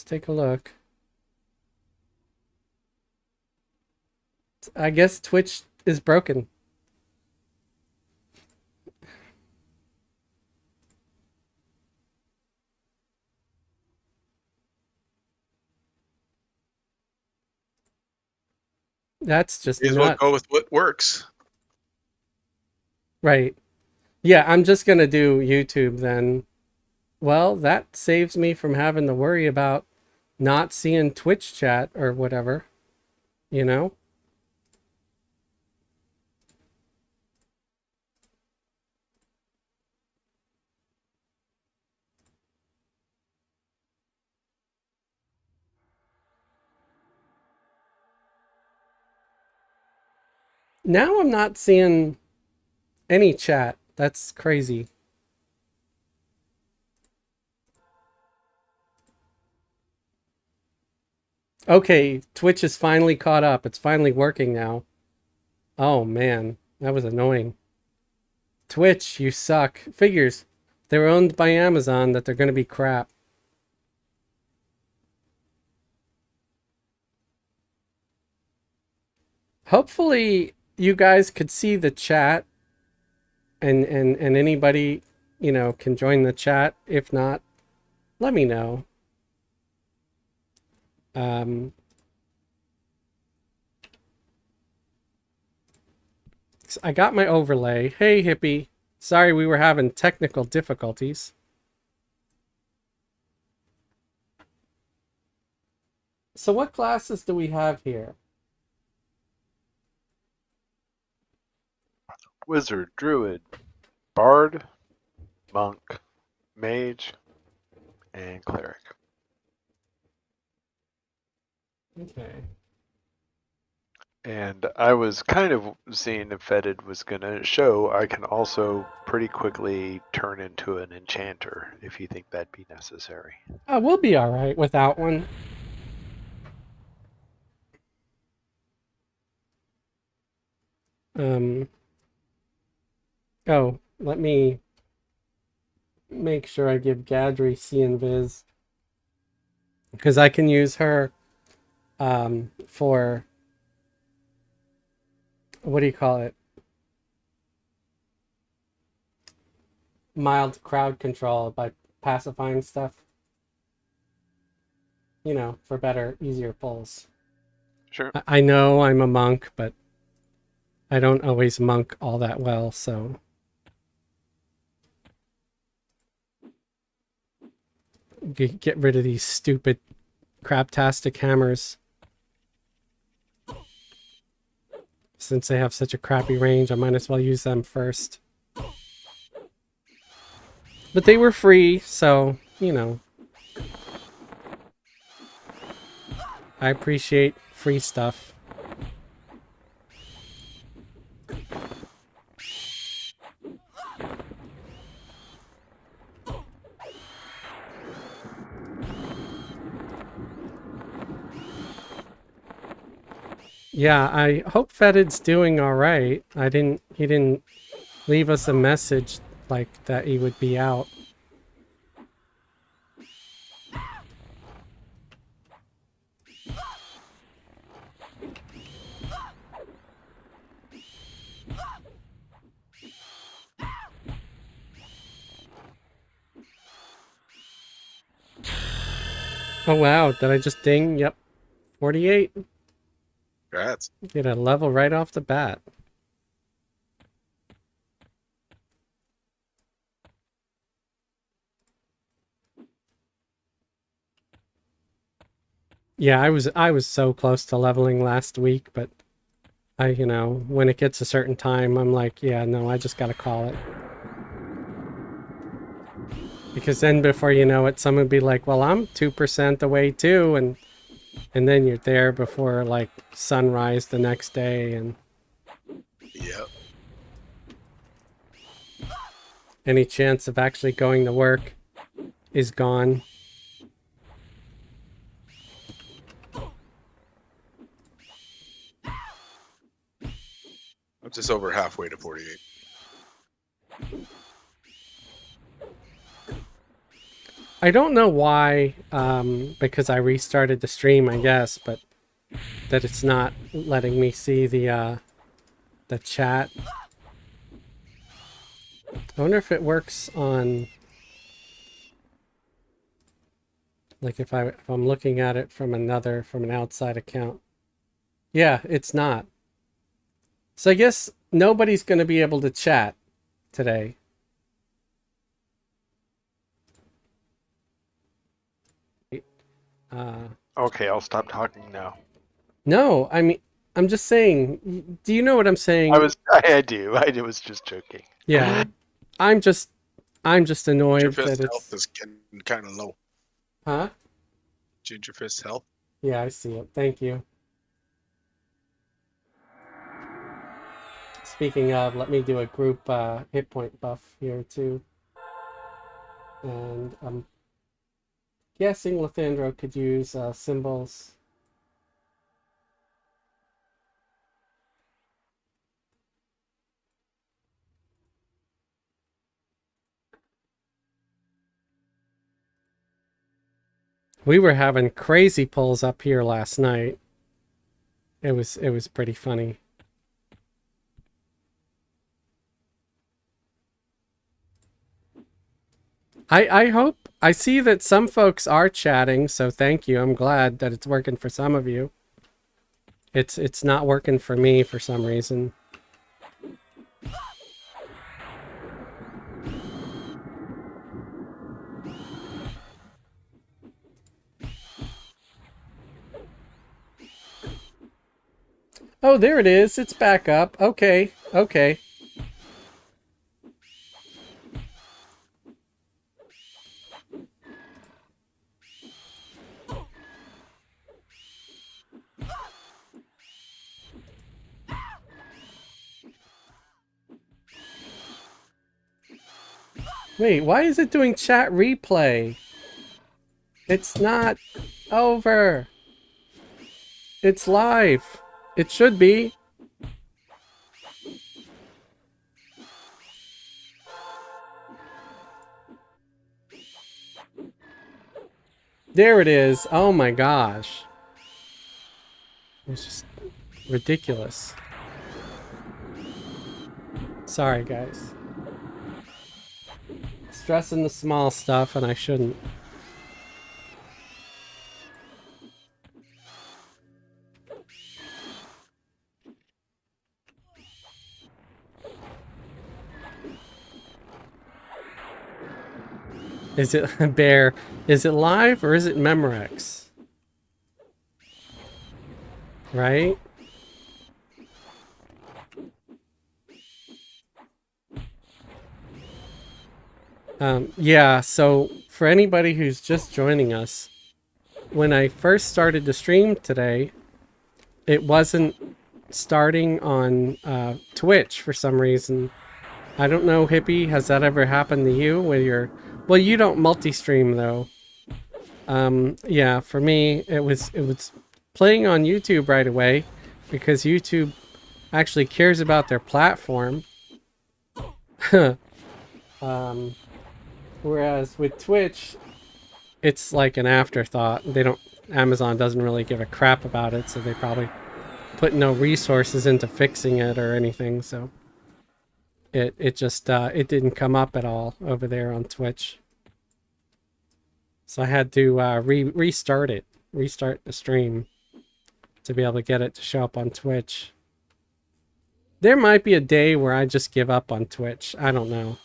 take a look. I guess Twitch is broken. That's just May as well nuts. go with what works. Right. Yeah, I'm just gonna do YouTube then. Well, that saves me from having to worry about not seeing Twitch chat or whatever, you know? Now I'm not seeing any chat. That's crazy. Okay, Twitch is finally caught up. It's finally working now. Oh man, that was annoying. Twitch, you suck. Figures. They were owned by Amazon that they're going to be crap. Hopefully you guys could see the chat and anybody, can join the chat. If not, let me know. Um I got my overlay. Hey hippie. Sorry we were having technical difficulties. So what classes do we have here? Wizard, Druid, Bard, Monk, Mage, and Cleric. Okay. And I was kind of seeing if Fetid was going to show I can also pretty quickly turn into an enchanter if you think that'd be necessary. We'll be all right without one. Um, oh, let me make sure I give Gadri C and Viz because I can use her for what do you call it? Mild crowd control by pacifying stuff. For better, easier pulls. Sure. I know I'm a monk, but I don't always monk all that well, so get rid of these stupid craptastic hammers. Since they have such a crappy range, I might as well use them first. But they were free, so, I appreciate free stuff. Yeah, I hope Fetid's doing all right. He didn't leave us a message like that he would be out. Oh wow, did I just ding? Yep. 48. Congrats. Get a level right off the bat. Yeah, I was so close to leveling last week, but when it gets a certain time, I'm like, yeah, no, I just gotta call it. Because then before you know it, someone would be like, well, I'm 2% away too, and then you're there before like sunrise the next day, and Yep. any chance of actually going to work is gone. I'm just over halfway to 48. I don't know why, because I restarted the stream, I guess, but that it's not letting me see the chat. I wonder if it works on, like if I'm looking at it from an outside account. Yeah, it's not. So I guess nobody's going to be able to chat today. Okay, I'll stop talking now. No, I mean, I'm just saying. Do you know what I'm saying? I do. I was just joking. Yeah, I'm just annoyed Gingerfist that health it's. is getting kind of low. Huh? Gingerfist health. Yeah, I see it. Thank you. Speaking of, let me do a group hit point buff here too. And I'm guessing Lathandro could use symbols. We were having crazy pulls up here last night. It was pretty funny. I hope, I see that some folks are chatting, so thank you. I'm glad that it's working for some of you. It's not working for me for some reason. Oh, there it is. It's back up. Okay. Okay. Wait, why is it doing chat replay? It's not over. It's live. It should be. There it is. Oh my gosh. It's just ridiculous. Sorry, guys. Stressing the small stuff, and I shouldn't. Is it Bear? Is it live or is it Memorex? Right? Yeah, so for anybody who's just joining us, when I first started the stream today, it wasn't starting on Twitch for some reason. I don't know, Hippie, has that ever happened to you where you're... Well, you don't multi-stream though. Yeah, for me, it was playing on YouTube right away because YouTube actually cares about their platform. Whereas with Twitch, it's like an afterthought. Amazon doesn't really give a crap about it, so they probably put no resources into fixing it or anything, so it just it didn't come up at all over there on Twitch. So I had to restart the stream to be able to get it to show up on Twitch. There might be a day where I just give up on Twitch. I don't know.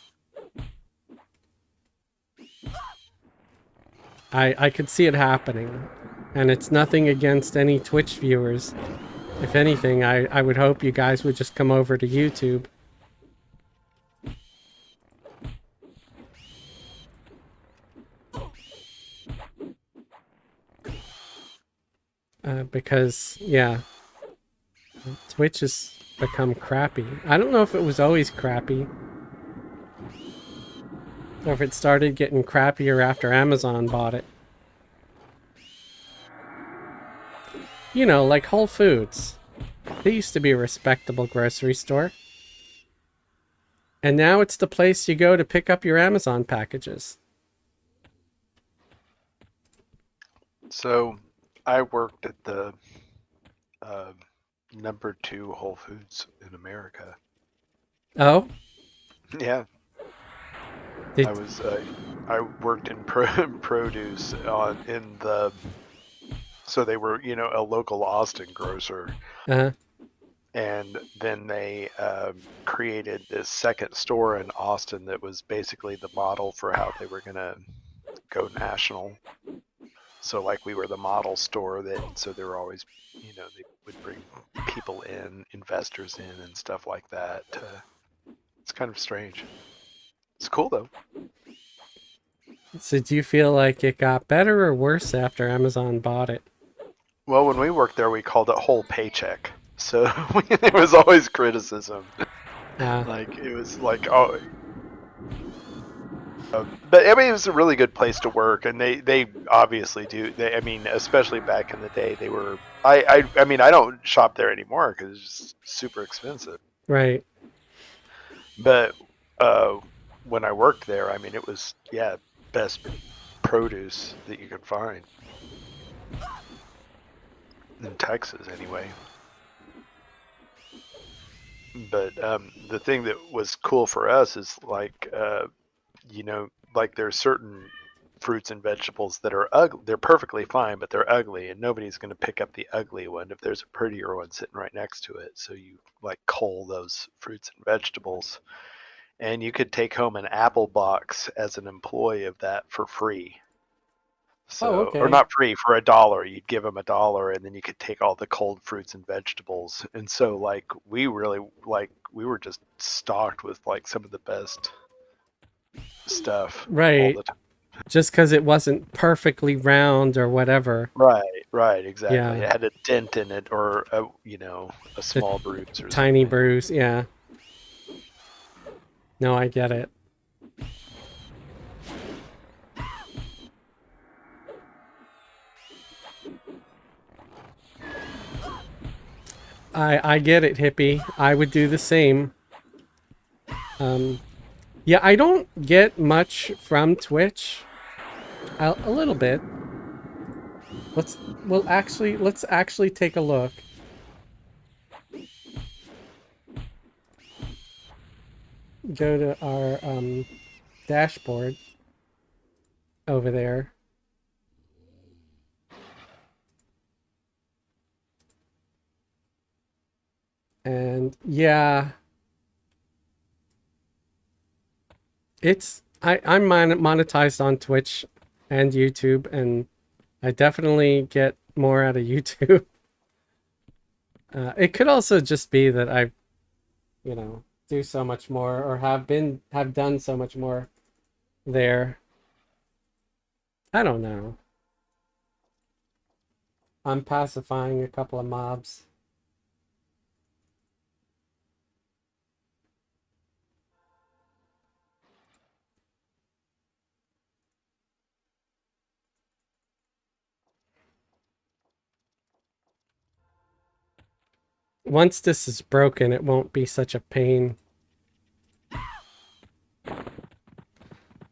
I could see it happening, and it's nothing against any Twitch viewers. If anything, I would hope you guys would just come over to YouTube. Because, yeah, Twitch has become crappy. I don't know if it was always crappy, or if it started getting crappier after Amazon bought it. You know, like Whole Foods. They used to be a respectable grocery store. And now it's the place you go to pick up your Amazon packages. So I worked at the uh, #2 Whole Foods in America. Oh, Yeah, did I was. I worked in produce in the. So they were, a local Austin grocer, uh and then they created this second store in Austin that was basically the model for how they were gonna go national. So like we were the model store that, so they were always, they would bring people in, investors in, and stuff like that. It's kind of strange. It's cool though. so do you feel like it got better or worse after Amazon bought it? Well, when we worked there, we called it whole paycheck. So there was always criticism. Uh, Like it was like, oh, but I mean, it was a really good place to work, and they obviously do. I mean, especially back in the day, they were. I mean, I don't shop there anymore because it's just super expensive. right. But when I worked there, I mean, it was best produce that you could find in Texas anyway. But the thing that was cool for us is like like there's certain fruits and vegetables that are ugly. They're perfectly fine, but they're ugly, and nobody's going to pick up the ugly one if there's a prettier one sitting right next to it. So you like cull those fruits and vegetables, and you could take home an apple box as an employee of that for free. Oh, So, or okay. not free, for $1. You'd give them $1, and then you could take all the cold fruits and vegetables. And so, like, we really we were just stocked with like some of the best stuff all Right. the time. Just because it wasn't perfectly round or whatever. Right, exactly. Yeah. It had a dent in it, or a The small bruise or tiny something. bruise. Yeah. No, I get it. I get it, hippie. I would do the same. Um, yeah, I don't get much from Twitch. A little bit. Let's actually take a look. Go to our dashboard over there. And yeah, I'm monetized on Twitch and YouTube, and I definitely get more out of YouTube. It could also just be that I, do so much more or have done so much more there. I don't know. I'm pacifying a couple of mobs. Once this is broken, it won't be such a pain.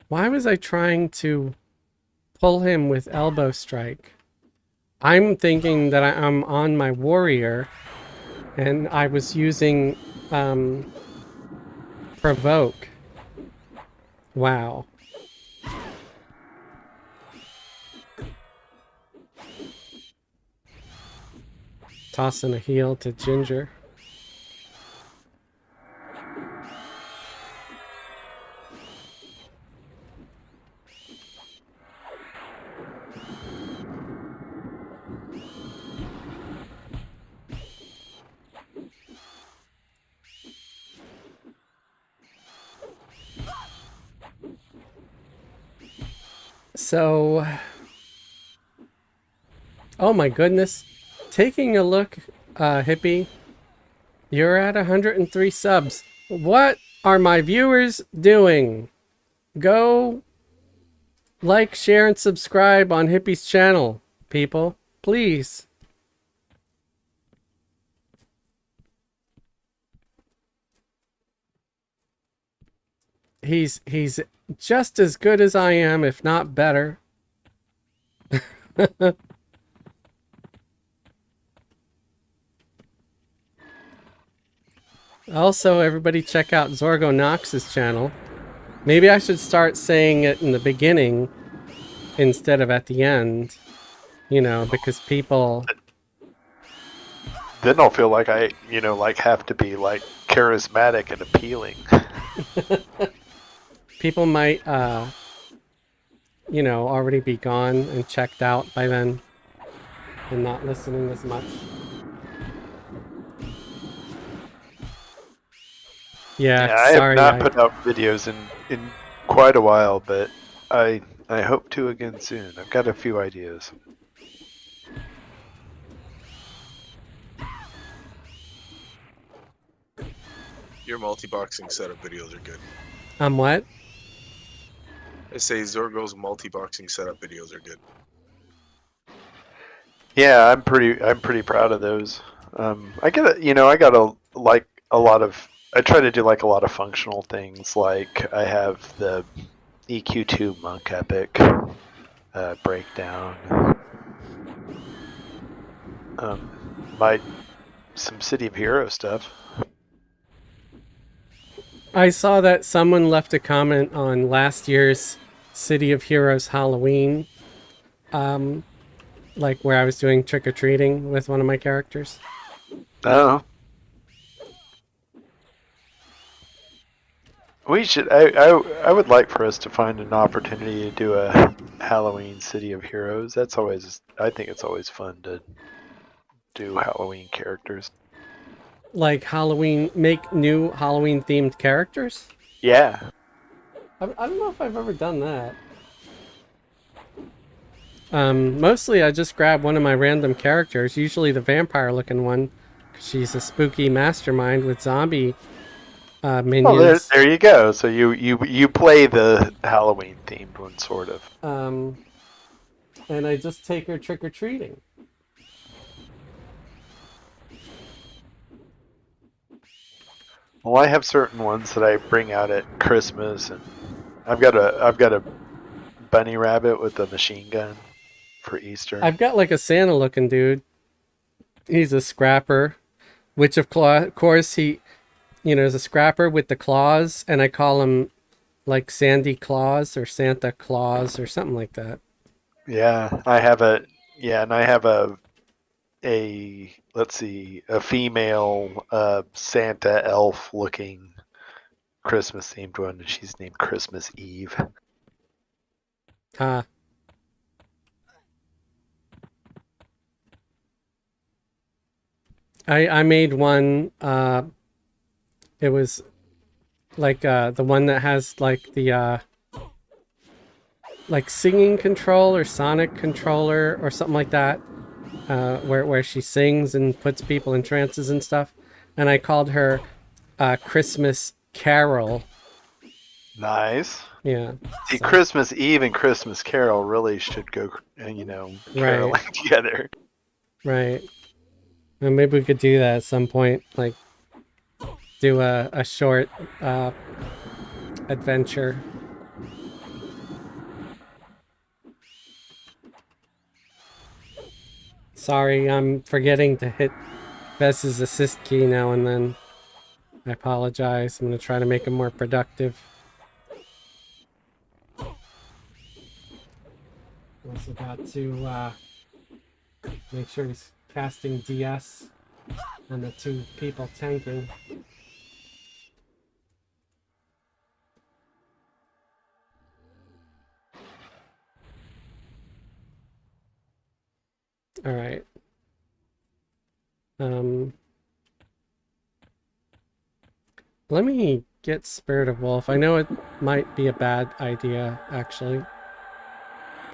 Why was I trying to pull him with elbow strike? I'm thinking that I'm on my warrior, and I was using provoke. Wow. Tossing a heel to Ginger. So, oh my goodness. Taking a look, Hippie, you're at 103 subs. What are my viewers doing? Go like, share, and subscribe on Hippie's channel, people. Please. He's just as good as I am, if not better. Also, everybody check out Zorgo Knox's channel. Maybe I should start saying it in the beginning instead of at the end. You know, because people... Then I'll feel like I, like have to be like charismatic and appealing. people might, already be gone and checked out by then and not listening as much. Yeah, Yeah, I have sorry. not put out videos in quite a while, but I hope to again soon. I've got a few ideas. Your multi-boxing setup videos are good. What? I say Zorgo's multi-boxing setup videos are good. Yeah, I'm pretty proud of those. I got a lot of. I try to do like a lot of functional things. Like I have the EQ2 Monk Epic breakdown. Some City of Hero stuff. I saw that someone left a comment on last year's City of Heroes Halloween, like where I was doing trick-or-treating with one of my characters. Oh. We should. I would like for us to find an opportunity to do a Halloween City of Heroes. That's always. I think it's always fun to do Halloween characters. Like Halloween, make new Halloween-themed characters? Yeah. I don't know if I've ever done that. Mostly I just grab one of my random characters, usually the vampire-looking one, 'cause she's a spooky mastermind with zombie Oh, minions. there you go. So you play the Halloween themed one, sort of. And I just take her trick-or-treating. Well, I have certain ones that I bring out at Christmas, and I've got a bunny rabbit with a machine gun for Easter. I've got like a Santa-looking dude. He's a scrapper, which of course he, is a scrapper with the claws, and I call him like Sandy Claus or Santa Claus or something like that. Yeah, I have a and I have a let's see, a female Santa elf looking Christmas themed one. She's named Christmas Eve. Huh. I made one. It was like the one that has like the like singing control or sonic controller or something like that, where she sings and puts people in trances and stuff. And I called her Christmas Carol. Nice. Yeah. See, So. Christmas Eve and Christmas Carol really should go, caroling Right. together. Right. And maybe we could do that at some point, like do a short adventure. Sorry, I'm forgetting to hit Vess's assist key now and then. I apologize. I'm going to try to make him more productive. Also got to make sure he's casting DS and the two people tanking. All right. Let me get Spirit of Wolf. I know it might be a bad idea, actually,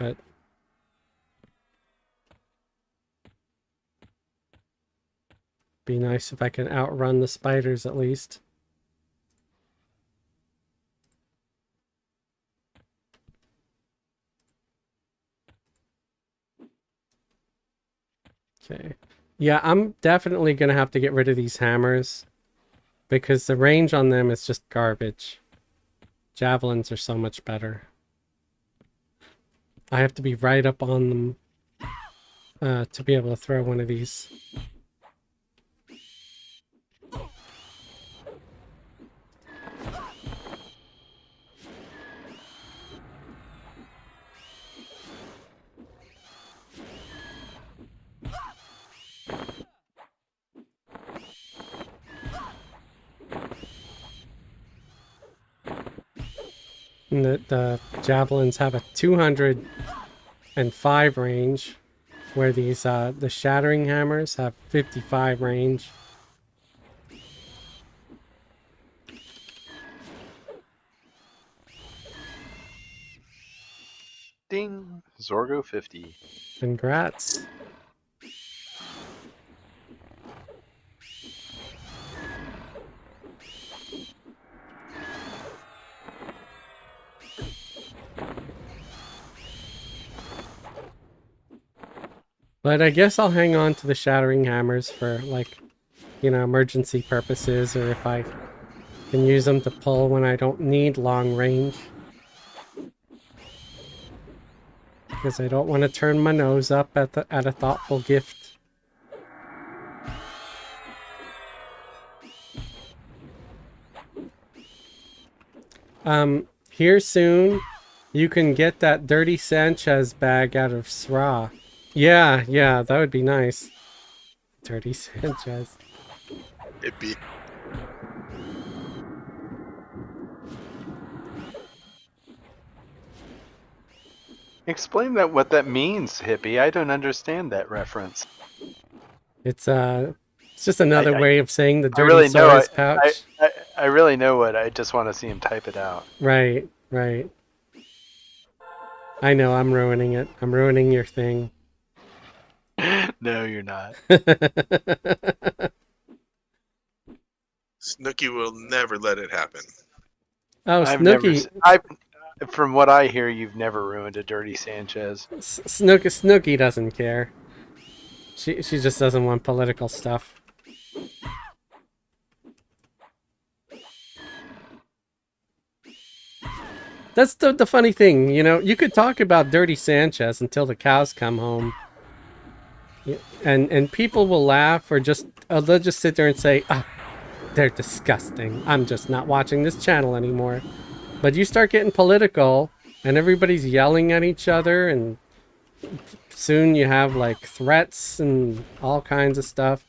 but be nice if I can outrun the spiders at least. Okay. Yeah, I'm definitely going to have to get rid of these hammers because the range on them is just garbage. Javelins are so much better. I have to be right up on them to be able to throw one of these. And the javelins have a 205 range, where these the shattering hammers have 55 range. Ding! Zorgo 50. Congrats. But I guess I'll hang on to the shattering hammers for, like, you know, emergency purposes, or if I can use them to pull when I don't need long range. Because I don't want to turn my nose up at a thoughtful gift. Here soon, you can get that Dirty Sanchez bag out of SRA. Yeah, that would be nice. Dirty Sanchez. It'd be. Explain that what that means, hippie. I don't understand that reference. It's just another I- way of saying the I dirty really know. Sora's pouch. I really know it. I just want to see him type it out. Right. I know, I'm ruining it. I'm ruining your thing. No, you're not. Snooky will never let it happen. Oh, I've never. Snooky. From what I hear, you've never ruined a Dirty Sanchez. Snooky doesn't care. She just doesn't want political stuff. That's the funny thing, you know. You could talk about Dirty Sanchez until the cows come home, and people will laugh, or just they'll just sit there and say, "Ah, they're disgusting. I'm just not watching this channel anymore." But you start getting political, and everybody's yelling at each other, and soon you have like threats and all kinds of stuff.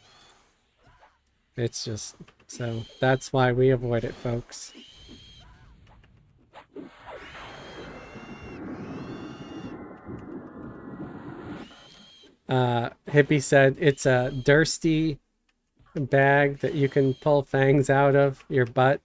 It's just, so that's why we avoid it, folks. Hippie said it's a Dursty bag that you can pull fangs out of your butt.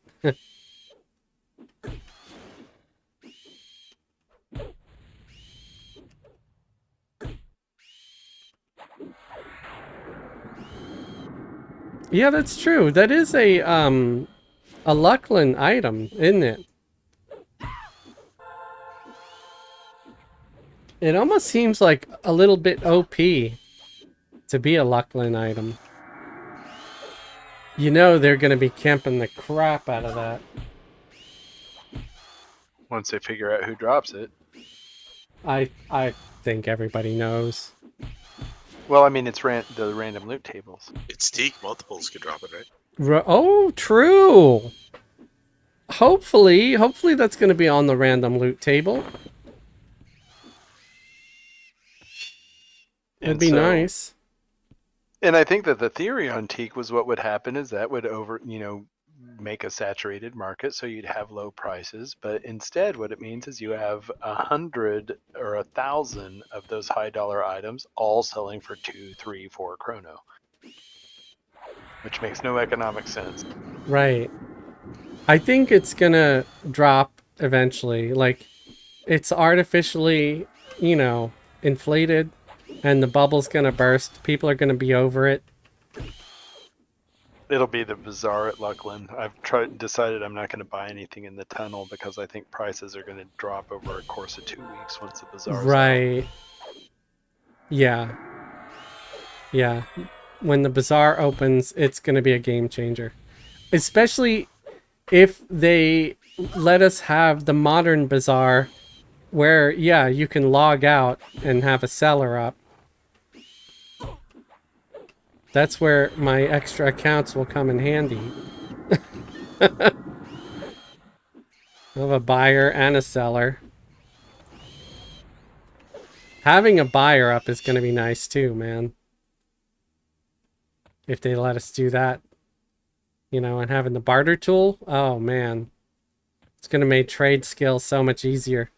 Yeah, that's true. That is a Luckland item, isn't it? It almost seems like a little bit OP to be a Luckland item. You know they're going to be camping the crap out of that. Once they figure out who drops it. I think everybody knows. Well, I mean, it's the random loot tables. It's Teak. Multiples could drop it, right? Oh, true. Hopefully that's going to be on the random loot table. That'd be nice. And I think that the theory on teak was what would happen is that would make a saturated market, so you'd have low prices. But instead, what it means is you have 100 or 1,000 of those high dollar items all selling for 2, 3, 4 chrono, which makes no economic sense. Right. I think it's gonna drop eventually. Like, it's artificially, inflated, and the bubble's gonna burst. People are gonna be over it. It'll be the bazaar at Luckland. I've decided I'm not going to buy anything in the tunnel because I think prices are going to drop over a course of 2 weeks once the bazaar's Right. out. Yeah. When the bazaar opens, it's gonna be a game changer. Especially if they let us have the modern bazaar where, yeah, you can log out and have a seller up. That's where my extra accounts will come in handy. I have a buyer and a seller. Having a buyer up is going to be nice too, man. If they let us do that. And having the barter tool, oh man. It's gonna make trade skills so much easier.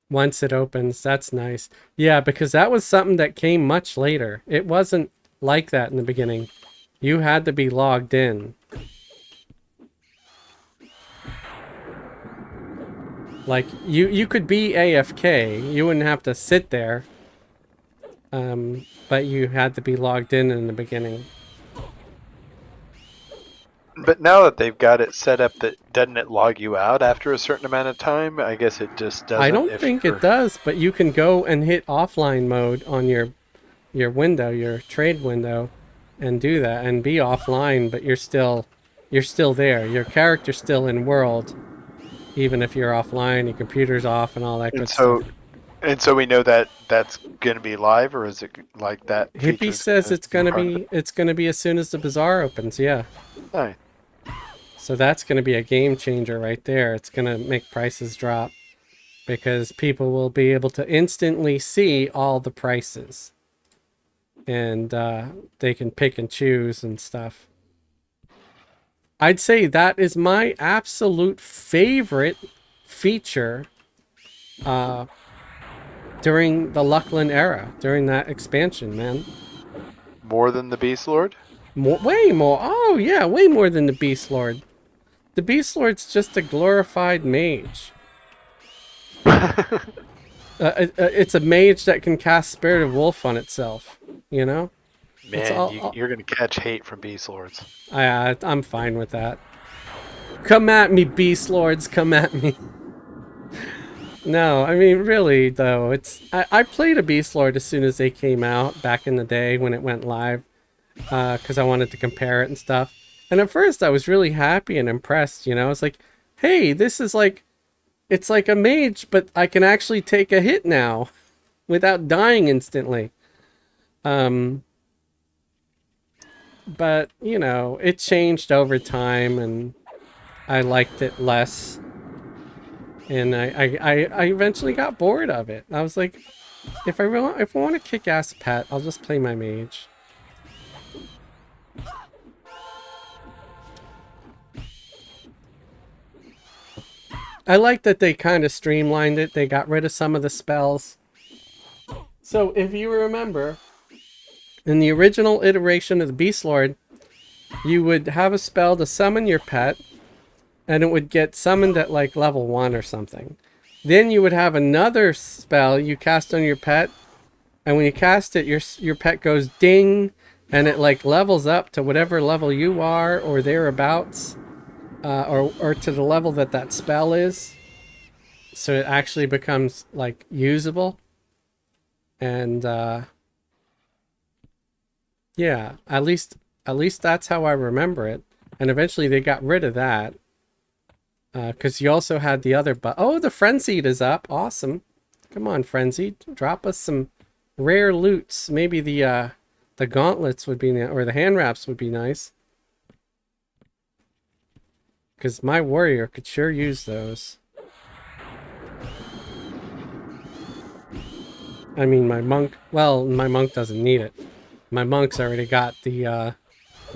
Once it opens, that's nice. Yeah, because that was something that came much later. It wasn't like that in the beginning. You had to be logged in. Like, you could be AFK. You wouldn't have to sit there. But you had to be logged in the beginning. But now that they've got it set up, that doesn't it log you out after a certain amount of time? I guess it just doesn't. I don't think it does, but you can go and hit offline mode on your window, your trade window, and do that and be offline, but you're still there. Your character's still in world, even if you're offline, your computer's off and all that good stuff. And so we know that that's going to be live, or is it like that? Hippie says it's gonna be as soon as the bazaar opens. Yeah. Nice. So that's gonna be a game changer right there. It's gonna make prices drop because people will be able to instantly see all the prices, and they can pick and choose and stuff. I'd say that is my absolute favorite feature during the Luckland era, during that expansion, man. More than the Beast Lord? Way more. Oh, yeah, way more than the Beast Lord. The Beast Lord's just a glorified mage. It's a mage that can cast Spirit of Wolf on itself, you know? Man, you're going to catch hate from Beast Lords. I'm fine with that. Come at me, Beast Lords, come at me. No, I mean, really, though, I played a Beast Lord as soon as they came out back in the day when it went live, because I wanted to compare it and stuff. And at first, I was really happy and impressed, you know? It's like, hey, this is like, it's like a mage, but I can actually take a hit now without dying instantly. But, you know, it changed over time, and I liked it less. And I eventually got bored of it. I was like, if I want a kick-ass pet, I'll just play my mage. I like that they kind of streamlined it. They got rid of some of the spells. So if you remember, in the original iteration of the Beast Lord, you would have a spell to summon your pet, and it would get summoned at like level 1 or something. Then you would have another spell you cast on your pet, and when you cast it, your pet goes ding, and it like levels up to whatever level you are or thereabouts, or to the level that spell is. So it actually becomes like usable. And yeah, at least that's how I remember it. And eventually they got rid of that. Because you also had the other oh, the Frenzied is up. Awesome. Come on, Frenzied. Drop us some rare loots. Maybe the gauntlets would be, or the hand wraps would be nice. Because my warrior could sure use those. I mean, my monk doesn't need it. My monk's already got the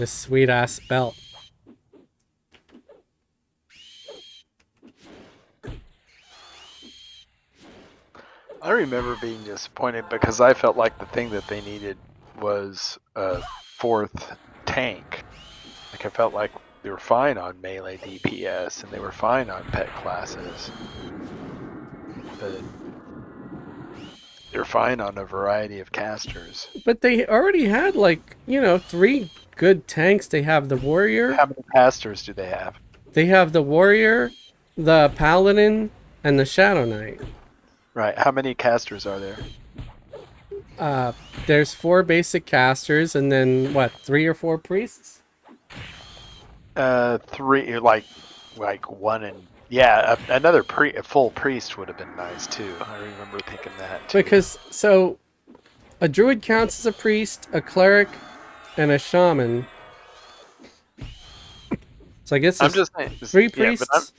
sweet-ass belt. I remember being disappointed because I felt like the thing that they needed was a 4th tank. Like, I felt like they were fine on melee DPS and they were fine on pet classes. But they're fine on a variety of casters. But they already had, like, you know, 3 good tanks. They have the warrior. How many casters do they have? They have the warrior, the paladin, and the shadow knight. Right. How many casters are there? There's 4 basic casters, and then what? 3 or 4 priests? 3, like 1 and yeah, another a full priest would have been nice too. I remember thinking that too. Because so, a druid counts as a priest, a cleric, and a shaman. So I guess I'm just saying 3 priests.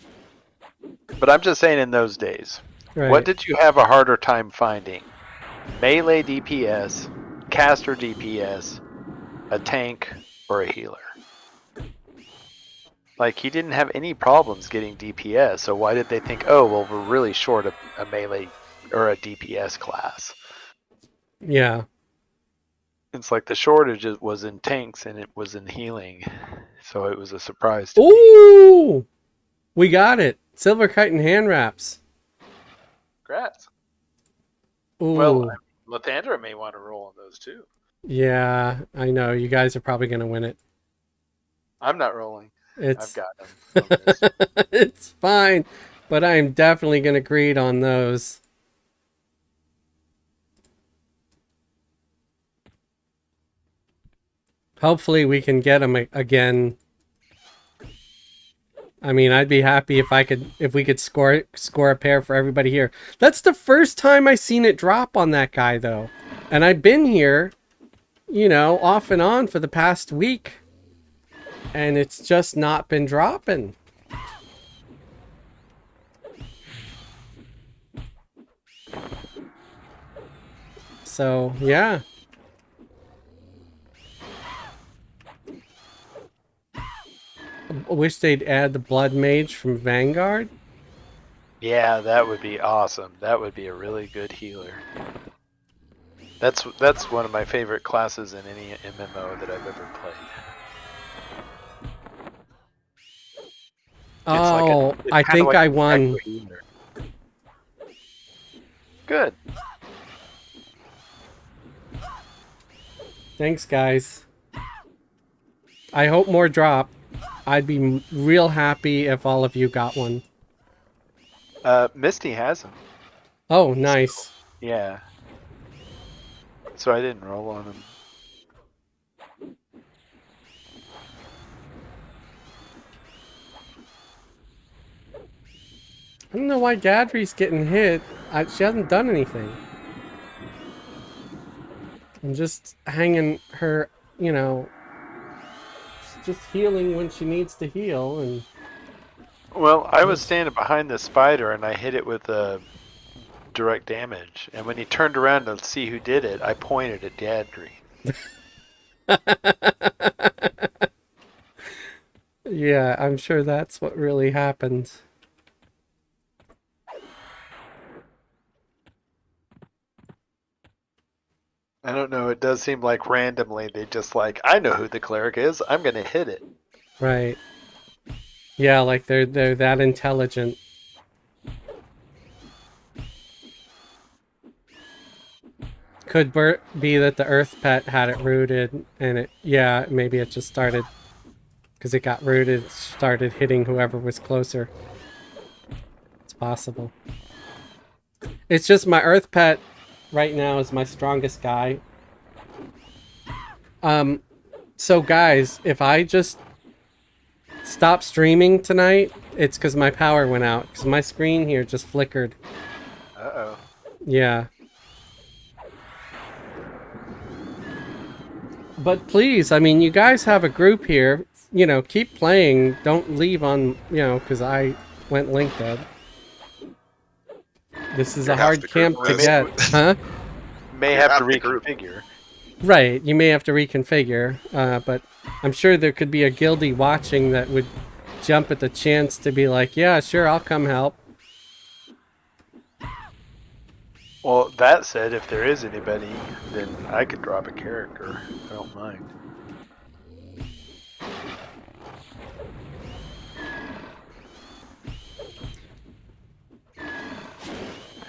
but I'm just saying in those days. Right. What did you have a harder time finding? Melee DPS, caster DPS, a tank, or a healer? Like, he didn't have any problems getting DPS, so why did they think, oh, well, we're really short a melee or a DPS class? Yeah. It's like the shortage was in tanks and it was in healing, so it was a surprise to me. Ooh! We got it. Silver Kite and hand wraps. Congrats. Ooh. Well, Lathandra may want to roll on those too. Yeah, I know. You guys are probably going to win it. I'm not rolling. It's I've got them. it's fine, but I am definitely going to greed on those. Hopefully we can get them again. I mean, I'd be happy if we could score a pair for everybody here. That's the first time I seen it drop on that guy though. And I've been here, you know, off and on for the past week. And it's just not been dropping. So, yeah. I wish they'd add the Blood Mage from Vanguard. Yeah, that would be awesome. That would be a really good healer. That's one of my favorite classes in any MMO that I've ever played. Oh, it's I kinda think like I a won. echo healer. Good. Thanks, guys. I hope more drop. I'd be real happy if all of you got one. Misty has them. Oh, nice. Yeah. So I didn't roll on them. I don't know why Gadri's getting hit. She hasn't done anything. I'm just hanging her, you know, just healing when she needs to heal. And Well, I was standing behind the spider and I hit it with direct damage. And when he turned around to see who did it, I pointed at Gadri. Yeah, I'm sure that's what really happened. I don't know, it does seem like randomly they just like, I know who the cleric is, I'm gonna hit it. Right. Yeah, like they're that intelligent. Could be that the Earth Pet had it rooted, and yeah, maybe it just started, because it got rooted, it started hitting whoever was closer. It's possible. It's just my Earth Pet right now is my strongest guy. So guys, if I just stop streaming tonight, it's because my power went out, because my screen here just flickered. Uh-oh. Yeah. But please, I mean, you guys have a group here. You know, keep playing. Don't leave on, you know, because I went link dead. This is a hard camp to get. Huh? May have to reconfigure. Right, you may have to reconfigure. But I'm sure there could be a guildie watching that would jump at the chance to be like, yeah, sure, I'll come help. Well, that said, if there is anybody, then I could drop a character. I don't mind.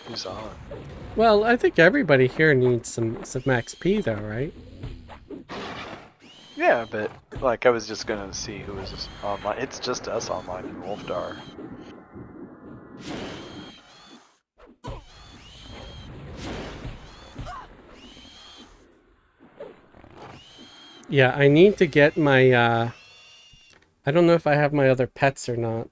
Who's on? Well, I think everybody here needs some XP, though, right? Yeah, but like I was just gonna see who was online. It's just us online in Wolfdar. Yeah, I need to get my, I don't know if I have my other pets or not.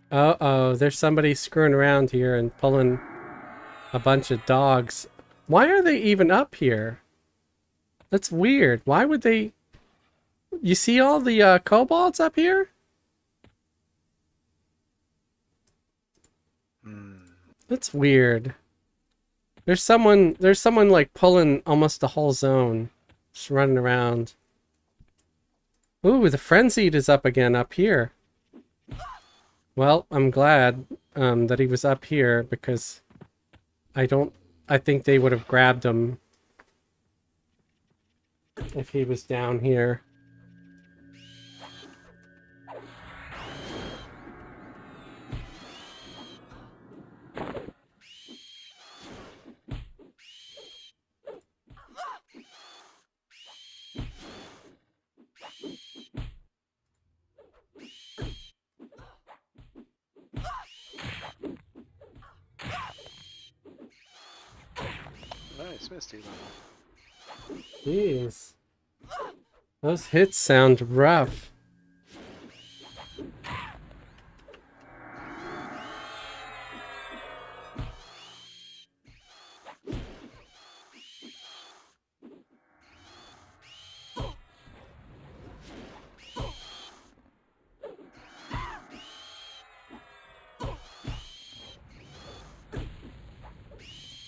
Uh-oh, there's somebody screwing around here and pulling a bunch of dogs. Why are they even up here? That's weird. Why would they... You see all the kobolds up here? Hmm. That's weird. There's someone like pulling almost the whole zone. Just running around. Ooh, the frenzied is up again up here. Well, I'm glad that he was up here because I think they would have grabbed him if he was down here. Nice, Misty level. Jeez. Those hits sound rough.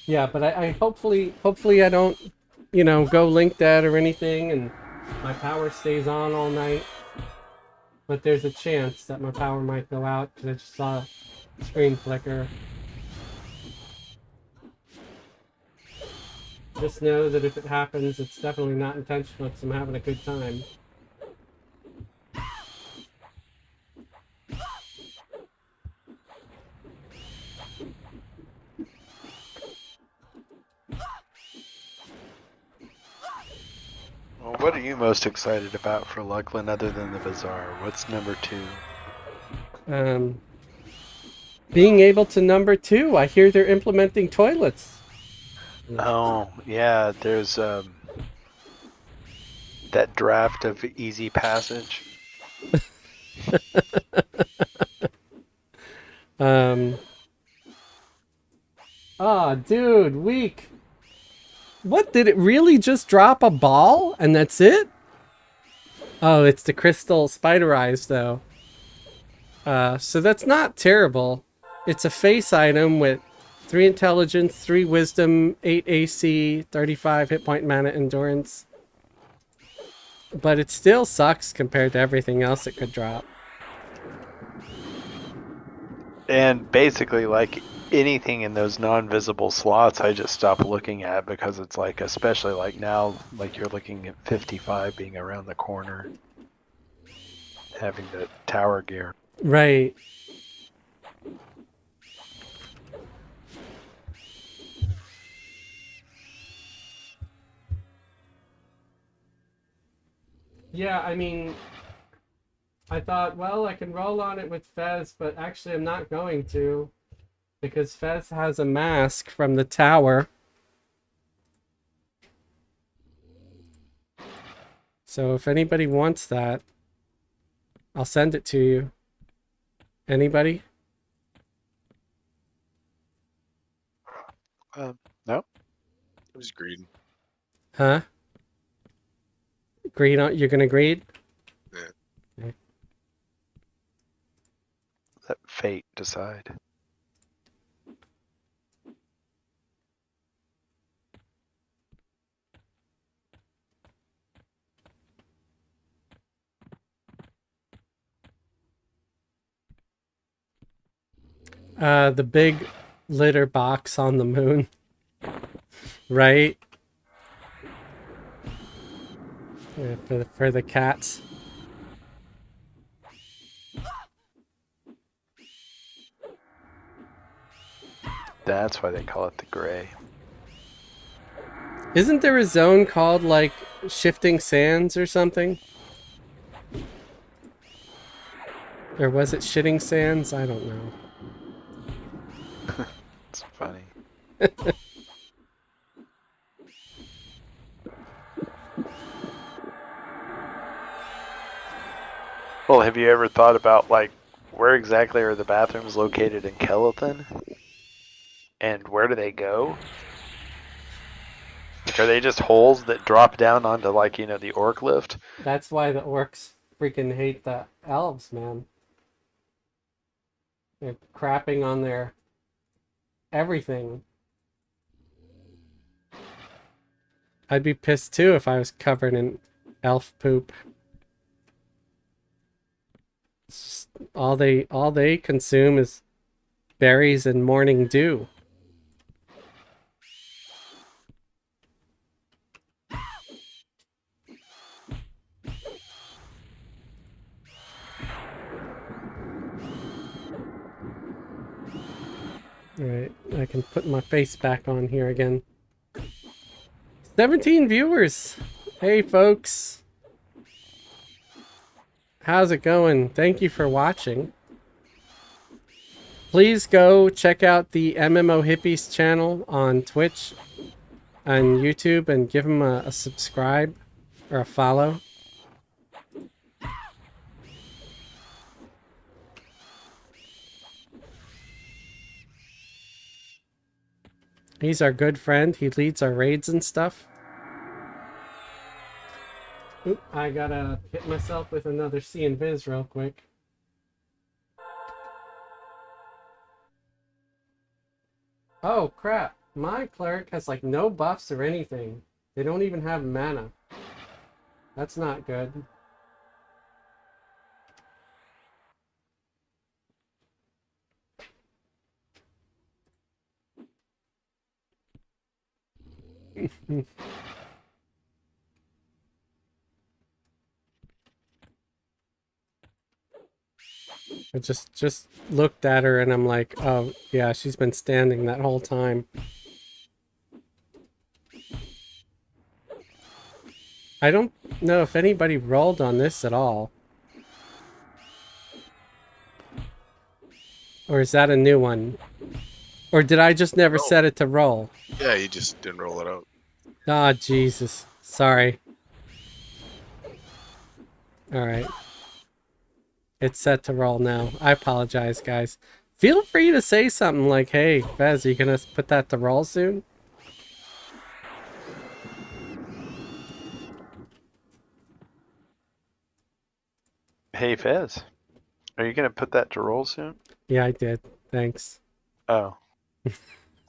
Yeah, but I hopefully I don't, go link dead or anything and my power stays on all night. But there's a chance that my power might go out because I just saw a screen flicker. Just know that if it happens, it's definitely not intentional because I'm having a good time. Well, what are you most excited about for Luckland other than the Bazaar? What's number 2? Being able to number 2. I hear they're implementing toilets. Oh, yeah, there's that draft of Easy Passage. Dude, weak. What, did it really just drop a ball and that's it? Oh, it's the crystal spider eyes though. So that's not terrible. It's a face item with 3 intelligence, 3 wisdom, 8 AC, 35 hit point mana endurance. But it still sucks compared to everything else it could drop. And basically, like anything in those non-visible slots, I just stop looking at because it's like, especially like now, like you're looking at 55 being around the corner, having the tower gear. Right. Yeah, I mean, I thought, well, I can roll on it with Fez, but actually I'm not going to. Because Fez has a mask from the tower. So if anybody wants that, I'll send it to you. Anybody? No. It was greed. Huh? Greed on, you're gonna greed? Yeah. Okay. Let fate decide. The big litter box on the moon. Right? Yeah, for the cats. That's why they call it the gray. Isn't there a zone called like Shifting Sands or something? Or was it Shitting Sands? I don't know. It's funny. Well, have you ever thought about like where exactly are the bathrooms located in Kelethan? And where do they go? Are they just holes that drop down onto, like, the orc lift? That's why the orcs freaking hate the elves, man. They're crapping on their everything. I'd be pissed too if I was covered in elf poop. It's just all they consume is berries and morning dew. Alright, I can put my face back on here again. 17 viewers! Hey folks! How's it going? Thank you for watching. Please go check out the MMO Hippies channel on Twitch and YouTube and give them a subscribe or a follow. He's our good friend. He leads our raids and stuff. Oop, I gotta hit myself with another C and Viz real quick. Oh crap, my cleric has like no buffs or anything. They don't even have mana. That's not good. I just looked at her and I'm like, oh yeah, she's been standing that whole time. I don't know if anybody rolled on this at all. Or is that a new one? Or did I just never No. set it to roll? Yeah, you just didn't roll it out. Ah, Jesus. Sorry. Alright. It's set to roll now. I apologize, guys. Feel free to say something like, hey, Fez, are you gonna put that to roll soon? Hey, Fez, are you going to put that to roll soon? Yeah, I did. Thanks. Oh.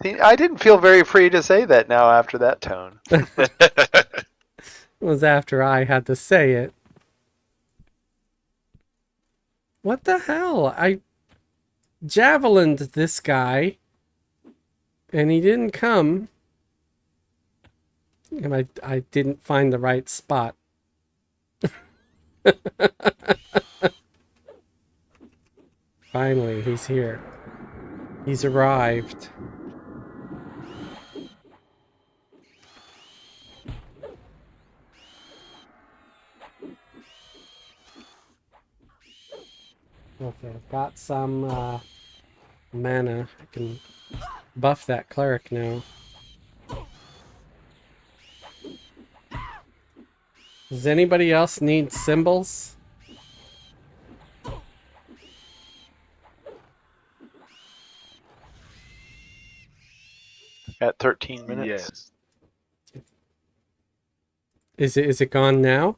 See, I didn't feel very free to say that now after that tone. It was after I had to say it. What the hell? I javelined this guy, and he didn't come. And I didn't find the right spot. Finally, he's here. He's arrived. Okay, I've got some mana. I can buff that cleric now. Does anybody else need symbols? At 13 minutes. Yes. Is it gone now?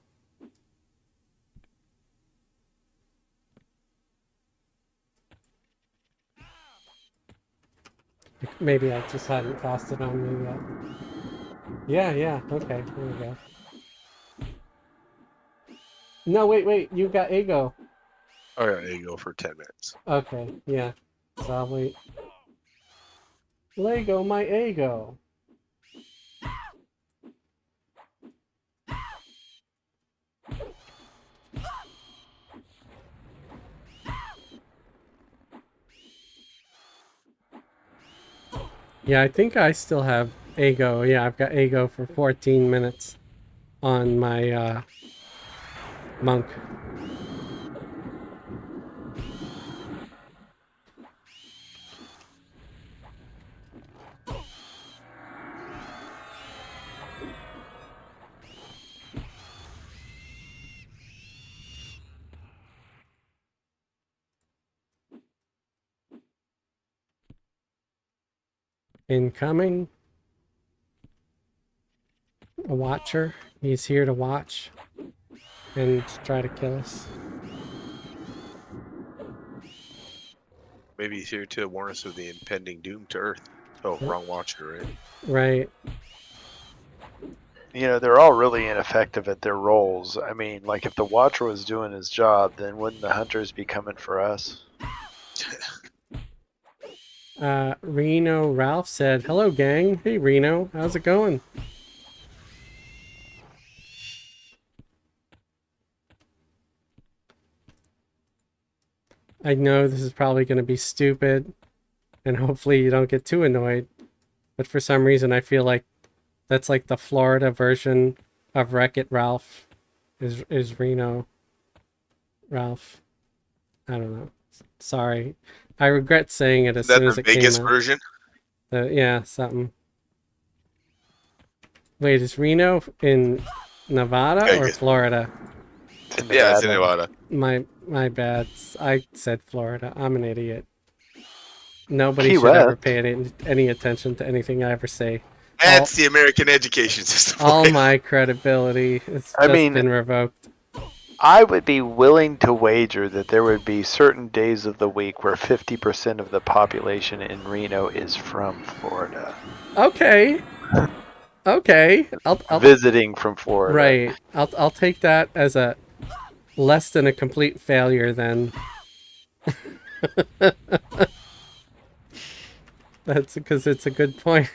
Maybe I just hadn't cast it on me yet. Yeah, okay, there we go. No, wait, you got Ego. Oh yeah, there you go for 10 minutes. Okay, yeah. So I'll wait. Lego, my ego. Yeah, I think I still have Ego. Yeah, I've got Ego for 14 minutes on my monk. Incoming. a watcher. He's here to watch and try to kill us. Maybe he's here to warn us of the impending doom to Earth. Oh, wrong watcher, right? Right. You know, they're all really ineffective at their roles. I mean, like if the Watcher was doing his job, then wouldn't the Hunters be coming for us? Reno Ralph said, "Hello, gang. Hey, Reno. How's it going?" I know this is probably going to be stupid, and hopefully you don't get too annoyed. But for some reason, I feel like that's like the Florida version of Wreck-It Ralph. Is Reno Ralph? I don't know. Sorry, I regret saying it as Is that soon as the it came Vegas out. version? Yeah, something. Wait, is Reno in Nevada or Vegas. Florida? Yeah, it's in Nevada. My bad. I said Florida. I'm an idiot. Nobody Key should ever West. pay any attention to anything I ever say. That's the American education system. All my credibility has I just mean- been revoked. I would be willing to wager that there would be certain days of the week where 50% of the population in Reno is from Florida. Okay. Okay. I'll Visiting from Florida. right. I'll take that as a less than a complete failure then. That's because it's a good point.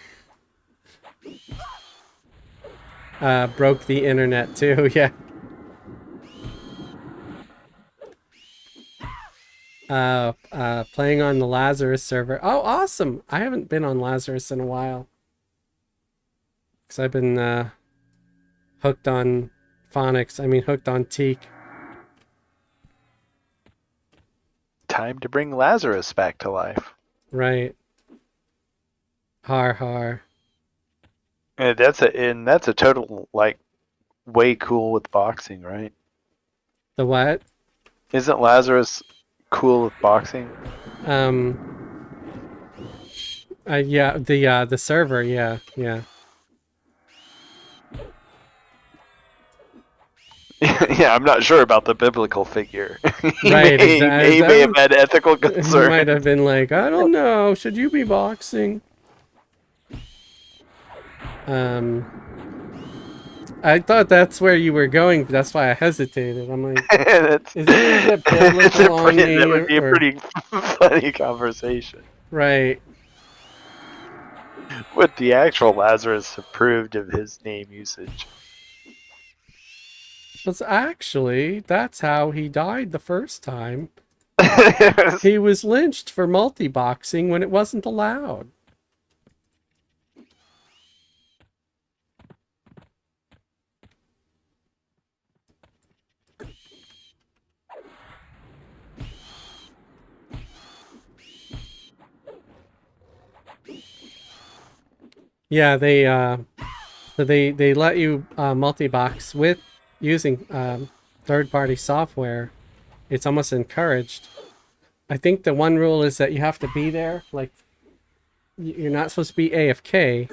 Broke the internet too, yeah. Playing on the Lazarus server. Oh, awesome! I haven't been on Lazarus in a while. Because I've been hooked on phonics. I mean, hooked on Teak. Time to bring Lazarus back to life. Right. Har har. And that's a total like way cool with boxing, right? The what? Isn't Lazarus cool with boxing? Yeah, the server, yeah. Yeah, I'm not sure about the biblical figure. Right, exactly. He may have had ethical He concerns. might have been like, I don't know, should you be boxing? I thought that's where you were going, that's why I hesitated. I'm like, That's, is there a biblical on me? that would be a or- pretty funny conversation. Right. Would the actual Lazarus approved of his name usage? But actually, that's how he died the first time. He was lynched for multi-boxing when it wasn't allowed. Yeah, they let you multi-box with using third-party software. It's almost encouraged. I think the one rule is that you have to be there. Like, you're not supposed to be AFK.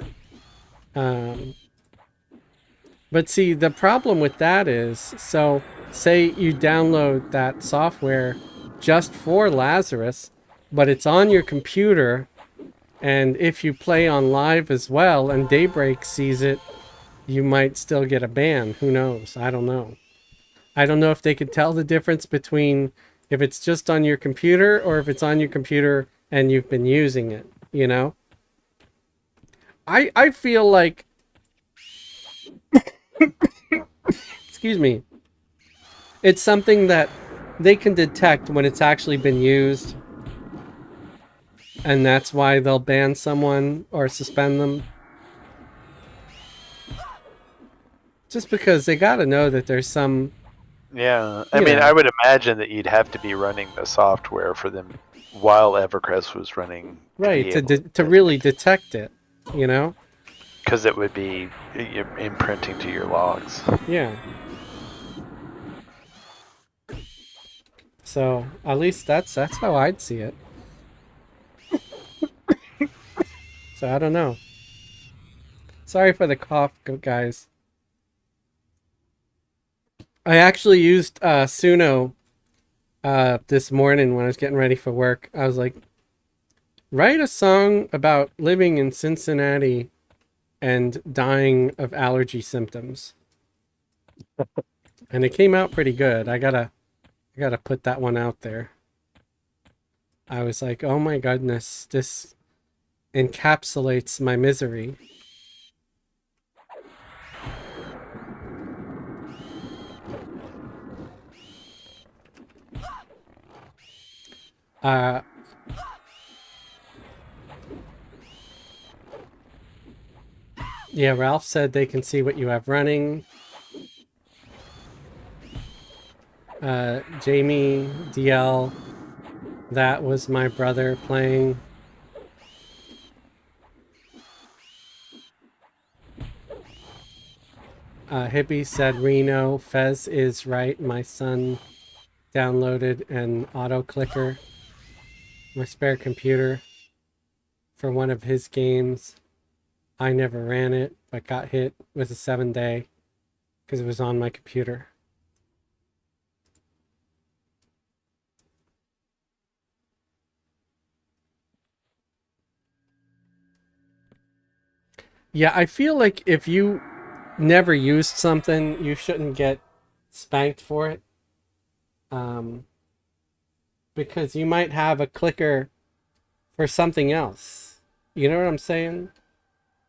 But see, the problem with that is, so say you download that software just for Lazarus, but it's on your computer, and if you play on live as well and Daybreak sees it, you might still get a ban. Who knows? I don't know. I don't know if they could tell the difference between if it's just on your computer or if it's on your computer and you've been using it, you know? I feel like excuse me. It's something that they can detect when it's actually been used. And that's why they'll ban someone or suspend them. Just because they got to know that there's some... Yeah, I You mean, know. I would imagine that you'd have to be running the software for them while Everquest was running. Right, to really detect it, you know? Because it would be imprinting to your logs. Yeah. So, at least that's how I'd see it. So, I don't know. Sorry for the cough, guys. I actually used Suno this morning when I was getting ready for work. I was like, write a song about living in Cincinnati and dying of allergy symptoms. And it came out pretty good. I gotta put that one out there. I was like, oh my goodness, this encapsulates my misery. Uh, yeah, Ralph said they can see what you have running. Jamie DL, that was my brother playing. Hippie said Reno. Fez is right. My son downloaded an auto clicker, my spare computer, for one of his games. I never ran it, but got hit with a 7-day because it was on my computer. Yeah, I feel like if you never used something, you shouldn't get spanked for it. Um, because you might have a clicker for something else. You know what I'm saying?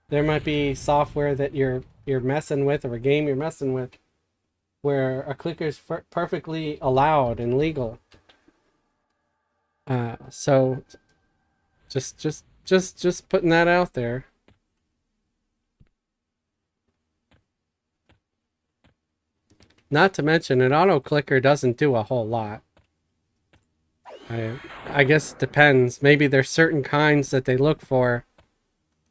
There might be software that you're messing with, or a game you're messing with, where a clicker is perfectly allowed and legal. So just putting that out there. Not to mention, an auto clicker doesn't do a whole lot. I guess it depends. Maybe there's certain kinds that they look for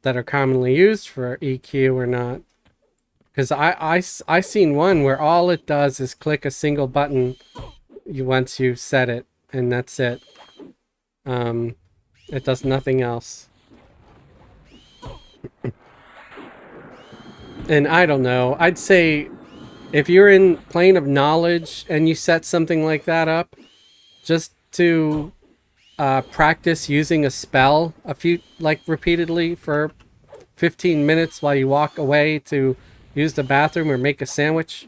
that are commonly used for EQ or not. Because I seen one where all it does is click a single button once you set it, and that's it. It does nothing else. And I don't know. I'd say if you're in plane of knowledge and you set something like that up, just to practice using a spell repeatedly for 15 minutes while you walk away to use the bathroom or make a sandwich,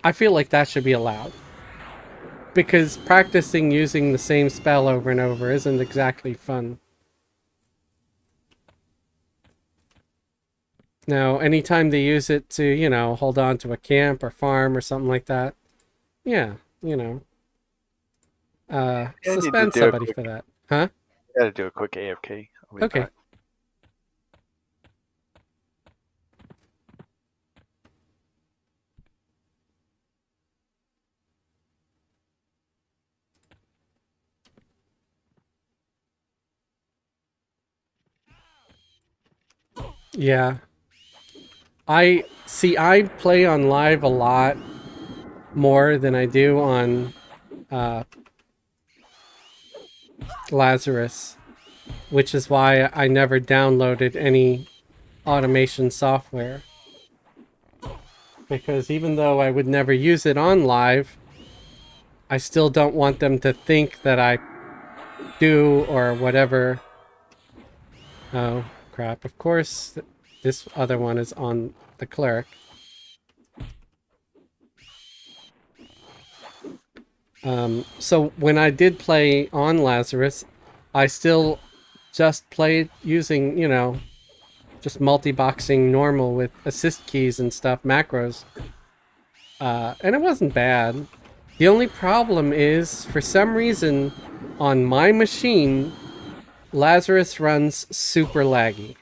I feel like that should be allowed. Because practicing using the same spell over and over isn't exactly fun. Now, anytime they use it to, hold on to a camp or farm or something like that, yeah, I need to suspend do a somebody quick. for that. Huh? Gotta do a quick AFK. I'll be Okay. back. Yeah. I play on live a lot more than I do on uh, Lazarus, which is why I never downloaded any automation software. Because even though I would never use it on live, I still don't want them to think that I do or whatever. Oh, crap. Of course, this other one is on the cleric. So when I did play on Lazarus, I still just played using, just multi-boxing normal with assist keys and stuff, macros. And it wasn't bad. The only problem is, for some reason, on my machine, Lazarus runs super laggy.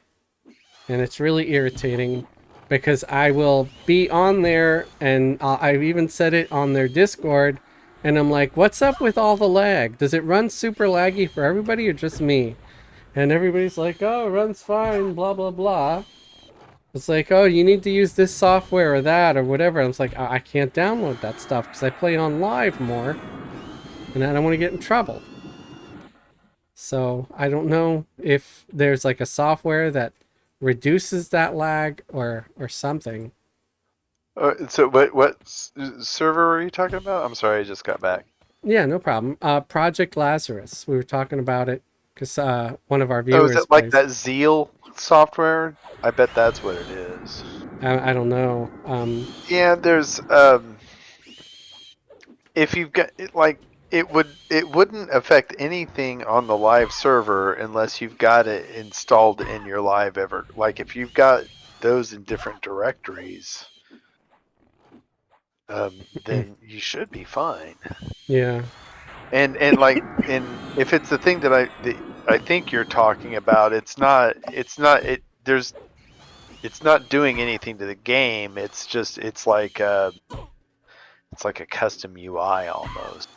And it's really irritating because I will be on there, and I've even said it on their Discord, and I'm like, what's up with all the lag? Does it run super laggy for everybody or just me? And everybody's like, oh, it runs fine, blah, blah, blah. It's like, oh, you need to use this software or that or whatever. I was like, I can't download that stuff because I play on live more, and I don't want to get in trouble. So I don't know if there's like a software that reduces that lag or something. So what server are you talking about? I'm sorry, I just got back. Yeah, no problem. Project Lazarus. We were talking about it because one of our Oh, is viewers it like plays. that Zeal software? I bet that's what it is. I don't know. Yeah, there's if you've got like it wouldn't affect anything on the live server unless you've got it installed in your live ever. Like if you've got those in different directories, then you should be fine. Yeah. And if it's the thing that I think you're talking about, it's not doing anything to the game. It's like a custom UI almost.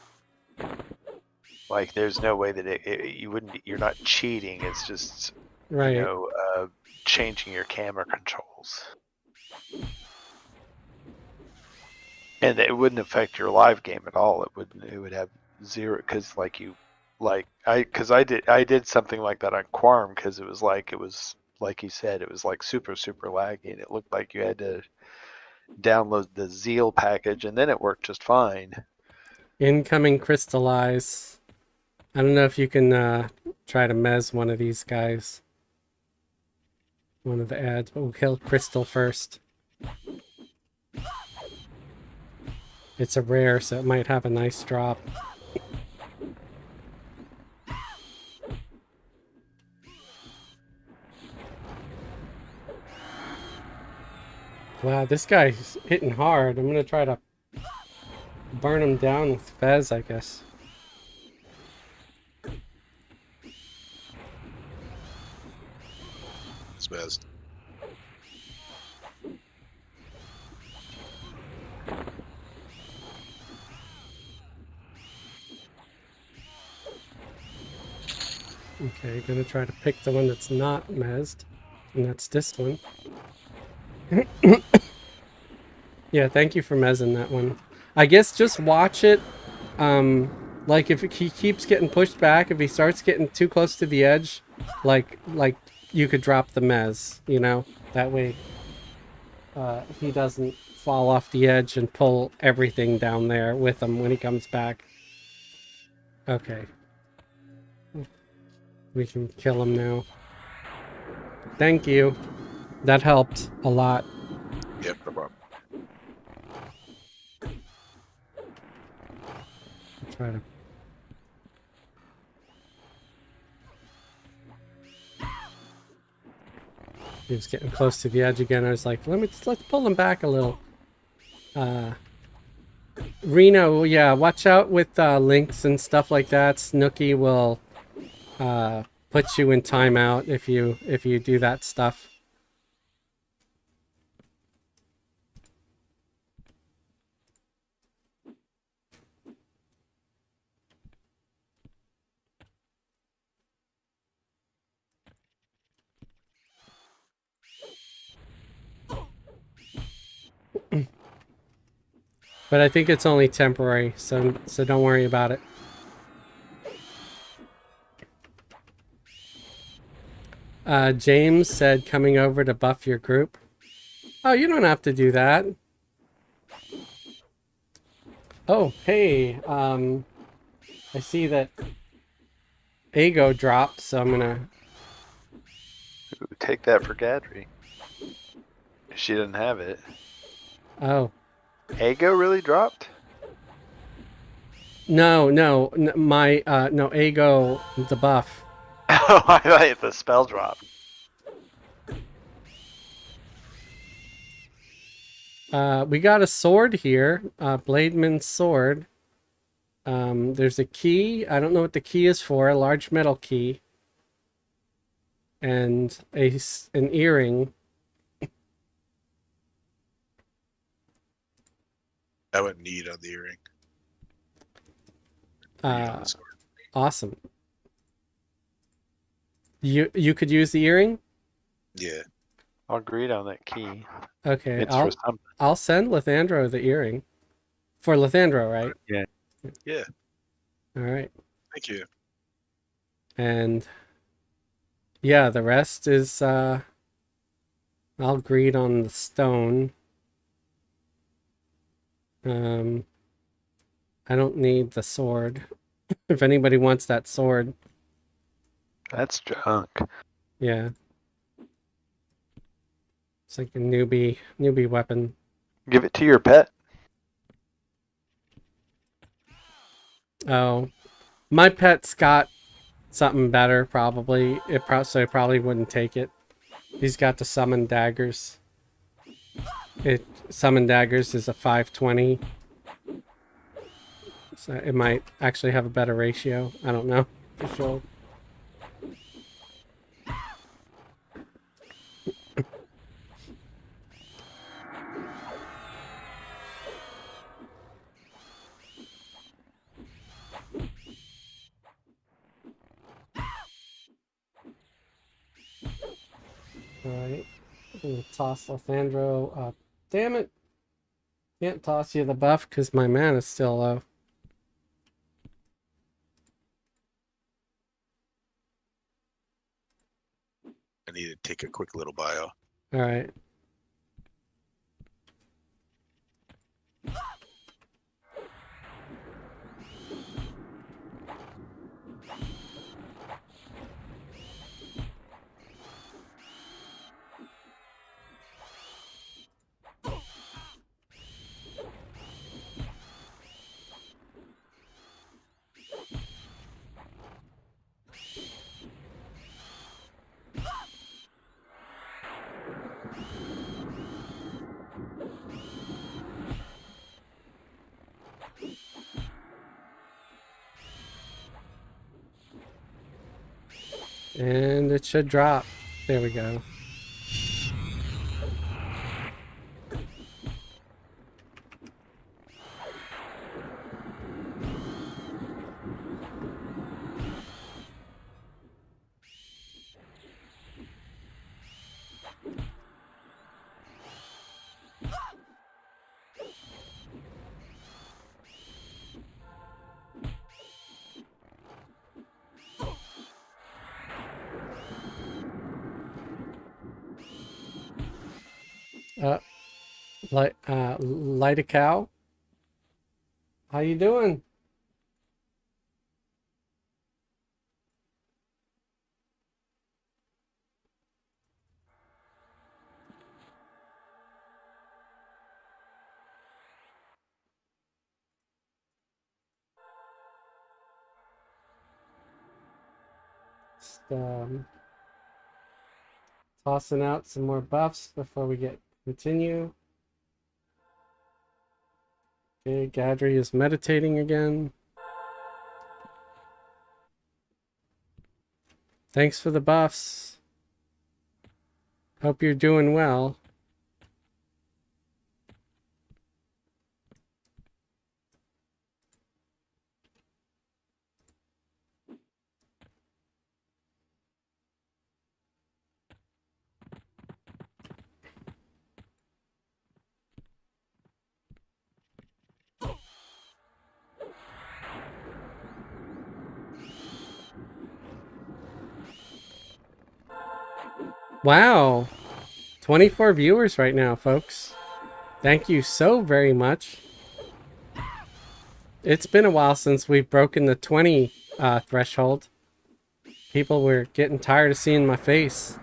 Like there's no way that you wouldn't be, you're not cheating. It's just Right. changing your camera controls, and it wouldn't affect your live game at all. It would have zero because I did something like that on Quarm because it was like you said, it was like super laggy, and it looked like you had to download the Zeal package, and then it worked just fine. Incoming crystallize. I don't know if you can try to mez one of these guys. One of the ads, but we'll kill Crystal first. It's a rare, so it might have a nice drop. Wow, this guy's hitting hard. I'm gonna try to burn him down with Fez, I guess. It's best. Okay, gonna try to pick the one that's not mezzed, and that's this one. Yeah, thank you for mezzing that one. I guess just watch it. Like if he keeps getting pushed back, if he starts getting too close to the edge, like you could drop the mez, you know? That way he doesn't fall off the edge and pull everything down there with him when he comes back. Okay. We can kill him now. Thank you. That helped a lot. Yep, no problem. Try to. He was getting close to the edge again. I was like, let's pull him back a little. Reno, yeah, watch out with links and stuff like that. Snooky will put you in timeout if you do that stuff. But I think it's only temporary, so don't worry about it. James said coming over to buff your group. Oh, you don't have to do that. Oh, hey, I see that Ago dropped, so I'm gonna. Ooh, take that for Gadri. She didn't have it. Oh. Ago really dropped? No, Ago, the buff. Oh, I thought the spell dropped. We got a sword here, Blademan's sword. There's a key. I don't know what the key is for. A large metal key. And an earring. I went need on the earring. Awesome. You could use the earring? Yeah. I'll agree on that key. Okay, It's for something. I'll send Lathandro the earring. For Lathandro, right? Yeah. Yeah. All right. Thank you. And yeah, the rest is I'll greed on the stone. I don't need the sword. If anybody wants that sword, That's junk. yeah. It's like a newbie weapon. Give it to your pet. Oh, my pet's got something better, probably. So I probably wouldn't take it. He's got the summon daggers. Summon daggers is a 520. So it might actually have a better ratio. I don't know for sure. Alright. Toss Lothandro up. Damn it! Can't toss you the buff because my mana's still low. I need to take a quick little bio. Alright. And it should drop. There we go. Light a cow. How you doing? Just, tossing out some more buffs before we continue. Okay, Gadri is meditating again. Thanks for the buffs. Hope you're doing well. Wow. 24 viewers right now, folks. Thank you so very much. It's been a while since we've broken the 20 threshold. People were getting tired of seeing my face.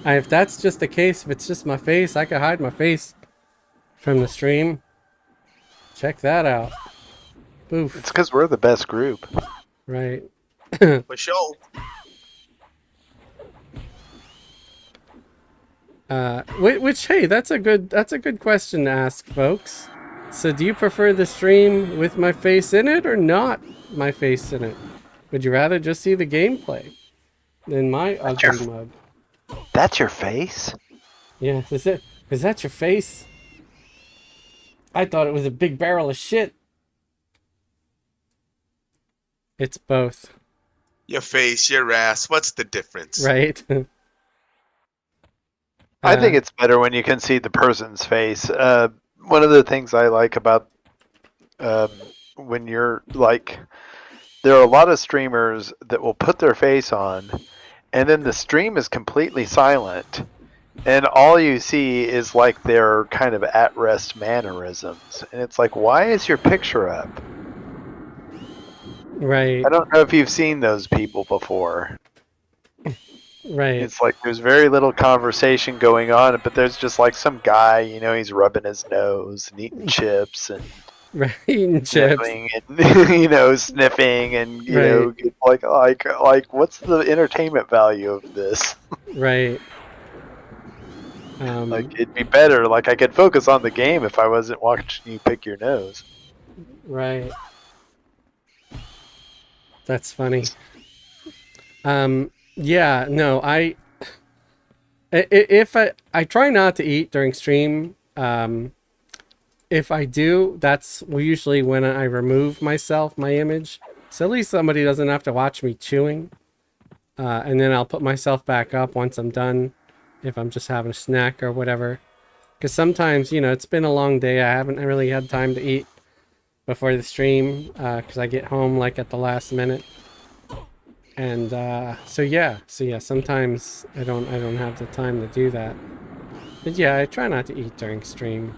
If that's just the case, if it's just my face, I could hide my face from the stream. Check that out. Boof. It's because we're the best group. Right. For sure. Which hey, that's a good question to ask, folks. So do you prefer the stream with my face in it or not my face in it? Would you rather just see the gameplay than my ugly mug? That's your face? Yeah, is that your face? I thought it was a big barrel of shit. It's both. Your face, your ass. What's the difference? Right? I think it's better when you can see the person's face. One of the things I like about when you're like, there are a lot of streamers that will put their face on, and then the stream is completely silent, And all you see is like their kind of at-rest mannerisms, and it's like, why is your picture up? Right. I don't know if you've seen those people before. Right. It's like there's very little conversation going on, but there's just like some guy, he's rubbing his nose and eating chips and Right. Eating chips. sniffing and sniffing and Right. like what's the entertainment value of this? Right. Like it'd be better. Like I could focus on the game if I wasn't watching you pick your nose. Right. That's funny. Yeah, no, if I try not to eat during stream. If I do, that's usually when I remove myself, my image. So at least somebody doesn't have to watch me chewing. And then I'll put myself back up once I'm done, if I'm just having a snack or whatever. Because sometimes, it's been a long day. I haven't really had time to eat before the stream because I get home like at the last minute. And so yeah, sometimes I don't have the time to do that. But yeah, I try not to eat during stream.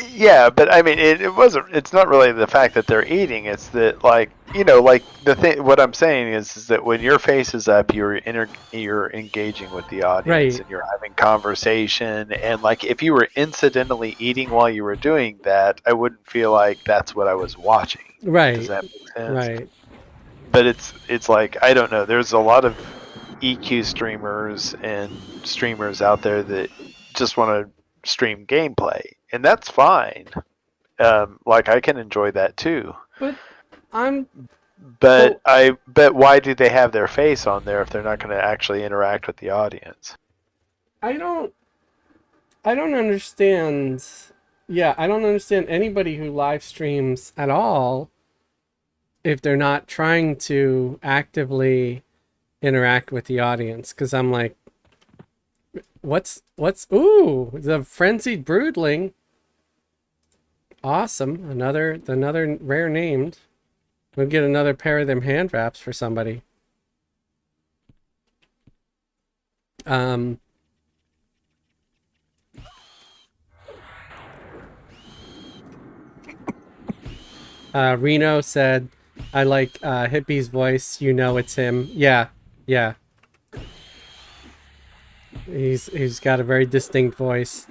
Yeah, but I mean, it wasn't. It's not really the fact that they're eating. It's that like the thing. What I'm saying is that when your face is up, you're engaging with the audience Right. and you're having conversation. And like if you were incidentally eating while you were doing that, I wouldn't feel like that's what I was watching. Does Right. that make sense? Right. But it's like I don't know. There's a lot of EQ streamers and streamers out there that just want to stream gameplay, and that's fine. Like I can enjoy that too. But I'm But well, why do they have their face on there if they're not going to actually interact with the audience? I don't I don't understand. Yeah, I don't understand anybody who live streams at all if they're not trying to actively interact with the audience. Because I'm like, ooh, the frenzied broodling. Awesome, another rare named. We'll get another pair of them hand wraps for somebody. Reno said, I like Hippie's voice. You know it's him. Yeah, yeah. He's got a very distinct voice.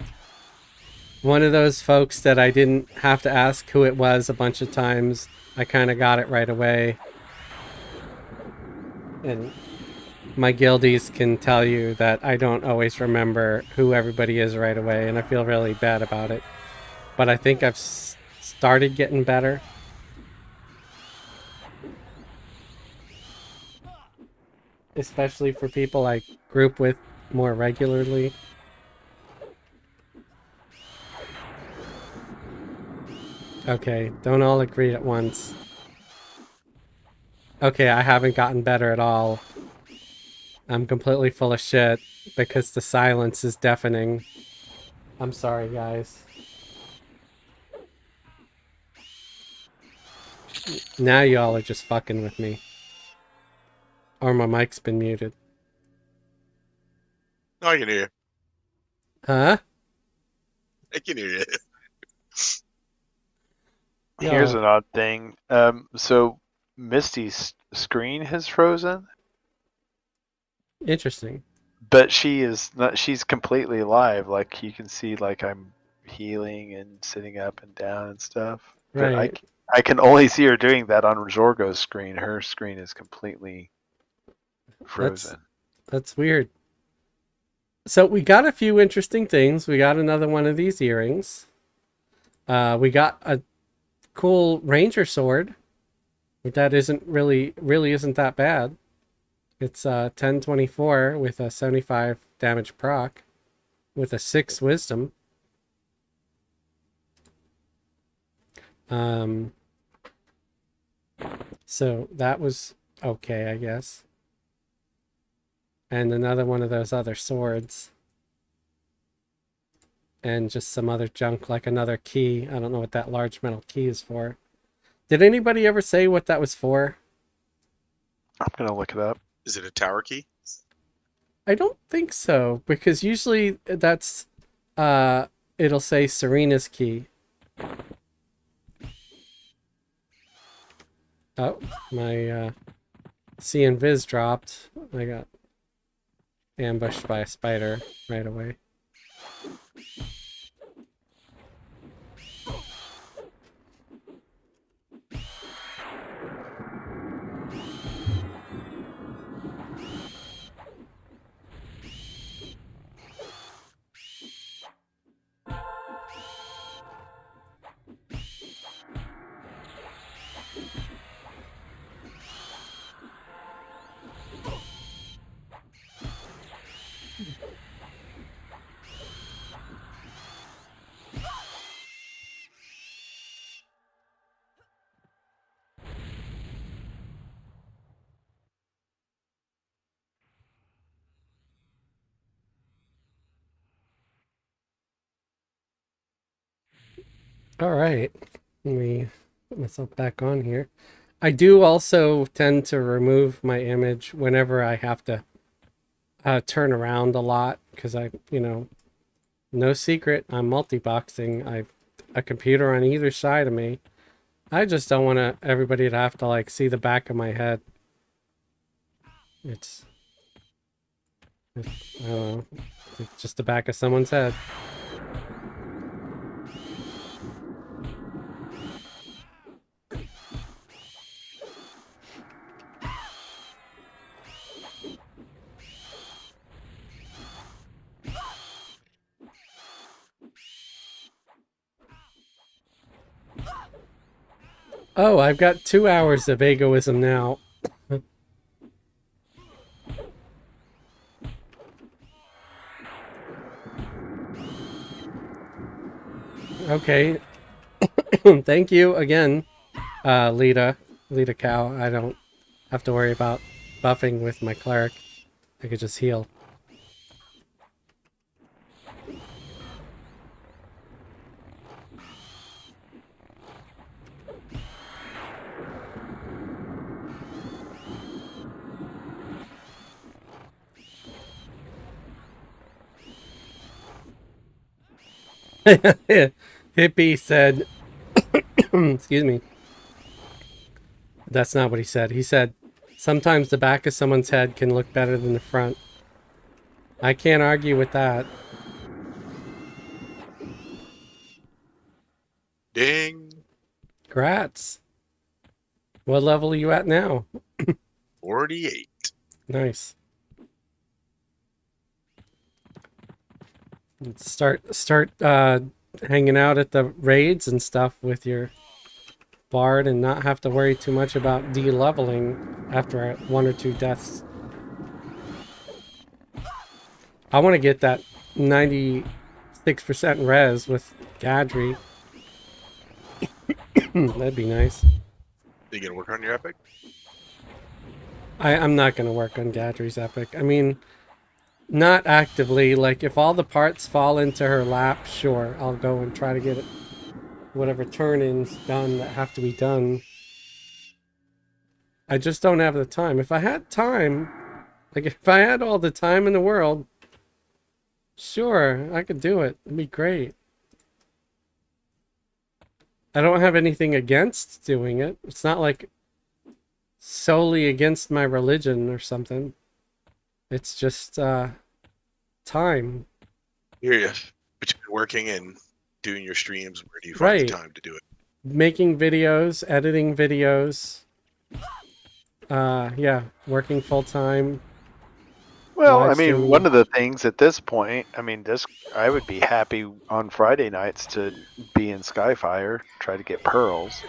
One of those folks that I didn't have to ask who it was a bunch of times. I kind of got it right away. And my guildies can tell you that I don't always remember who everybody is right away, and I feel really bad about it. But I think I've started getting better. Especially for people I group with more regularly. Okay, don't all agree at once. Okay, I haven't gotten better at all. I'm completely full of shit because the silence is deafening. I'm sorry, guys. Now y'all are just fucking with me. Or my mic's been muted. No, I can hear you. Huh? I can hear you. Here's No. an odd thing. So Misty's screen has frozen, Interesting. but she is not. She's completely live. Like you can see, like I'm healing and sitting up and down and stuff. But Right. I can only see her doing that on Zorgo's screen. Her screen is completely frozen. That's weird. So we got a few interesting things. We got another one of these earrings. We got a cool ranger sword. That isn't really isn't that bad. It's 1024 with a 75 damage proc with a 6 wisdom. So that was okay, I guess. And another one of those other swords. And just some other junk like another key. I don't know what that large metal key is for. Did anybody ever say what that was for? I'm gonna look it up. Is it a tower key? I don't think so, because usually that's it'll say Serena's key. Oh, my C and Viz dropped. I got ambushed by a spider right away. All right, let me put myself back on here. I do also tend to remove my image whenever I have to turn around a lot because no secret, I'm multi-boxing. I've a computer on either side of me. I just don't want everybody to have to like see the back of my head. It's I don't know, it's just the back of someone's head. Oh, I've got 2 hours of egoism now. Okay. Thank you again, Lita Cow. I don't have to worry about buffing with my cleric. I could just heal. Hippie said, excuse me. That's not what he said. He said, sometimes the back of someone's head can look better than the front. I can't argue with that. Ding. Grats. What level are you at now? 48. Nice. Start hanging out at the raids and stuff with your bard and not have to worry too much about de-leveling after 1 or 2 deaths. I want to get that 96% res with Gadri. That'd be nice. You gonna work on your epic? I'm not going to work on Gadri's epic. I mean, not actively. Like, if all the parts fall into her lap, sure, I'll go and try to get it, whatever turn-ins done that have to be done. I just don't have the time. If I had time, like, if I had all the time in the world, sure, I could do it. It'd be great. I don't have anything against doing it. It's not like solely against my religion or something. It's just time. Hear you. Between working and doing your streams, where do you find Right. the time to do it? Making videos, editing videos. Yeah, working full time. Well, Live I mean, streaming. one of the things at this point, I mean, I would be happy on Friday nights to be in Skyfire, try to get pearls.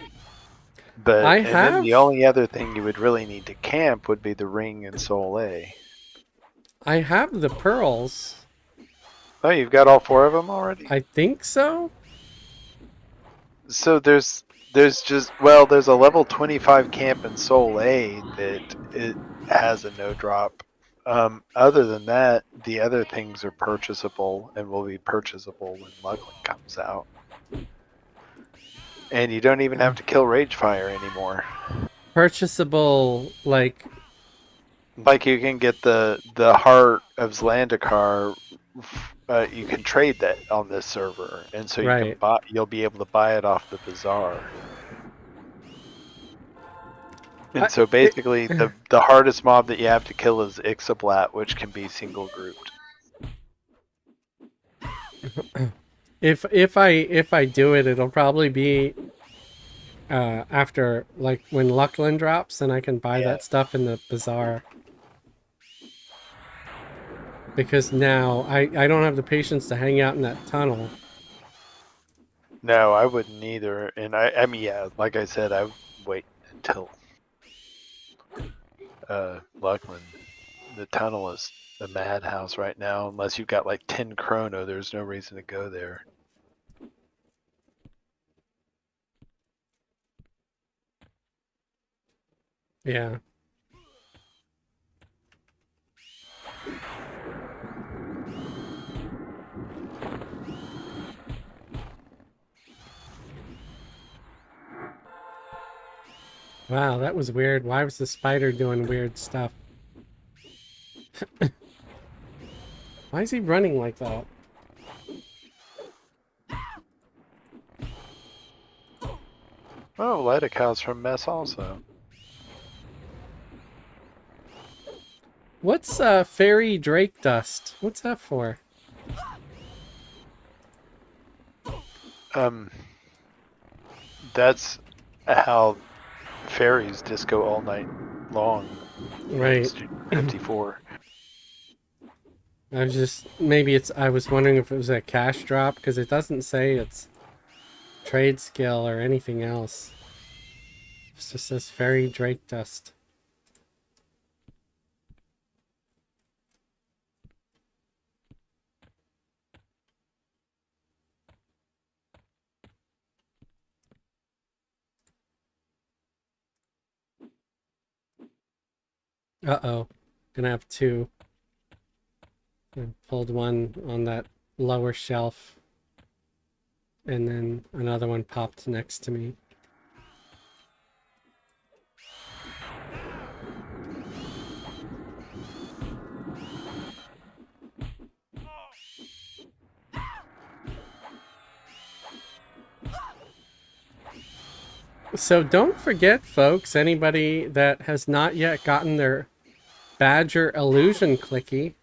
But I and then have the only other thing you would really need to camp would be the ring and Soul A. I have the pearls. Oh, you've got all 4 of them already? I think so. So there's there's a level 25 camp in Soul A that it has a no drop. Other than that, the other things are purchasable and will be purchasable when Luglin comes out. And you don't even have to kill Ragefire anymore. Purchasable, like Like you can get the heart of Zlandikar. You can trade that on this server, and so you can Right. buy. You'll be able to buy it off the bazaar. And so basically, the hardest mob that you have to kill is Ixablat, which can be single grouped. If I do it, it'll probably be after like when Luckland drops, and I can buy Yeah. that stuff in the bazaar. Because now I don't have the patience to hang out in that tunnel. No, I wouldn't either. And I mean, yeah, like I said, I would wait until Luckland. The tunnel is a madhouse right now. Unless you've got like 10 chrono, there's no reason to go there. Yeah. Wow, that was weird. Why was the spider doing weird stuff? Why is he running like that? Oh, Lighticow's from Mess also. What's fairy drake dust? What's that for? That's how fairies disco all night long. Right. 54. I was just I was wondering if it was a cash drop because it doesn't say it's trade skill or anything else. It just says fairy drake dust. Uh-oh. Gonna have two. I pulled one on that lower shelf. And then another one popped next to me. So don't forget, folks, anybody that has not yet gotten their Badger Illusion Clicky,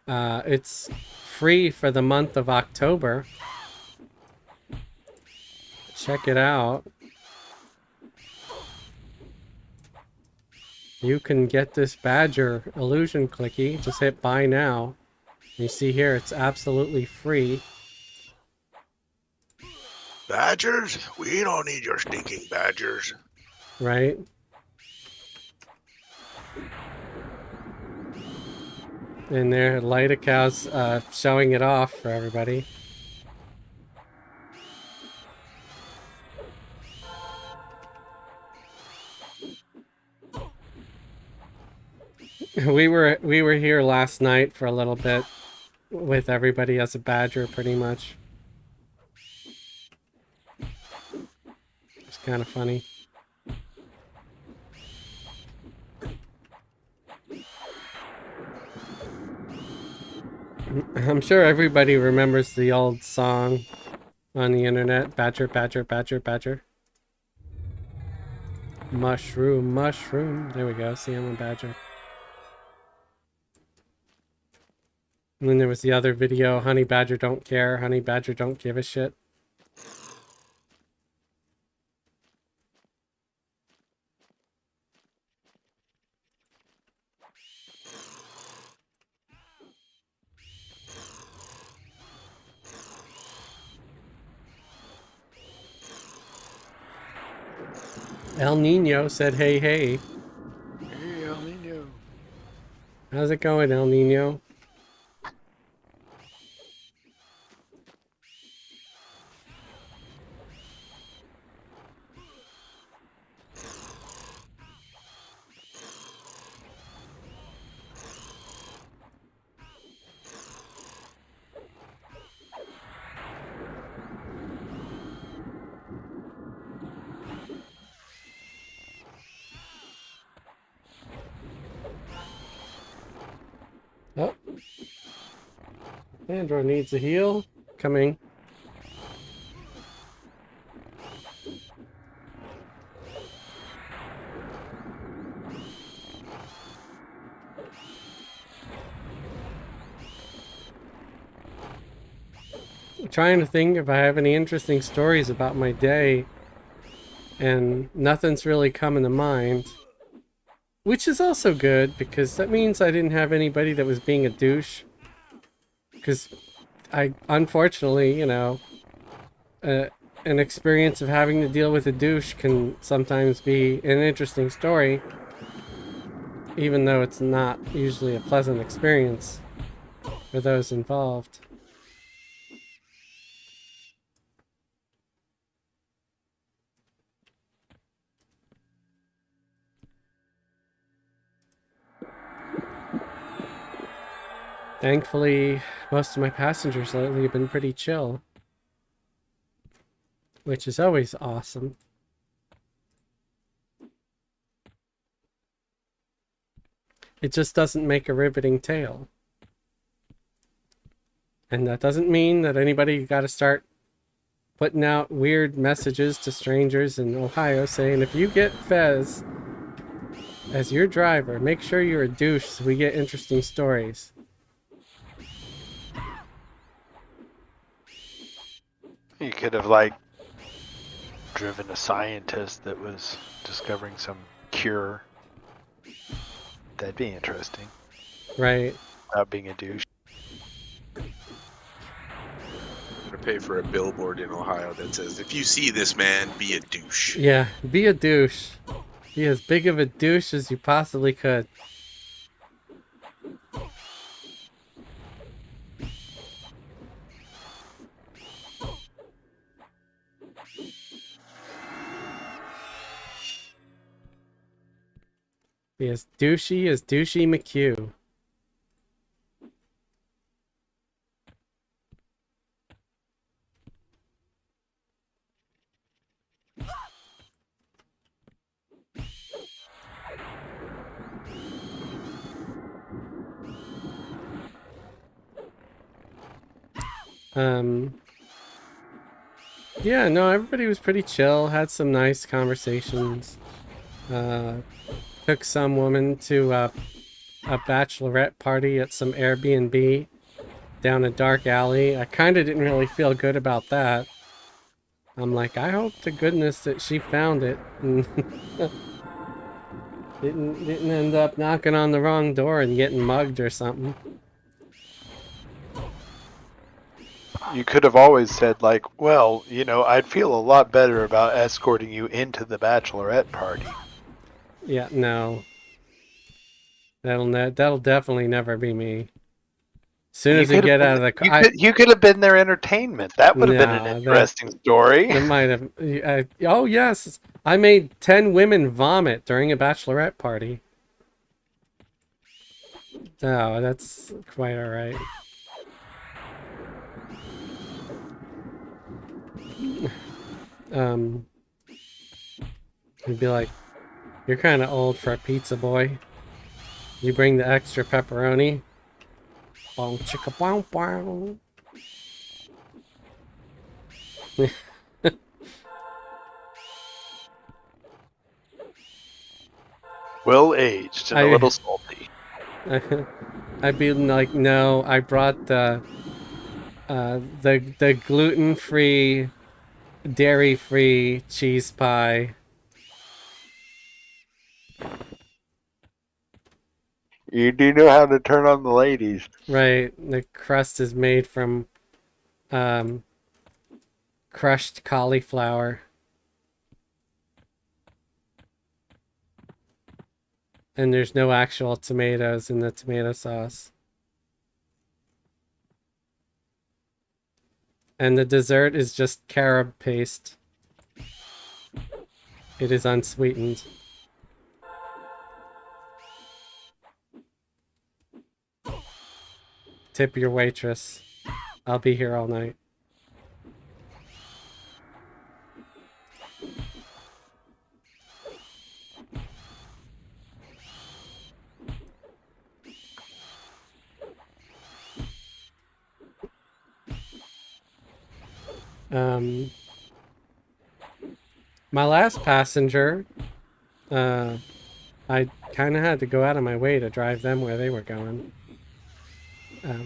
it's free for the month of October. Check it out. You can get this Badger Illusion Clicky. Just hit buy now. You see here, it's absolutely free. Badgers? We don't need your stinking badgers. Right? And there, Lighticow's showing it off for everybody. We were here last night for a little bit with everybody as a badger, pretty much. It's kind of funny. I'm sure everybody remembers the old song on the internet, Badger, Badger, Badger, Badger. Mushroom, mushroom. There we go. See, I'm a badger. And then there was the other video, Honey Badger don't care, Honey Badger don't give a shit. El Nino said, hey, hey. Hey, El Nino. How's it going, El Nino? Sandro needs a heal. Coming. I'm trying to think if I have any interesting stories about my day, and nothing's really coming to mind. Which is also good, because that means I didn't have anybody that was being a douche. Because I, unfortunately, an experience of having to deal with a douche can sometimes be an interesting story, even though it's not usually a pleasant experience for those involved. Thankfully, most of my passengers lately have been pretty chill, which is always awesome. It just doesn't make a riveting tale. And that doesn't mean that anybody got to start putting out weird messages to strangers in Ohio saying, if you get Fez as your driver, make sure you're a douche so we get interesting stories. You could have like driven a scientist that was discovering some cure. That'd be interesting. Right. Without being a douche. I'm gonna pay for a billboard in Ohio that says, "If you see this man, be a douche." Yeah, be a douche. Be as big of a douche as you possibly could. Be as douchey McHugh. Yeah, no, everybody was pretty chill, had some nice conversations. Took some woman to a bachelorette party at some Airbnb down a dark alley. I kind of didn't really feel good about that. I'm like, I hope to goodness that she found it and didn't end up knocking on the wrong door and getting mugged or something. You could have always said like, well, I'd feel a lot better about escorting you into the bachelorette party. Yeah, no. That'll definitely never be me. As soon as we get out of the car, You could have been their entertainment. That would have been an interesting story. That might have. Oh yes, I made 10 women vomit during a bachelorette party. Oh, that's quite all right. He'd be like, "You're kind of old for a pizza boy. You bring the extra pepperoni." Boom, chicka, bow, bow. Well aged and a little salty. I'd be like, no, I brought the gluten-free, dairy-free cheese pie. You do know how to turn on the ladies. Right, the crust is made from crushed cauliflower. And there's no actual tomatoes in the tomato sauce. And the dessert is just carob paste. It is unsweetened. Tip your waitress. I'll be here all night. Um, my last passenger, I kind of had to go out of my way to drive them where they were going.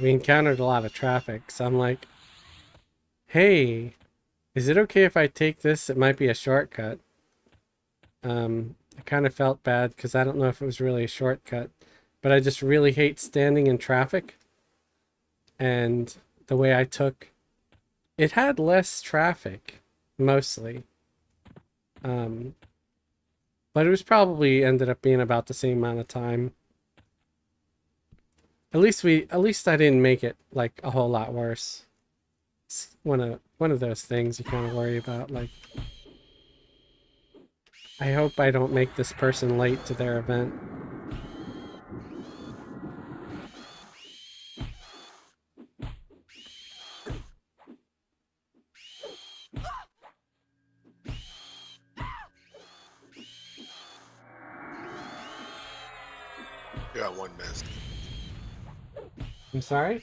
We encountered a lot of traffic, so I'm like, hey, is it okay if I take this? It might be a shortcut. I kind of felt bad because I don't know if it was really a shortcut, but I just really hate standing in traffic. And the way I took it had less traffic, mostly. But it was probably ended up being about the same amount of time. At least I didn't make it like a whole lot worse. It's one of those things you kind of worry about, like, I hope I don't make this person late to their event. I got one mez. I'm sorry?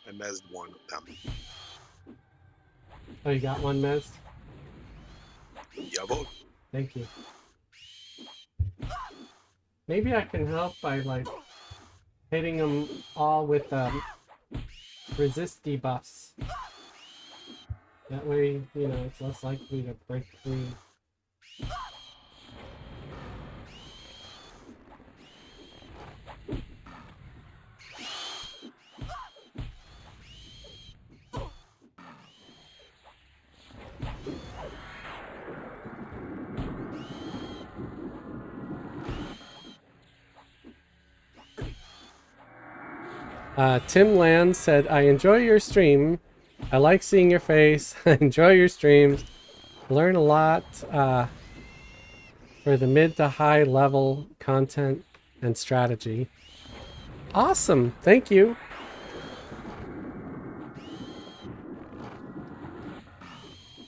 I mezzed one of them. Oh, you got one, Mez? Yeah, but Thank you. Maybe I can help by, like, hitting them all with resist debuffs. That way, you know, it's less likely to break free. Tim Land said, I enjoy your stream. I like seeing your face. I enjoy your streams. Learn a lot for the mid to high level content and strategy. Awesome. Thank you.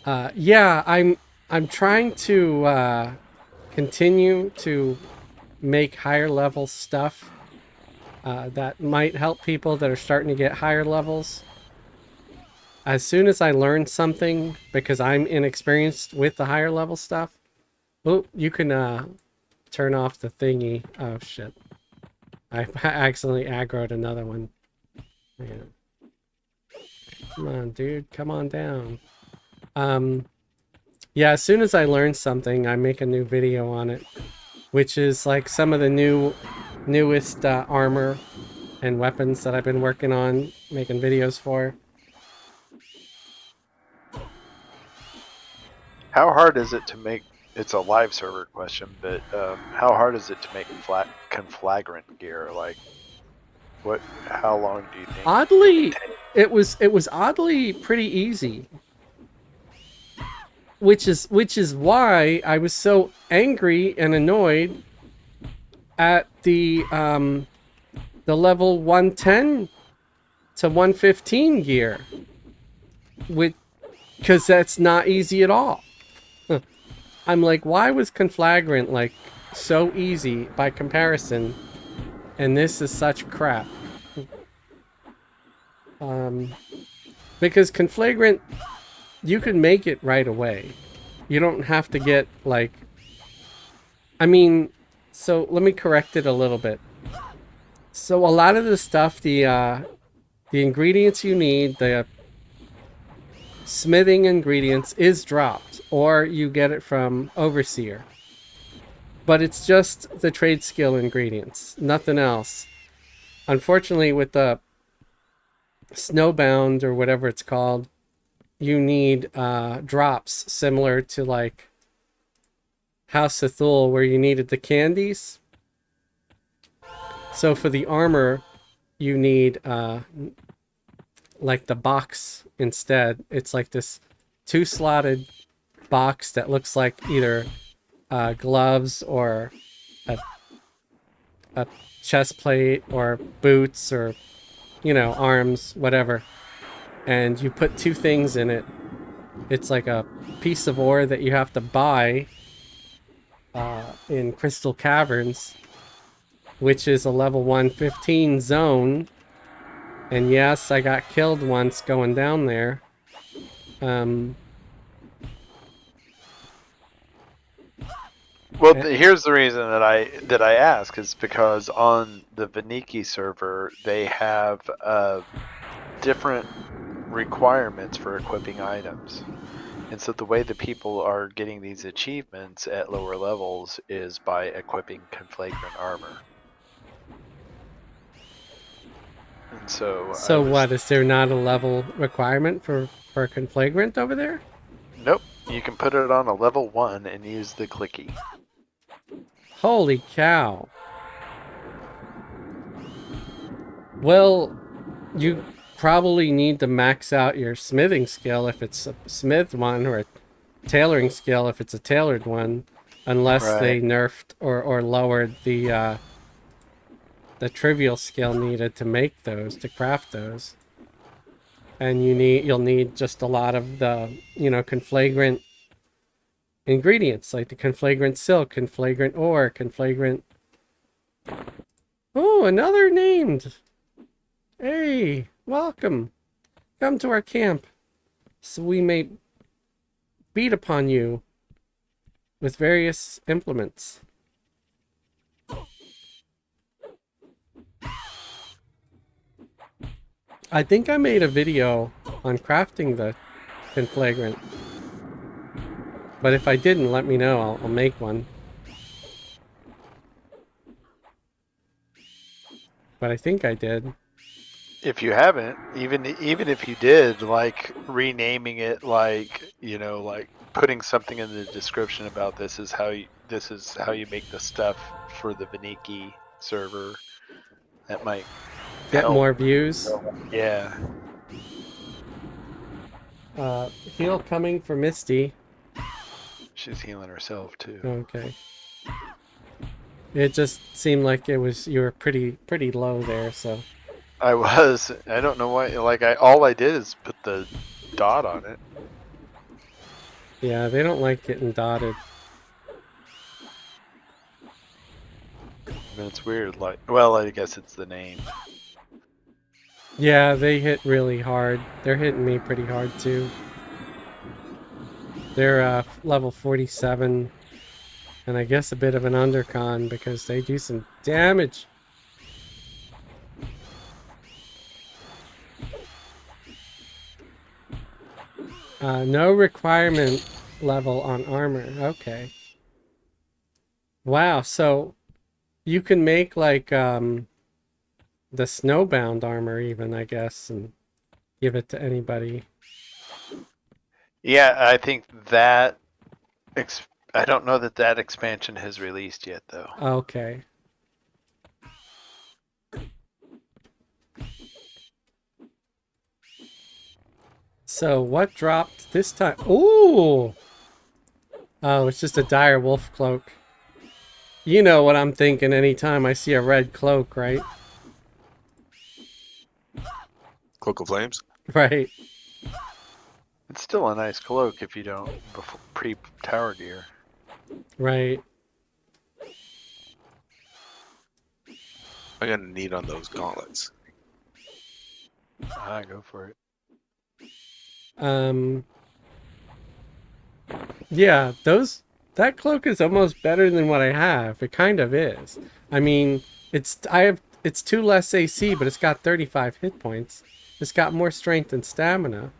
Yeah, I'm trying to continue to make higher level stuff that might help people that are starting to get higher levels. As soon as I learn something, because I'm inexperienced with the higher level stuff. Oh, you can turn off the thingy. Oh shit. I accidentally aggroed another one. Yeah. Come on, dude. Come on down. Yeah, as soon as I learn something, I make a new video on it, which is like some of the newest armor and weapons that I've been working on, making videos for. How hard is it to make? It's a live server question, but how hard is it to make conflagrant gear? Like, what? How long do you think? Oddly, it was oddly pretty easy. Which is why I was so angry and annoyed at the level 110 to 115 gear, because that's not easy at all. I'm like, why was conflagrant like so easy by comparison, and this is such crap? Because conflagrant, you can make it right away. You don't have to get like, I mean, so let me correct it a little bit. So a lot of the stuff, the ingredients you need, the smithing ingredients is dropped, or you get it from Overseer. But it's just the trade skill ingredients, nothing else. Unfortunately, with the Snowbound or whatever it's called, you need drops similar to like House of Thule, where you needed the candies. So for the armor, you need like the box instead. It's like this 2-slotted box that looks like either gloves or a chest plate or boots or, you know, arms, whatever. And you put 2 things in it. It's like a piece of ore that you have to buy in Crystal Caverns, which is a level 115 zone. And yes, I got killed once going down there. Um, Well, eh, here's the reason that I ask is because on the Vaniki server they have different requirements for equipping items, and so the way that people are getting these achievements at lower levels is by equipping conflagrant armor. And so I so was what, is there not a level requirement for conflagrant over there? nope. You can put it on a level 1 and use the clicky. Holy cow. Well, you probably need to max out your smithing skill if it's a smith one, or a tailoring skill if it's a tailored one, unless Right. they nerfed or lowered the trivial skill needed to make those, to craft those. And you'll need just a lot of the, conflagrant ingredients, like the conflagrant silk, conflagrant ore, conflagrant. Oh, another named. Hey, welcome. Come to our camp, so we may beat upon you with various implements. I think I made a video on crafting the conflagrant, but if I didn't, let me know. I'll make one. But I think I did. If you haven't, even if you did, like renaming it, like like putting something in the description about this is how you make the stuff for the Vaniki server, that might Get help. more views. Yeah. Heal coming for Misty. She's healing herself too. Okay. It just seemed like you were pretty low there, so. I was. I don't know why. Like all I did is put the dot on it. Yeah, they don't like getting dotted. And it's weird. Like, well, I guess it's the name. Yeah, they hit really hard. They're hitting me pretty hard too. They're level 47, and I guess a bit of an undercon because they do some damage. No requirement level on armor. Okay. Wow, so you can make like the snowbound armor even, I guess, and give it to anybody. Yeah, I think that. I don't know that expansion has released yet, though. Okay. So what dropped this time? Ooh! Oh, it's just a dire wolf cloak. You know what I'm thinking anytime I see a red cloak, right? Cloak of Flames. Right. It's still a nice cloak if you don't pre-tower gear. Right. I'm gonna need on those gauntlets. Go for it. Yeah, that cloak is almost better than what I have. It kind of is. I mean, it's 2 less AC, but it's got 35 hit points. It's got more strength and stamina.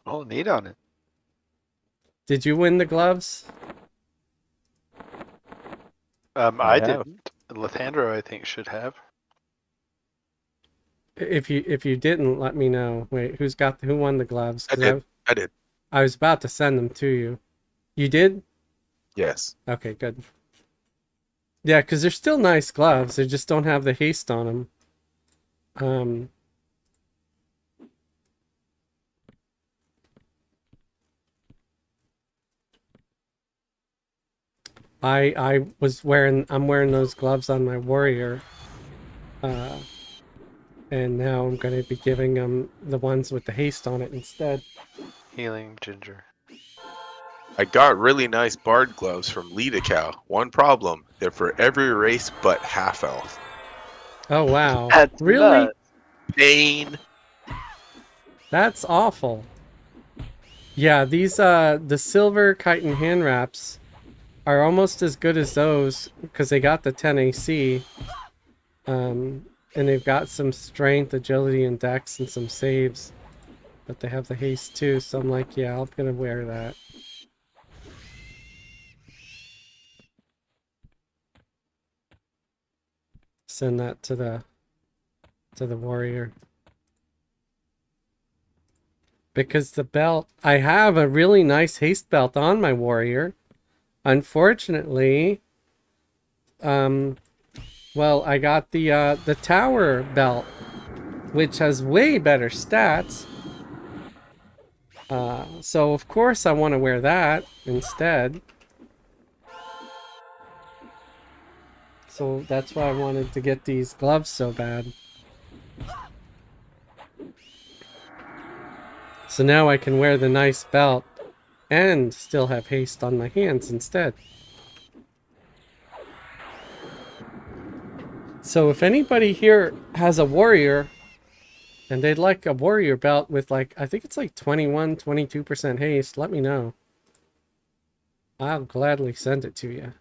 Oh, neat on it. Did you win the gloves? I didn't. Lathandro, I think, should have. If you didn't, let me know. Wait, who won the gloves? I 'Cause did. I did. I was about to send them to you. You did? Yes. Okay, good. Yeah, because they're still nice gloves. They just don't have the haste on them. I'm wearing those gloves on my warrior. And now I'm going to be giving them the ones with the haste on it instead. Healing Ginger. I got really nice bard gloves from Lita Cow. One problem, they're for every race but half elf. Oh wow. That's Really? nuts. pain. That's awful. Yeah, these the silver chitin hand wraps are almost as good as those because they got the 10 AC. And they've got some strength, agility, and dex, and some saves. But they have the haste too, so I'm like, yeah, I'm gonna wear that. Send that to the warrior. Because the belt, I have a really nice haste belt on my warrior. Unfortunately, well, I got the tower belt, which has way better stats. So of course I want to wear that instead. So that's why I wanted to get these gloves so bad. So now I can wear the nice belt and still have haste on my hands instead. So if anybody here has a warrior and they'd like a warrior belt with like, I think it's like 21, 22% haste, let me know. I'll gladly send it to you.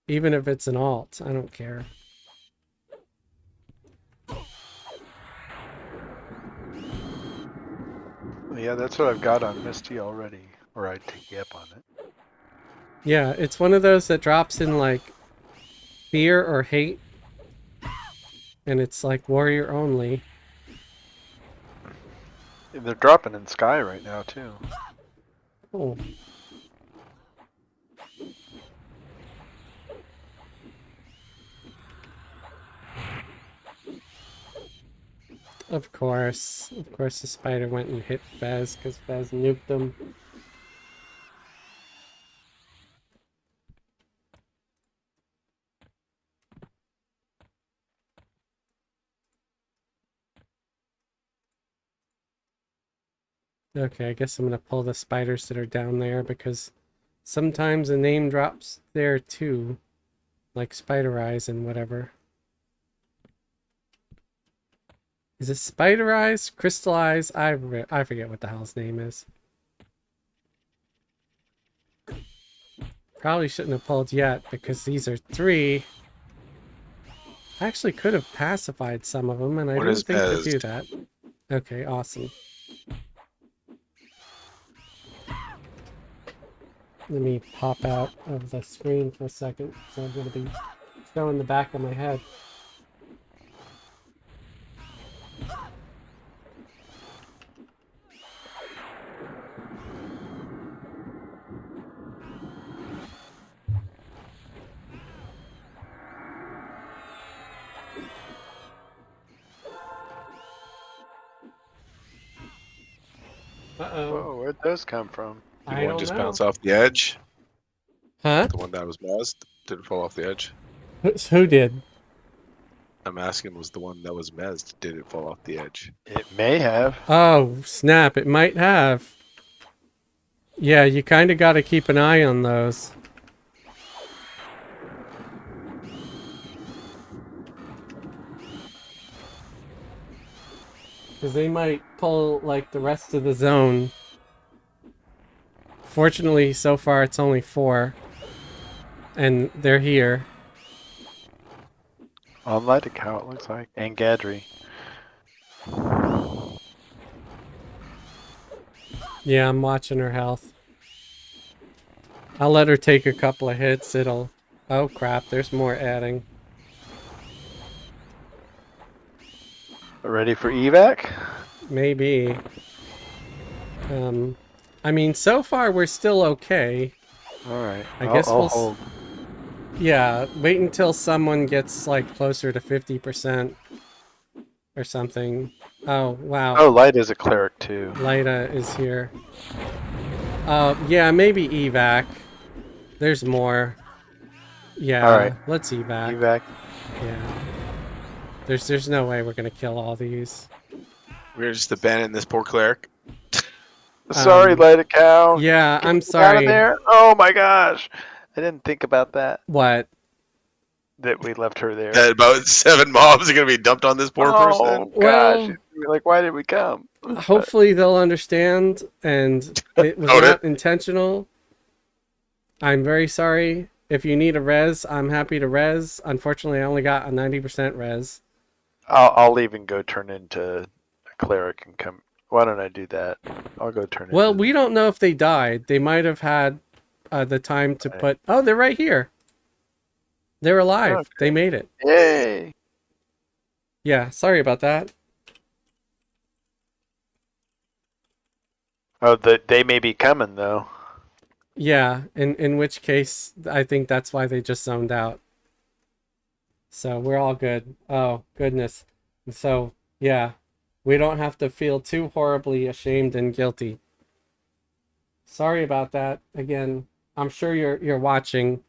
Even if it's an alt, I don't care. Yeah, that's what I've got on Misty already, or I'd take you up on it. Yeah, it's one of those that drops in like fear or hate. And it's like warrior only. They're dropping in Sky right now, too. Oh. Of course the spider went and hit Fez because Fez nuked him. Okay, I guess I'm gonna pull the spiders that are down there because sometimes a name drops there too, like Spider Eyes and whatever. Is it Spider Eyes? Crystal Eyes? I forget what the hell his name is. Probably shouldn't have pulled yet because these are 3. I actually could have pacified some of them and I What didn't is think to Bez? do that. Okay, awesome. Let me pop out of the screen for a second, so I'm going to be showing the back of my head. Uh-oh. Whoa, where'd those come from? Did I one don't just know. bounce off the edge? Huh? The one that was mezzed? Did it fall off the edge? Who did? I'm asking, was the one that was mezzed, did it fall off the edge? It may have. Oh, snap. It might have. Yeah, you kind of got to keep an eye on those. Because they might pull, like, the rest of the zone. Fortunately, so far, it's only 4. And they're here. On light account, it looks like. And Gadry. Yeah, I'm watching her health. I'll let her take a couple of hits. It'll... Oh, crap. There's more adding. Ready for evac? Maybe. I mean, so far, we're still okay. Alright. I guess I'll we'll... hold. Yeah, wait until someone gets, like, closer to 50% or something. Oh, wow. Oh, Light is a cleric too. Lyda is here. Yeah, maybe evac. There's more. Yeah, Alright. let's evac. Evac. Yeah. There's no way we're gonna kill all these. We're just abandoning this poor cleric. Sorry, Light account. Yeah, Get I'm me out sorry. of there. Oh my gosh. I didn't think about that. What? that we left her there. That about 7 mobs are gonna be dumped on this poor person. Gosh! Well, We're like, why did we come? But hopefully they'll understand, and it was Doubt not it. intentional. I'm very sorry. If you need a res, I'm happy to res. Unfortunately, I only got a 90% res. I'll even go turn into a cleric and come. Why don't I do that? I'll go turn Well, into. we don't know if they died. They might have had the time to Right. put... Oh, they're right here. They're alive. Okay. They made it. Yay! Yeah, sorry about that. Oh, they may be coming though. Yeah, in which case, I think that's why they just zoned out. So we're all good. Oh, goodness. So, yeah, we don't have to feel too horribly ashamed and guilty. Sorry about that. Again, I'm sure you're watching.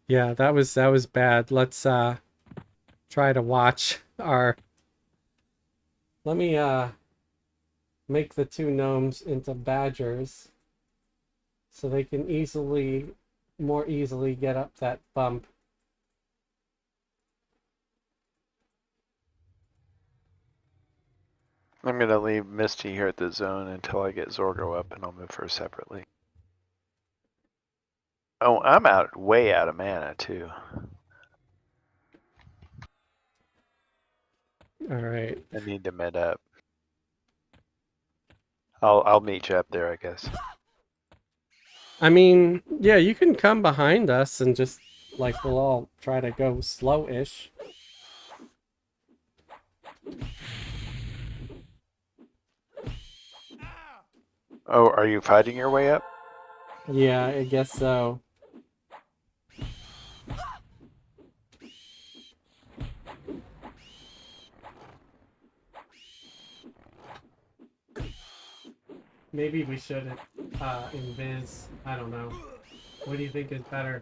Yeah, that was bad. Let's try to watch our... Let me make the two gnomes into badgers so they can more easily get up that bump. I'm gonna leave Misty here at the zone until I get Zorgo up, and I'll move her separately. Oh, I'm way out of mana too. All right. I need to med up. I'll meet you up there, I guess. I mean, yeah, you can come behind us and just, like, we'll all try to go slow-ish. Oh, are you fighting your way up? Yeah, I guess so. Maybe we shouldn't invis. I don't know. What do you think is better?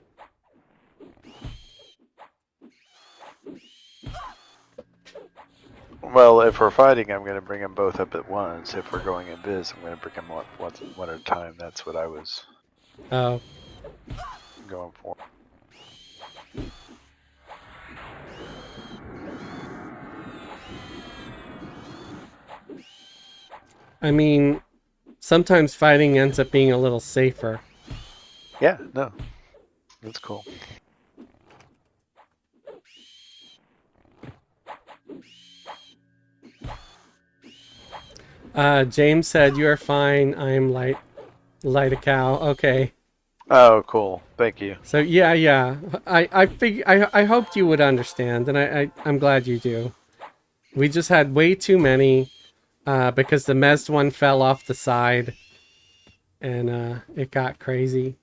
Well, if we're fighting, I'm gonna bring them both up at once. If we're going invis, I'm gonna bring them one at a time. That's what I was Oh, going for. I mean, sometimes fighting ends up being a little safer. Yeah, no, that's cool. James said, "You are fine. I am light a cow." Okay. Oh, cool. Thank you. So yeah. I hoped you would understand, and I'm glad you do. We just had way too many, because the Mez one fell off the side, and it got crazy.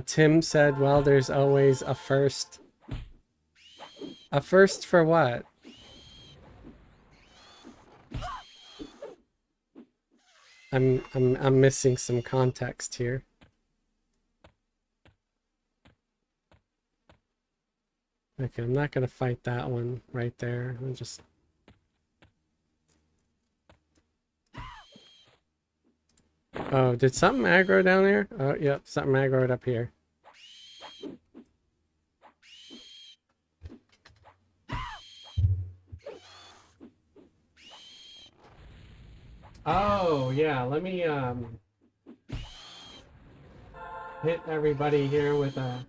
Tim said, "Well, there's always a first." A first for what? I'm missing some context here. Okay, I'm not gonna fight that one right there. I'm just... Oh, did something aggro down there? Oh, yep, something aggroed up here. Oh, yeah, let me hit everybody here with a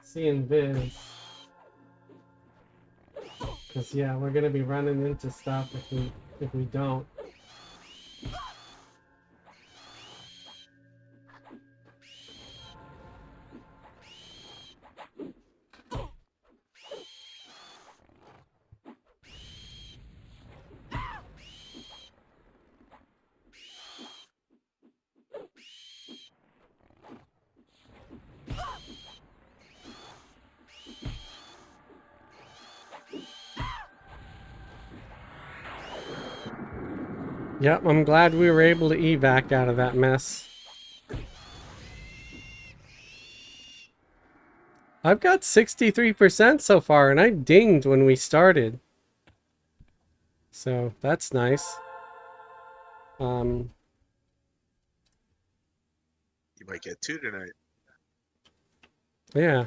C and Viz. Cause yeah, we're gonna be running into stuff if we don't. Yep, I'm glad we were able to evac out of that mess. I've got 63% so far, and I dinged when we started. So that's nice. You might get 2 tonight. Yeah.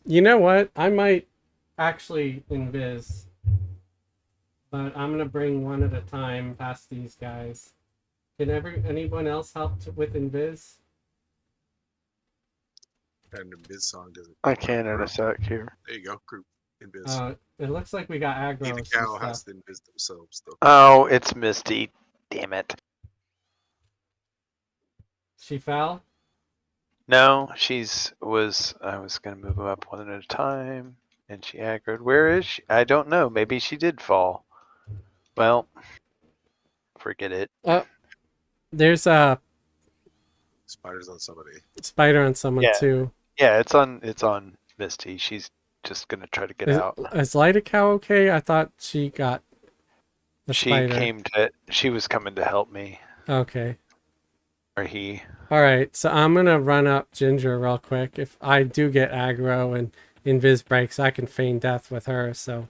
You know what? I might actually invis. But I'm gonna bring one at a time past these guys. Can anyone else help with invis? And the biz song doesn't. I can in a sec here. There you go. Group invis. It looks like we got aggro Either and some cow has stuff. to invis themselves though. Oh, it's Misty. Damn it. She fell? No, I was gonna move them up one at a time, and she aggroed. Where is she? I don't know. Maybe she did fall. Well, forget it. There's a Spiders on somebody. spider on someone Yeah. too. Yeah, it's on Misty. She's just gonna try to get out. Is Light a Cow okay? I thought she got the spider. She was coming to help me. Okay. Or he. Alright, so I'm gonna run up Ginger real quick. If I do get aggro and invis breaks, I can feign death with her, so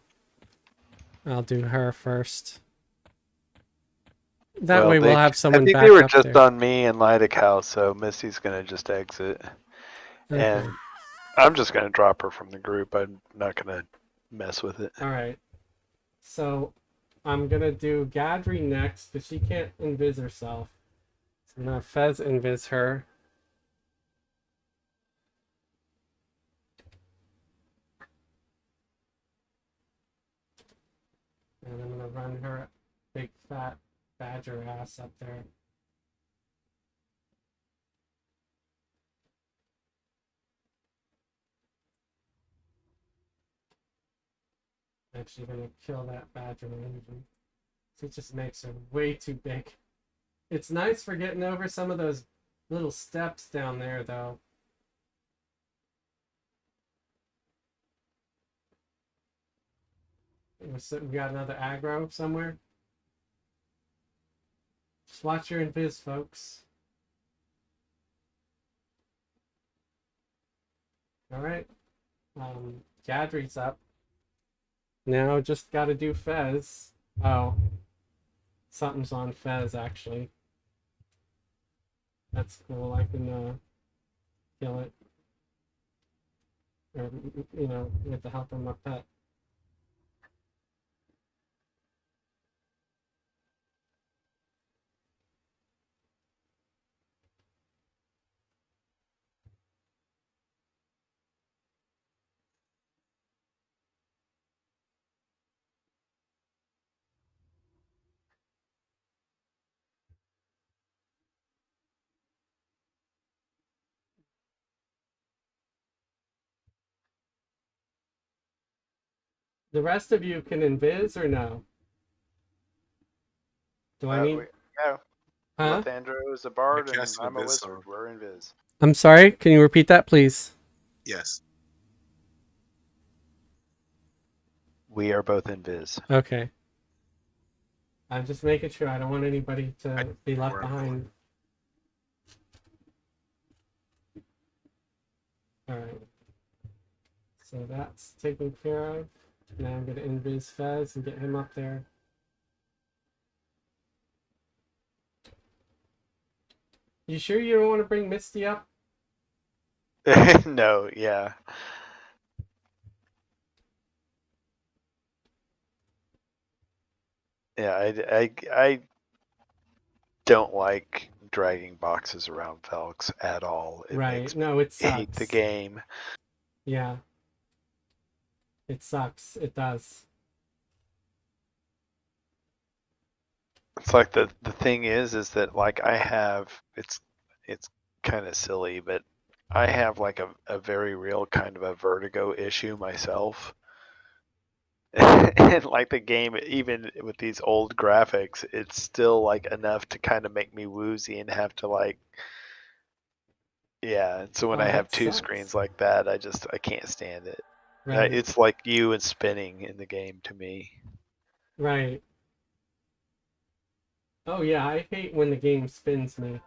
I'll do her first. That way we'll have someone I think back they were up just there. on me and Lydic House, so Misty's gonna just exit. Okay. And I'm just gonna drop her from the group. I'm not gonna mess with it. Alright. So I'm gonna do Gadri next because she can't invis herself. So I'm gonna Fez invis her. And I'm gonna run her big fat badger ass up there. Actually gonna kill that badger engine. It just makes her way too big. It's nice for getting over some of those little steps down there though. We got another aggro somewhere. Just watch your invis, folks. Alright. Gadri's up. Now just gotta do Fez. Oh. Something's on Fez actually. That's cool. I can kill it. Or, you know, with the help of my pet. The rest of you can invis or no? Do I need? No. Huh? Lothandro is a bard and casting I'm a invis wizard. song. We're invis. I'm sorry. Can you repeat that, please? Yes. We are both invis. Okay. I'm just making sure. I don't want anybody to be left behind. Alright. So that's taken care of. Now I'm going to invis Fez and get him up there. You sure you don't want to bring Misty up? No, yeah. Yeah, I don't like dragging boxes around Velks at all. It Right. makes No, it me hate the sucks. game. Yeah, it sucks. It does. It's like the thing is that like I have it's kind of silly, but I have like a very real kind of a vertigo issue myself. And like the game, even with these old graphics, it's still like enough to kind of make me woozy and have to like, yeah. And so when Oh, I that have two sucks. screens like that, I can't stand it. Right. It's like you and spinning in the game to me. Right. Oh yeah, I hate when the game spins me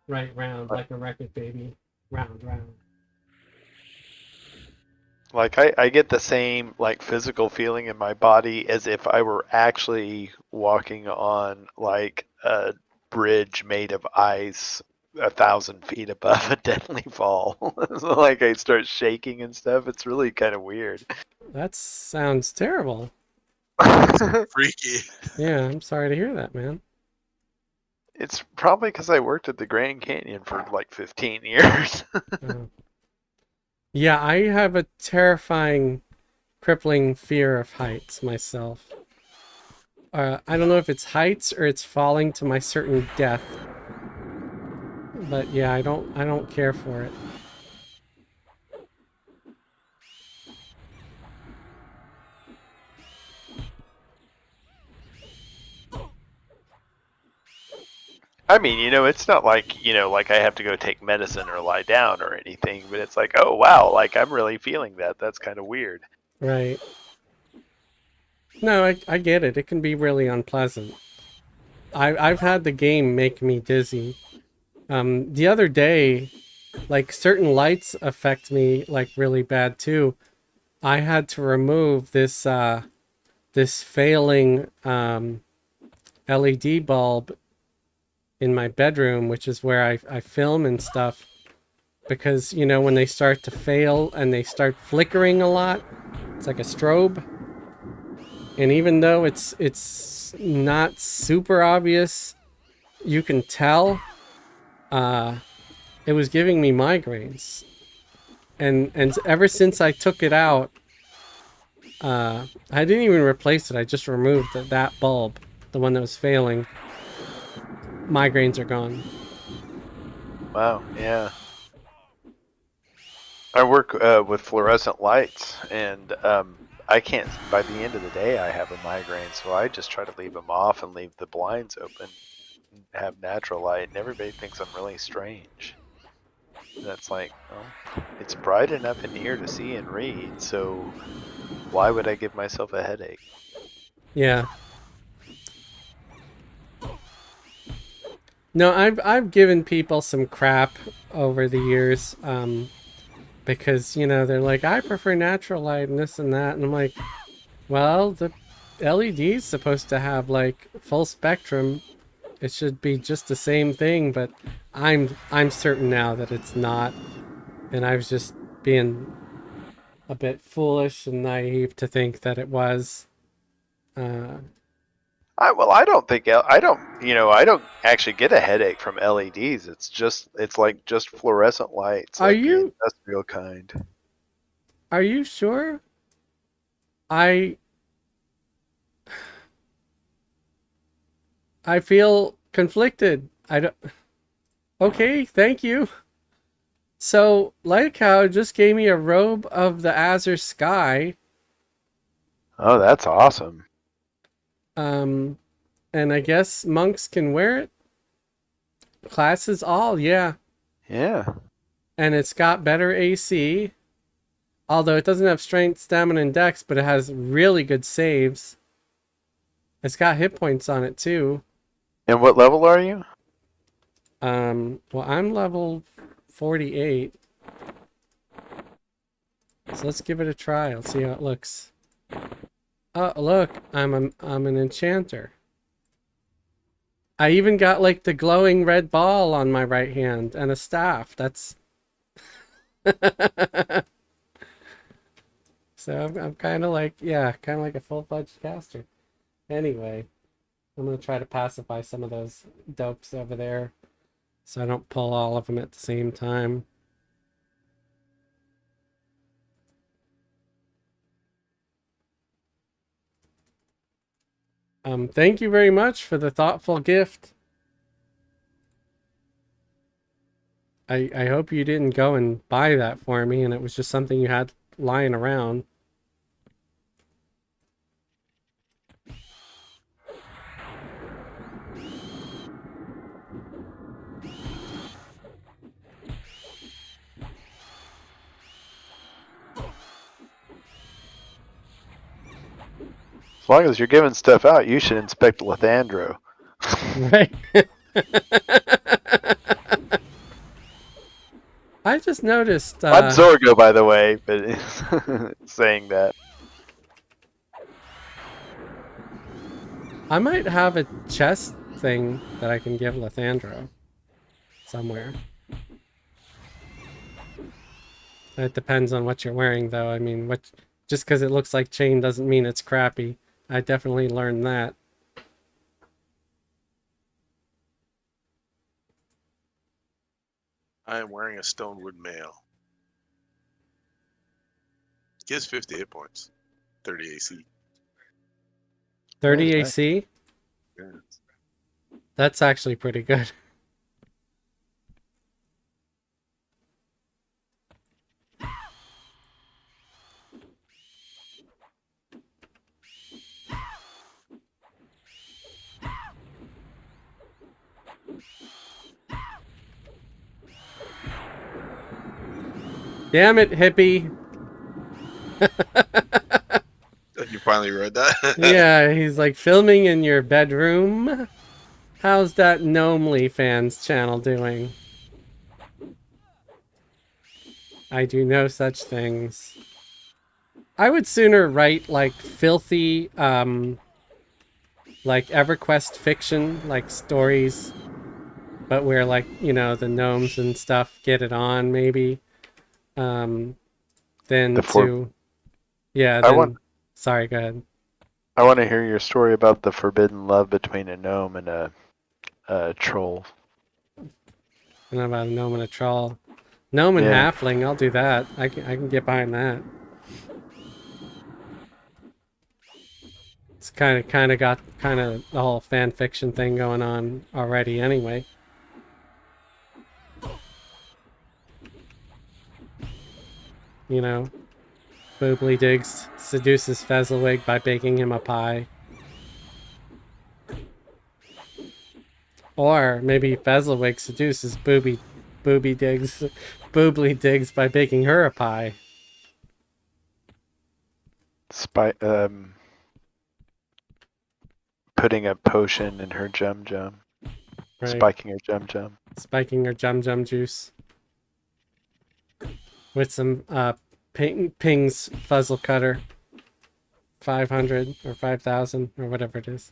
right round like a record baby. Round, round. Like I get the same like physical feeling in my body as if I were actually walking on like a bridge made of ice 1,000 feet above a deadly fall. So like I start shaking and stuff. It's really kind of weird. That sounds terrible. Freaky. Yeah, I'm sorry to hear that, man. It's probably because I worked at the Grand Canyon for like 15 years. Uh, yeah, I have a terrifying, crippling fear of heights myself. I don't know if it's heights or it's falling to my certain death, but yeah, I don't care for it. I mean, it's not like, like I have to go take medicine or lie down or anything, but it's like, oh wow, like I'm really feeling that. That's kind of weird. Right. No, I get it. It can be really unpleasant. I've had the game make me dizzy. The other day, like certain lights affect me like really bad too. I had to remove this failing LED bulb in my bedroom, which is where I film and stuff, because when they start to fail and they start flickering a lot, it's like a strobe. And even though it's not super obvious, you can tell it was giving me migraines. And ever since I took it out, I didn't even replace it. I just removed that bulb, the one that was failing. Migraines are gone. Wow, yeah. I work with fluorescent lights, and I can't. By the end of the day, I have a migraine, so I just try to leave them off and leave the blinds open, and have natural light. And everybody thinks I'm really strange. And that's like, well, it's bright enough in here to see and read, so why would I give myself a headache? Yeah. No, I've given people some crap over the years, because they're like, I prefer natural light and this and that, and I'm like, well, the LED is supposed to have like full spectrum. It should be just the same thing, but I'm certain now that it's not, and I was just being a bit foolish and naive to think that it was. Uh, I don't think I don't actually get a headache from LEDs. It's like just fluorescent lights, are like the you industrial kind. are you sure? I I feel conflicted. I don't. Okay, thank you. So, Light Cow just gave me a robe of the Azure Sky. Oh, that's awesome. Um, and I guess monks can wear it. Classes all, yeah. Yeah. And it's got better AC. Although it doesn't have strength, stamina, and dex, but it has really good saves. It's got hit points on it too. And what level are you? Well, I'm level 48. So let's give it a try. Let's see how it looks. Oh, look, I'm an enchanter. I even got like the glowing red ball on my right hand and a staff. That's so I'm kind of like, yeah, kind of like a full-fledged caster. Anyway, I'm gonna try to pacify some of those dopes over there, so I don't pull all of them at the same time. Thank you very much for the thoughtful gift. I hope you didn't go and buy that for me and it was just something you had lying around. As long as you're giving stuff out, you should inspect Lathandro. Right? I just noticed I'm Zorgo, by the way, but saying that. I might have a chest thing that I can give Lathandro somewhere. It depends on what you're wearing, though. I mean, just because it looks like chain doesn't mean it's crappy. I definitely learned that. I am wearing a stonewood mail. Gives 50 hit points. 30 AC. 30 That was nice. AC? Yeah. That's actually pretty good. Damn it, hippie. You finally read that? Yeah, he's like filming in your bedroom. How's that Gnomely fans channel doing? I do no such things. I would sooner write like filthy, like Everquest fiction, like stories, but where like, you know, the gnomes and stuff get it on maybe. Than sorry, go ahead. I want to hear your story about the forbidden love between a gnome and a troll. And about a gnome and a troll. Gnome and halfling, I'll do that. I can get behind that. It's kind of got the whole fan fiction thing going on already anyway. You know, Boobly Diggs seduces Fezzelwig by baking him a pie. Or maybe Fezzelwig seduces Boobly Diggs by baking her a pie. Putting a potion in her Jum Jum. Right. Spiking her Jum Jum. Spiking her Jum Jum juice. With some Ping's Fuzzle Cutter. 500 or 5,000 or whatever it is.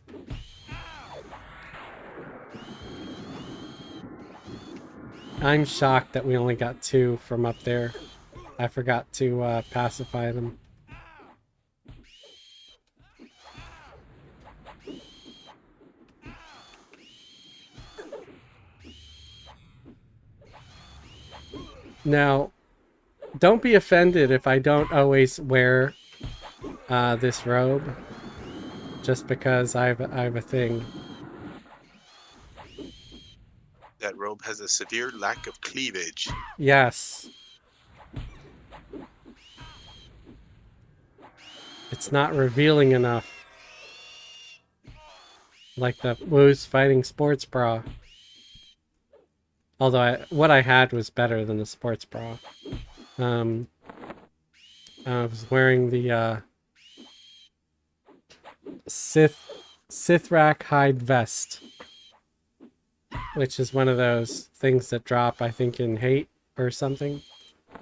I'm shocked that we only got 2 from up there. I forgot to pacify them. Now, don't be offended if I don't always wear this robe, just because I have a thing. That robe has a severe lack of cleavage. Yes. It's not revealing enough. Like the Woo's Fighting Sports Bra. Although what I had was better than the sports bra. I was wearing the Sithrak hide vest, which is one of those things that drop, I think, in hate or something,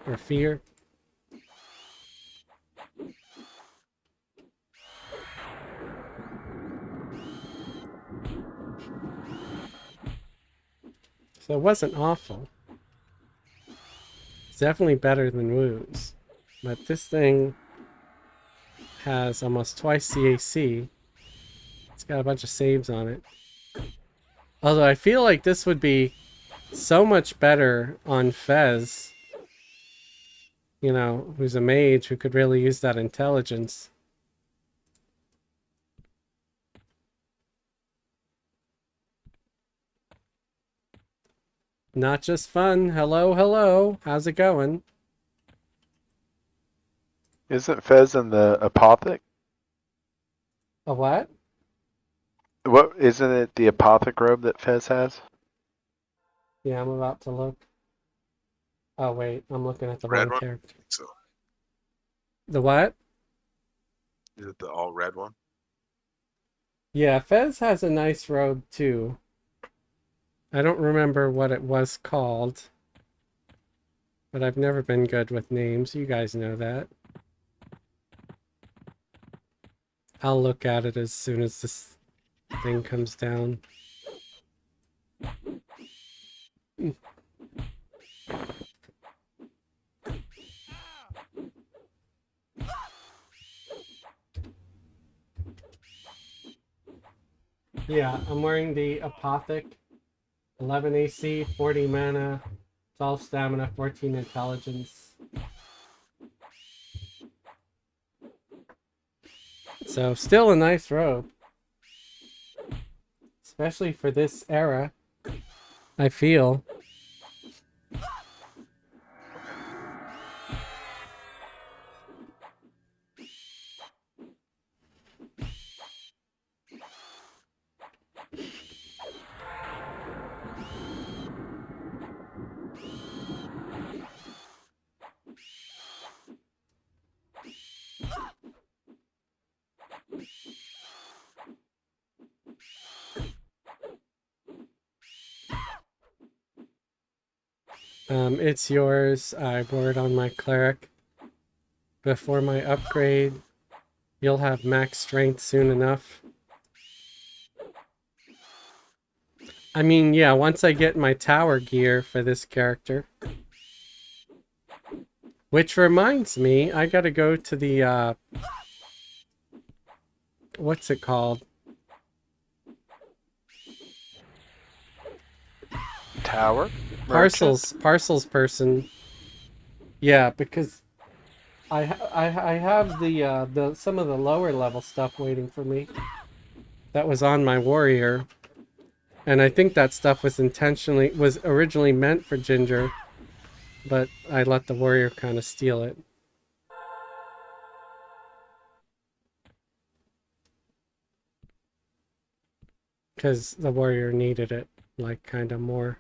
or fear. So it wasn't awful. It's definitely better than Woo's. But this thing has almost twice the AC. got a bunch of saves on it. Although I feel like this would be so much better on Fez, you know, who's a mage who could really use that intelligence. Not just fun. Hello, hello. How's it going? Isn't Fez in the Apothic? A what? What isn't it the Apothic robe that Fez has? Yeah, I'm about to look. Oh, wait. I'm looking at the Red wrong one? character. So, The what? is it the all red one? Yeah, Fez has a nice robe, too. I don't remember what it was called. But I've never been good with names. You guys know that. I'll look at it as soon as this thing comes down. Yeah, I'm wearing the Apothic. 11 AC, 40 mana, 12 stamina, 14 intelligence. So still a nice robe. Especially for this era, I feel. It's yours. I wore it on my cleric. Before my upgrade, you'll have max strength soon enough. I mean, yeah, once I get my tower gear for this character. Which reminds me, I gotta go to the, what's it called? Tower? Parcels person. Yeah, because I have the some of the lower level stuff waiting for me. That was on my warrior. And I think that stuff was originally meant for Ginger, but I let the warrior kind of steal it. Because the warrior needed it, like, kind of more.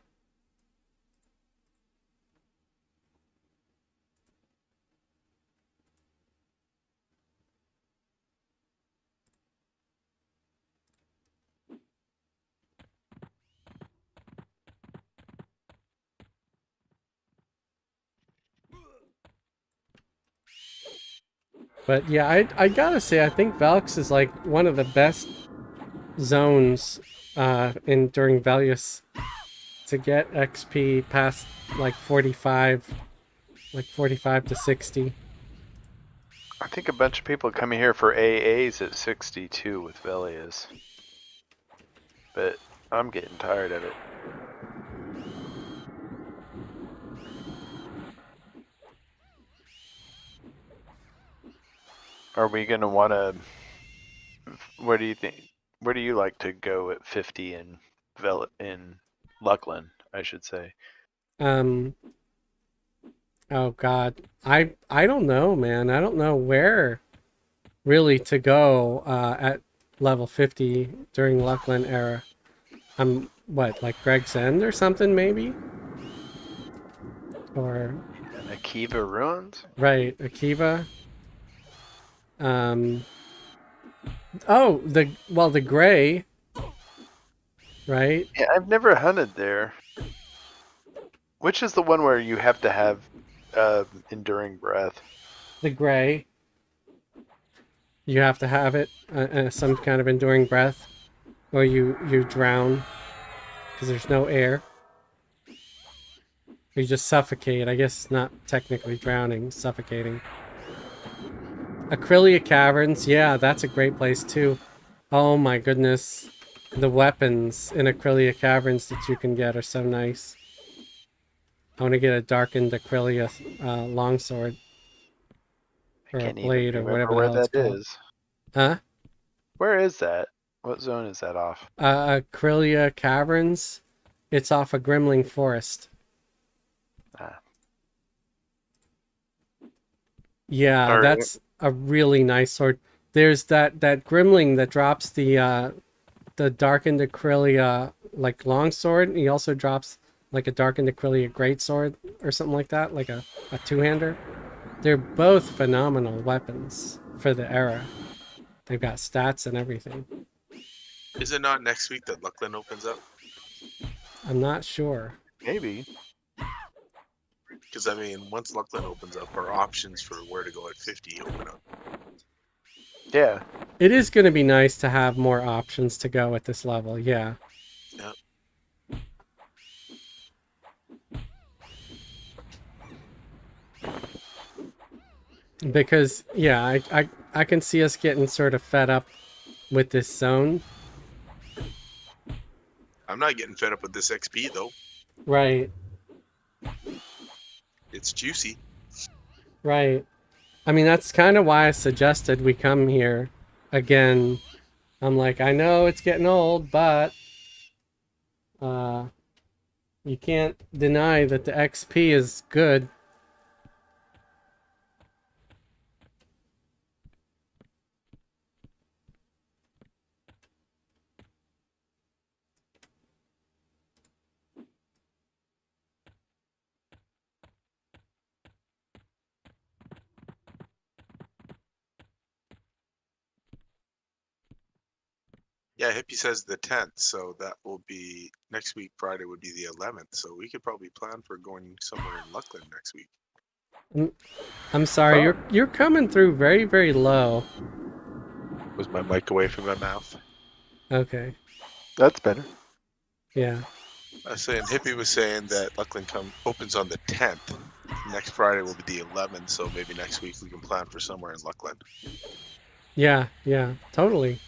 But yeah, I gotta say, I think Velks is like one of the best zones during Velius to get XP past like 45 to 60. I think a bunch of people coming here for AAs at 62 with Velias. But I'm getting tired of it. Are we gonna wanna, what do you think? Where do you like to go at 50 in Luckland, I should say? Oh God, I don't know, man. I don't know where really to go at level 50 during Luckland era. What, like Greg's End or something, maybe? Or Akiva Ruins? right, Akiva. Oh, the gray, right? Yeah, I've never hunted there. Which is the one where you have to have enduring breath? The gray. You have to have it, some kind of enduring breath, or you drown because there's no air. You just suffocate. I guess it's not technically drowning, suffocating. Acrylia Caverns, yeah, that's a great place too. Oh my goodness. The weapons in Acrylia Caverns that you can get are so nice. I want to get a darkened Acrylia longsword. I Or a can't even blade or remember whatever the where hell it's that called. is. Huh? Where is that? What zone is that off? Acrylia Caverns. It's off a Grimling Forest. Ah. Yeah, All right. that's a really nice sword. There's that Grimling that drops the darkened Acrylia like longsword. He also drops like a darkened Acrylia greatsword or something like that, like a two-hander. They're both phenomenal weapons for the era. They've got stats and everything. Is it not next week that Luckland opens up? I'm not sure. Maybe. Because I mean, once Luckland opens up, our options for where to go at 50 open up. Yeah. It is going to be nice to have more options to go at this level. Yeah. Yeah. Because yeah, I can see us getting sort of fed up with this zone. I'm not getting fed up with this XP though. Right. It's juicy. Right. I mean, that's kind of why I suggested we come here again. I'm like, I know it's getting old, but uh you can't deny that the XP is good. Yeah, Hippie says the 10th, so that will be next week. Friday would be the 11th, so we could probably plan for going somewhere in Luckland next week. I'm sorry, Oh. you're coming through very, very low. Was my mic away from my mouth? Okay. That's better. Yeah. I was saying Hippie was saying that Luckland opens on the 10th. Next Friday will be the 11th, so maybe next week we can plan for somewhere in Luckland. Yeah, yeah, totally.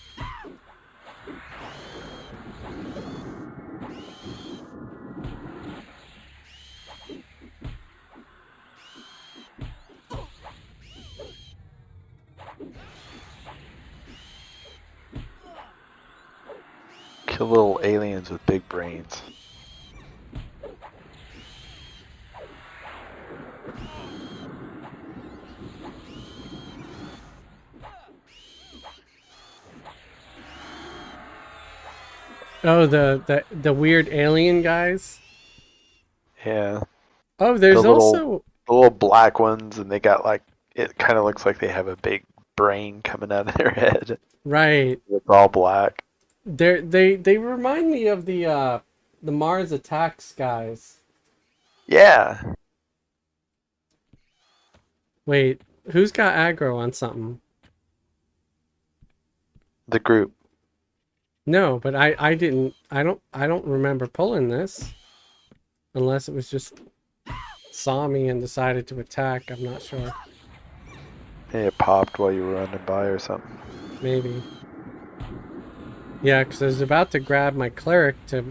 Kill little aliens with big brains. Oh, the weird alien guys. Yeah. Oh, The there's little also the little black ones, and they got like, it kind of looks like they have a big brain coming out of their head. right. It's all black. They remind me of the Mars Attacks guys. Yeah. Wait, who's got aggro on something? The group. No, but I don't remember pulling this. Unless it was just saw me and decided to attack, I'm not sure. Hey, it popped while you were running by or something. Maybe. Yeah, because I was about to grab my cleric to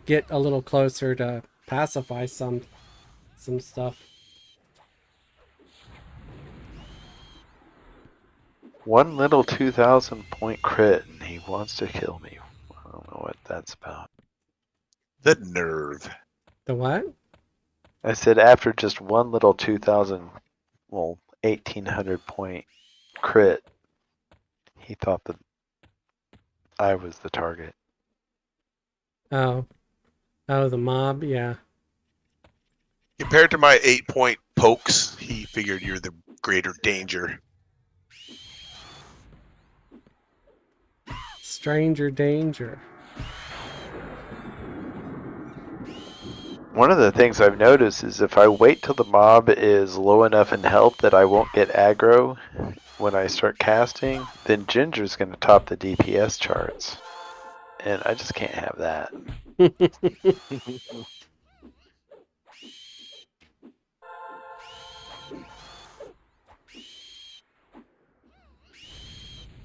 get a little closer to pacify some stuff. One little 2,000 point crit, and he wants to kill me. I don't know what that's about. The nerve. The what? I said after just one little 2,000, well, 1,800 point crit, he thought that I was the target. Oh. Oh, the mob, yeah. Compared to my 8-point pokes, he figured you're the greater danger. Stranger danger. One of the things I've noticed is if I wait till the mob is low enough in health that I won't get aggro when I start casting, then Ginger's going to top the DPS charts. And I just can't have that.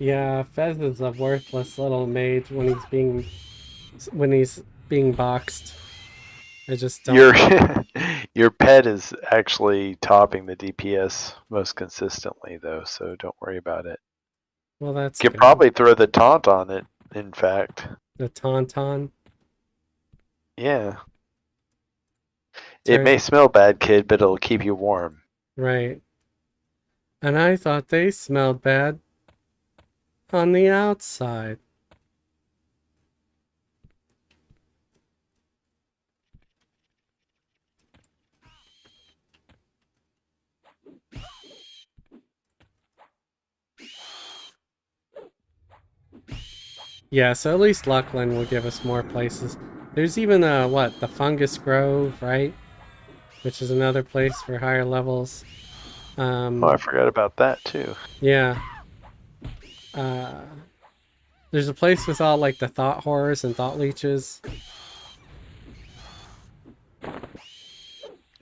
Yeah, Fez is a worthless little mage when he's being boxed. I just Your don't. your pet is actually topping the DPS most consistently, though, so don't worry about it. Well, that's You could good. probably throw the taunt on it. In fact, The tauntaun. yeah, it may Turn smell bad, kid, but it'll keep you warm. right. And I thought they smelled bad on the outside. Yeah, so at least Luckland will give us more places. There's even what, the Fungus Grove, right? Which is another place for higher levels. Oh, I forgot about that too. Yeah. Uh, there's a place with all like the thought horrors and thought leeches.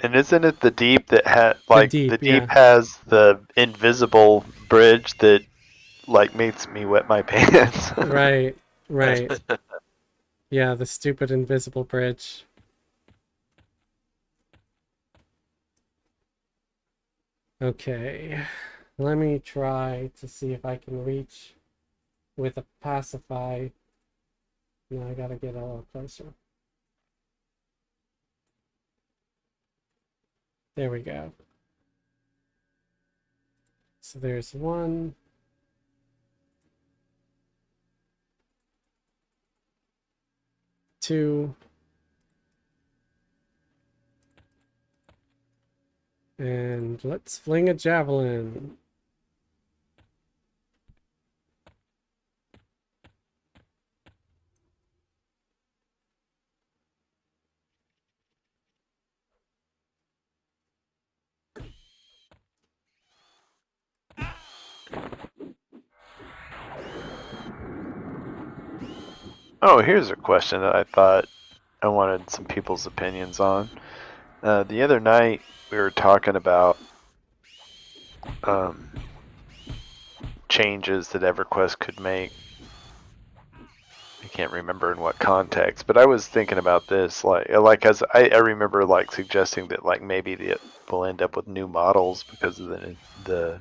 And isn't it the deep that The the deep, deep yeah. has the invisible bridge that like makes me wet my pants? Right, right. Yeah, the stupid invisible bridge. Okay. Let me try to see if I can reach with a pacify. No, I gotta get a little closer. There we go. So there's one. Two. And let's fling a javelin. Oh, here's a question that I thought I wanted some people's opinions on. The other night we were talking about um, changes that Everquest could make. I can't remember in what context, but I was thinking about this, like as I remember like suggesting that like maybe we'll end up with new models because of the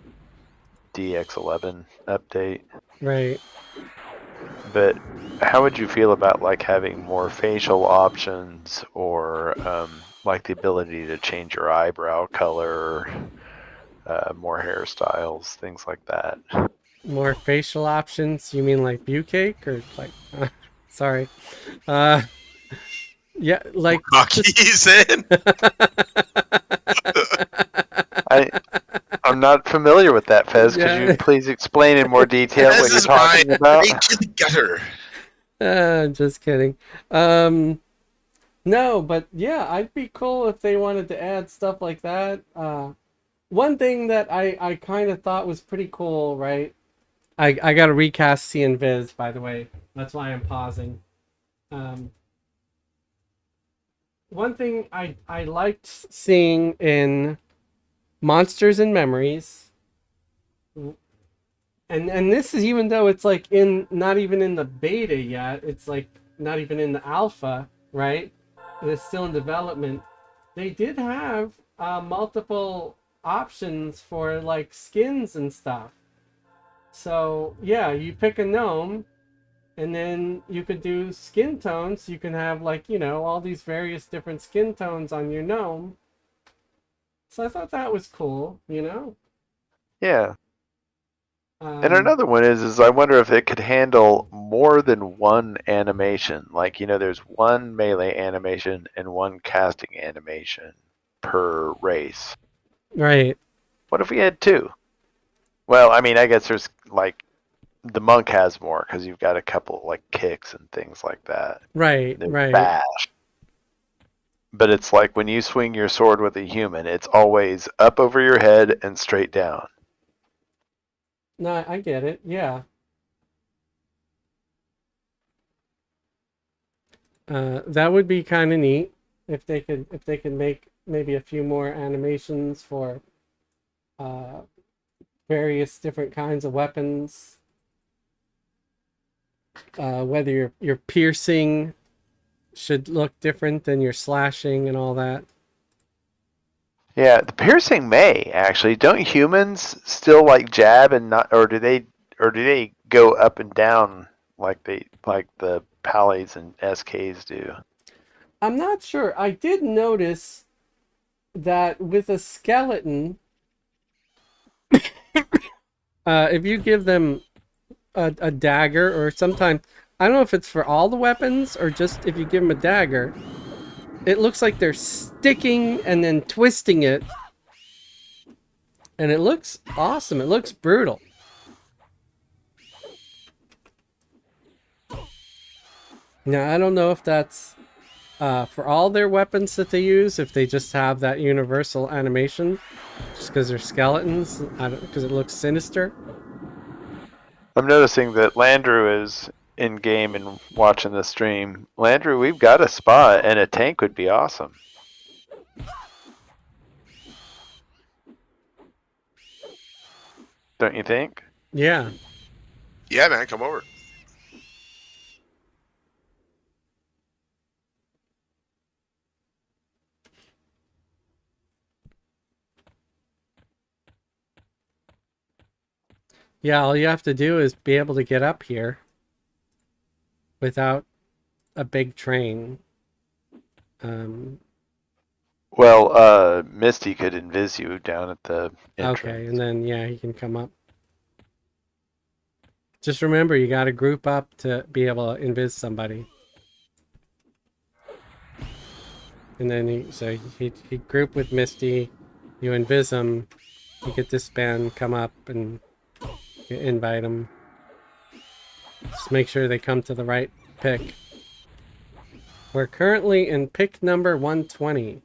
DX11 update. Right. But how would you feel about like having more facial options or like the ability to change your eyebrow color, more hairstyles, things like that? More facial options? You mean like Bucake or like sorry. Uh yeah, like just Rocky's in. I I'm not familiar with that, Fez. Could you yeah. please explain in more detail what This you're is Ryan, talking about? straight to the gutter. Just kidding. No, but yeah, I'd be cool if they wanted to add stuff like that. One thing that I kind of thought was pretty cool, right? I got to recast C and Viz, by the way. That's why I'm pausing. Um, One thing I liked seeing in Monsters and Memories, and this is even though it's like in not even in the beta yet, it's like not even in the alpha, right? It's still in development. They did have multiple options for like skins and stuff. So yeah, you pick a gnome, and then you could do skin tones. You can have like all these various different skin tones on your gnome. So I thought that was cool. Yeah. And Um, another one is I wonder if it could handle more than one animation. Like, there's one melee animation and one casting animation per race. right, What if we had two? Well, I mean, I guess there's like the monk has more because you've got a couple like kicks and things like that. right, There's right. bash. But it's like when you swing your sword with a human, it's always up over your head and straight down. No, I get it. Yeah. That would be kind of neat if they could make maybe a few more animations for uh, various different kinds of weapons. whether your piercing should look different than your slashing and all that. Yeah, the piercing may actually. Don't humans still like jab and not, or do they go up and down like the Pallies and SKs do? I'm not sure. I did notice that with a skeleton, if you give them a dagger, or sometimes, I don't know if it's for all the weapons or just if you give them a dagger, it looks like they're sticking and then twisting it, and it looks awesome. It looks brutal. Now, I don't know if that's for all their weapons that they use, if they just have that universal animation, just because they're skeletons, because it looks sinister. I'm noticing that Landrew is in game and watching the stream. Landrew, we've got a spot, and a tank would be awesome. Don't you think? Yeah. Yeah, man, come over. Yeah, all you have to do is be able to get up here without a big train. Well, Misty could invis you down at the entrance. Okay, and then, yeah, he can come up. Just remember, you got to group up to be able to invis somebody. And then he group with Misty, you invis him, you get this band, come up and you invite them. Just make sure they come to the right pick. We're currently in pick number 120.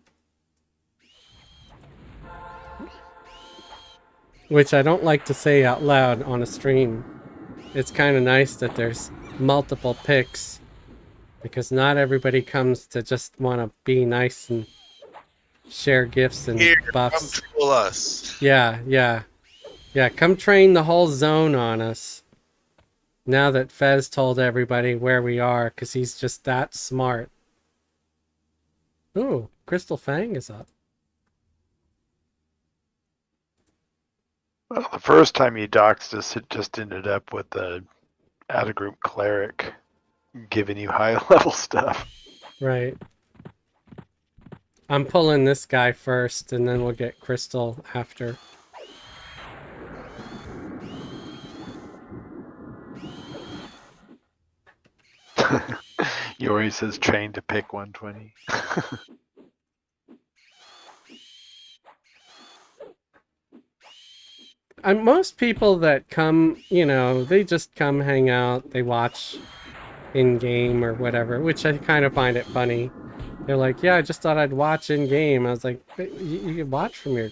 Which I don't like to say out loud on a stream. It's kind of nice that there's multiple picks, because not everybody comes to just want to be nice and share gifts and Here, buffs. come troll us. Yeah, come train the whole zone on us. Now that Fez told everybody where we are, because he's just that smart. Ooh, Crystal Fang is up. Well, the first time you doxed us, it just ended up with the out-of-group cleric giving you high-level stuff. Right. I'm pulling this guy first, and then we'll get Crystal after. Yori says train to pick 120. And most people that come, they just come hang out, they watch in-game or whatever, which I kind of find it funny. They're like, yeah, I just thought I'd watch in-game. I was like, you can watch from your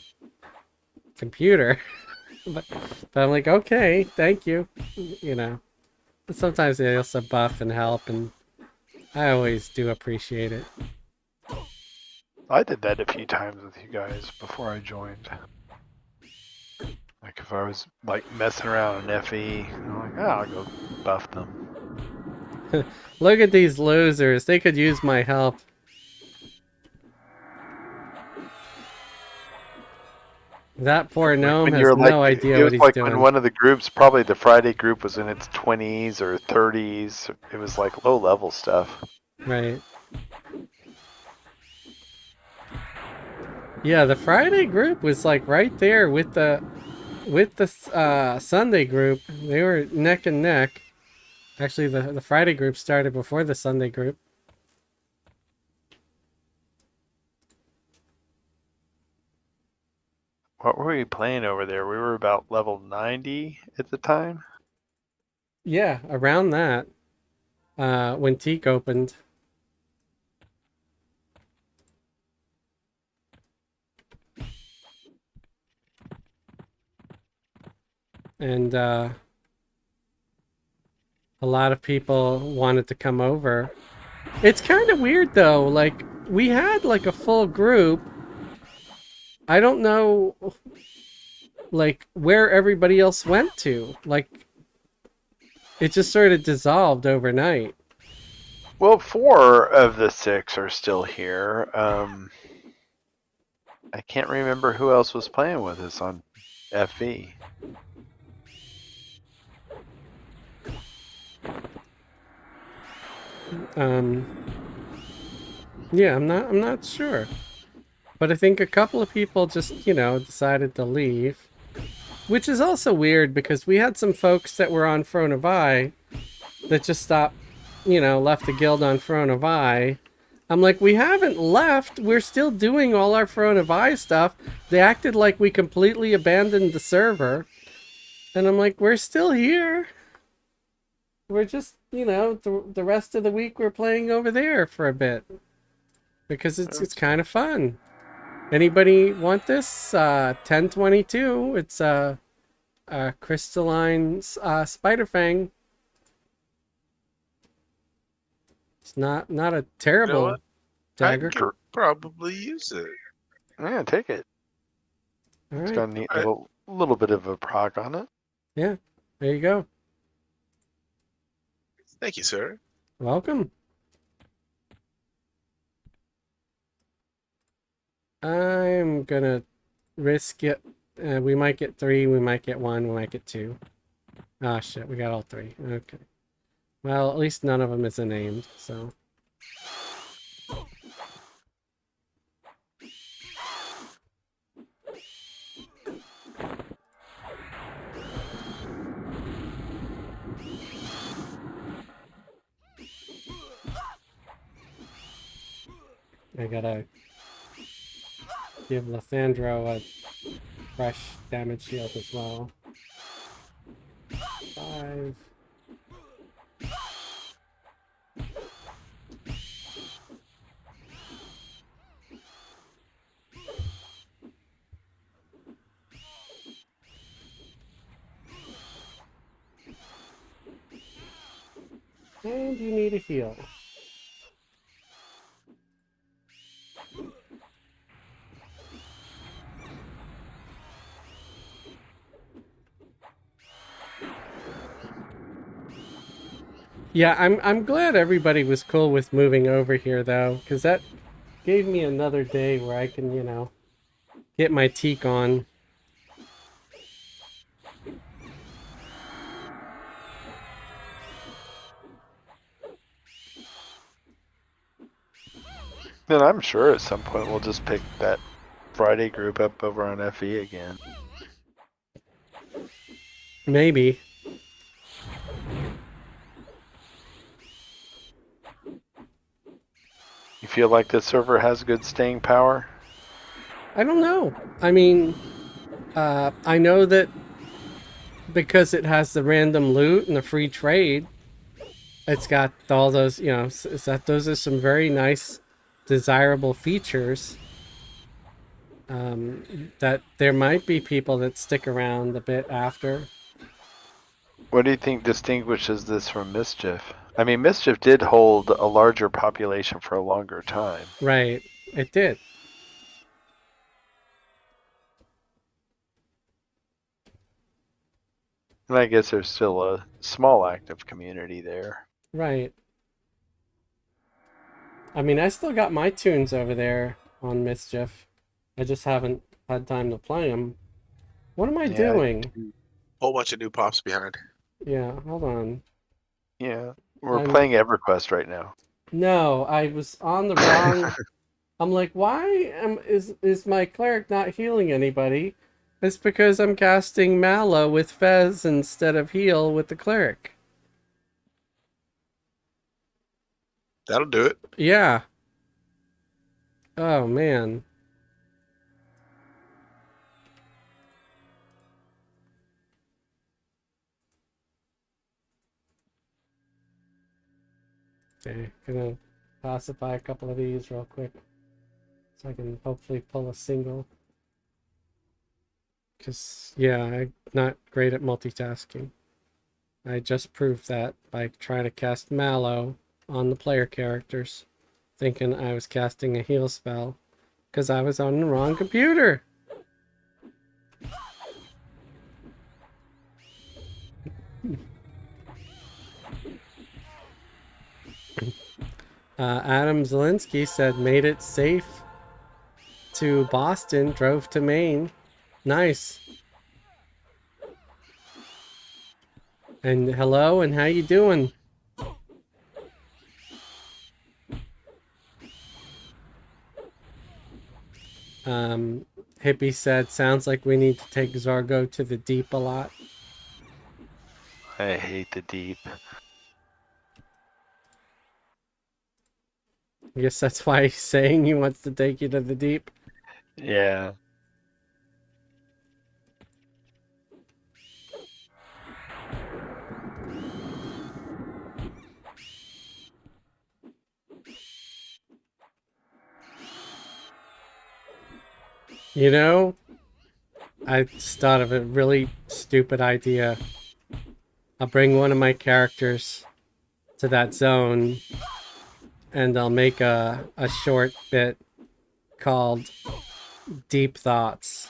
computer. but I'm like, okay, thank you. Sometimes they also buff and help, and I always do appreciate it. I did that a few times with you guys before I joined. Like if I was like messing around in FE, I'm like, oh, I'll go buff them. Look at these losers. They could use my help. That poor gnome When has you're no idea it what was he's like doing. when one of the groups, probably the Friday group, was in its 20s or 30s. It was like low level stuff. Right. Yeah, the Friday group was like right there with the Sunday group. They were neck and neck. Actually, the Friday group started before the Sunday group. What were we playing over there? We were about level 90 at the time. Yeah, around that. When Teak opened. And a lot of people wanted to come over. It's kind of weird though, like we had like a full group. I don't know like where everybody else went to. Like It just sort of dissolved overnight. Well, 4 of the 6 are still here. I can't remember who else was playing with us on FE. Yeah, I'm not sure. But I think a couple of people just, decided to leave. Which is also weird because we had some folks that were on Throne of Eye that just stopped, left the guild on Throne of Eye. I'm like, we haven't left. We're still doing all our Throne of Eye stuff. They acted like we completely abandoned the server. And I'm like, we're still here. We're just, the rest of the week we're playing over there for a bit. Because it's kind of fun. Anybody want this? 1022. It's crystalline spider fang. It's not a terrible what? dagger. I could probably use it. Yeah, take it. All It's right. got a neat little bit of a proc on it. Yeah. There you go. Thank you, sir. Welcome. I'm gonna risk it. We might get 3, we might get 1, we might get 2. Ah, shit, we got all 3. Okay. Well, at least none of them is named, so. I gotta give Lysandro a fresh damage shield as well. 5. And you need a heal. Yeah, I'm glad everybody was cool with moving over here though, because that gave me another day where I can, get my teak on. Then I'm sure at some point we'll just pick that Friday group up over on FE again. Maybe. You feel like the server has good staying power? I don't know. I mean, I know that because it has the random loot and the free trade, it's got all those, those are some very nice, desirable features. That there might be people that stick around a bit after. What do you think distinguishes this from Mischief? I mean, Mischief did hold a larger population for a longer time. Right, it did. And I guess there's still a small active community there. Right. I mean, I still got my tunes over there on Mischief. I just haven't had time to play them. What am I doing? Whole bunch of new pops behind. Yeah, hold on. Yeah, we're I'm- playing Everquest right now. No, I was on the wrong. I'm like, why is my cleric not healing anybody? It's because I'm casting Mallow with Fez instead of heal with the cleric. That'll do it. Yeah. Oh man. Okay, gonna pacify a couple of these real quick so I can hopefully pull a single. Because, yeah, I'm not great at multitasking. I just proved that by trying to cast Mallow on the player characters, thinking I was casting a heal spell because I was on the wrong computer. Adam Zielinski said made it safe to Boston, drove to Maine. Nice. And hello, and how you doing? Hippie said, sounds like we need to take Zargo to the deep a lot. I hate the deep. I guess that's why he's saying he wants to take you to the deep. Yeah. You know, I just thought of a really stupid idea. I'll bring one of my characters to that zone and I'll make a short bit called Deep Thoughts.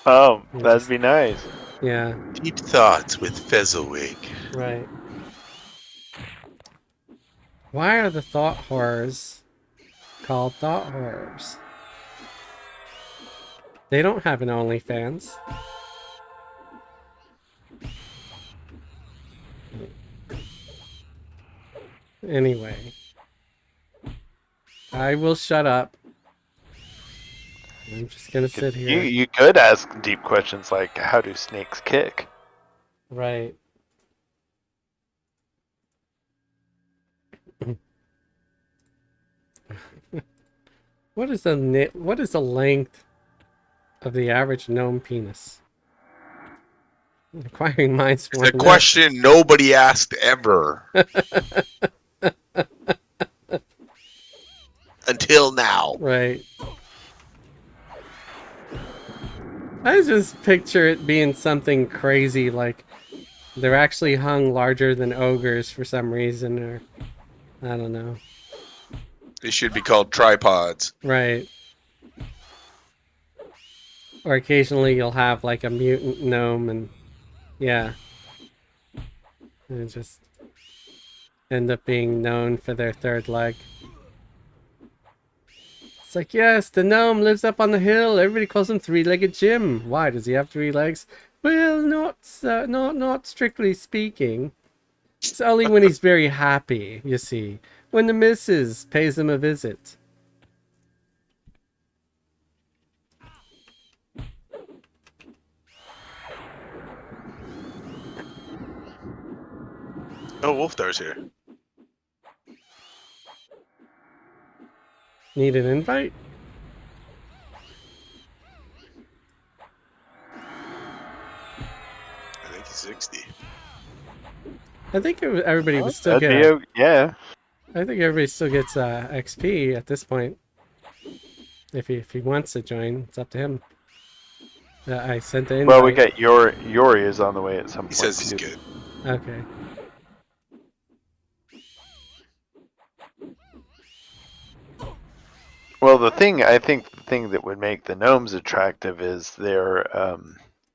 Oh, You that'd just- be nice. Yeah, Deep thoughts with Fezzelwig. right. Why are the thought horrors called thought horrors? They don't have an OnlyFans. Anyway, I will shut up. I'm just gonna sit here. You could ask deep questions like, how do snakes kick? Right. What is the length of the average gnome penis? Inquiring minds It's want a to know. question nobody asked ever. Until now. Right. I just picture it being something crazy like they're actually hung larger than ogres for some reason, or I don't know. They should be called tripods. Right. Or occasionally you'll have like a mutant gnome and yeah. And just end up being known for their third leg. It's like, yes, the gnome lives up on the hill. Everybody calls him three-legged Jim. Why does he have 3 legs? Well, not strictly speaking. It's only when he's very happy, you see. When the missus pays him a visit. Oh, Wolfdar's here. Need an invite? I think he's 60. I think everybody would still That'd get. be yeah. I think everybody still gets XP at this point. If he wants to join, it's up to him. I sent the invite. Well, we got Yori is on the way at some point. He says he's too. good. Okay. Well, I think the thing that would make the gnomes attractive is their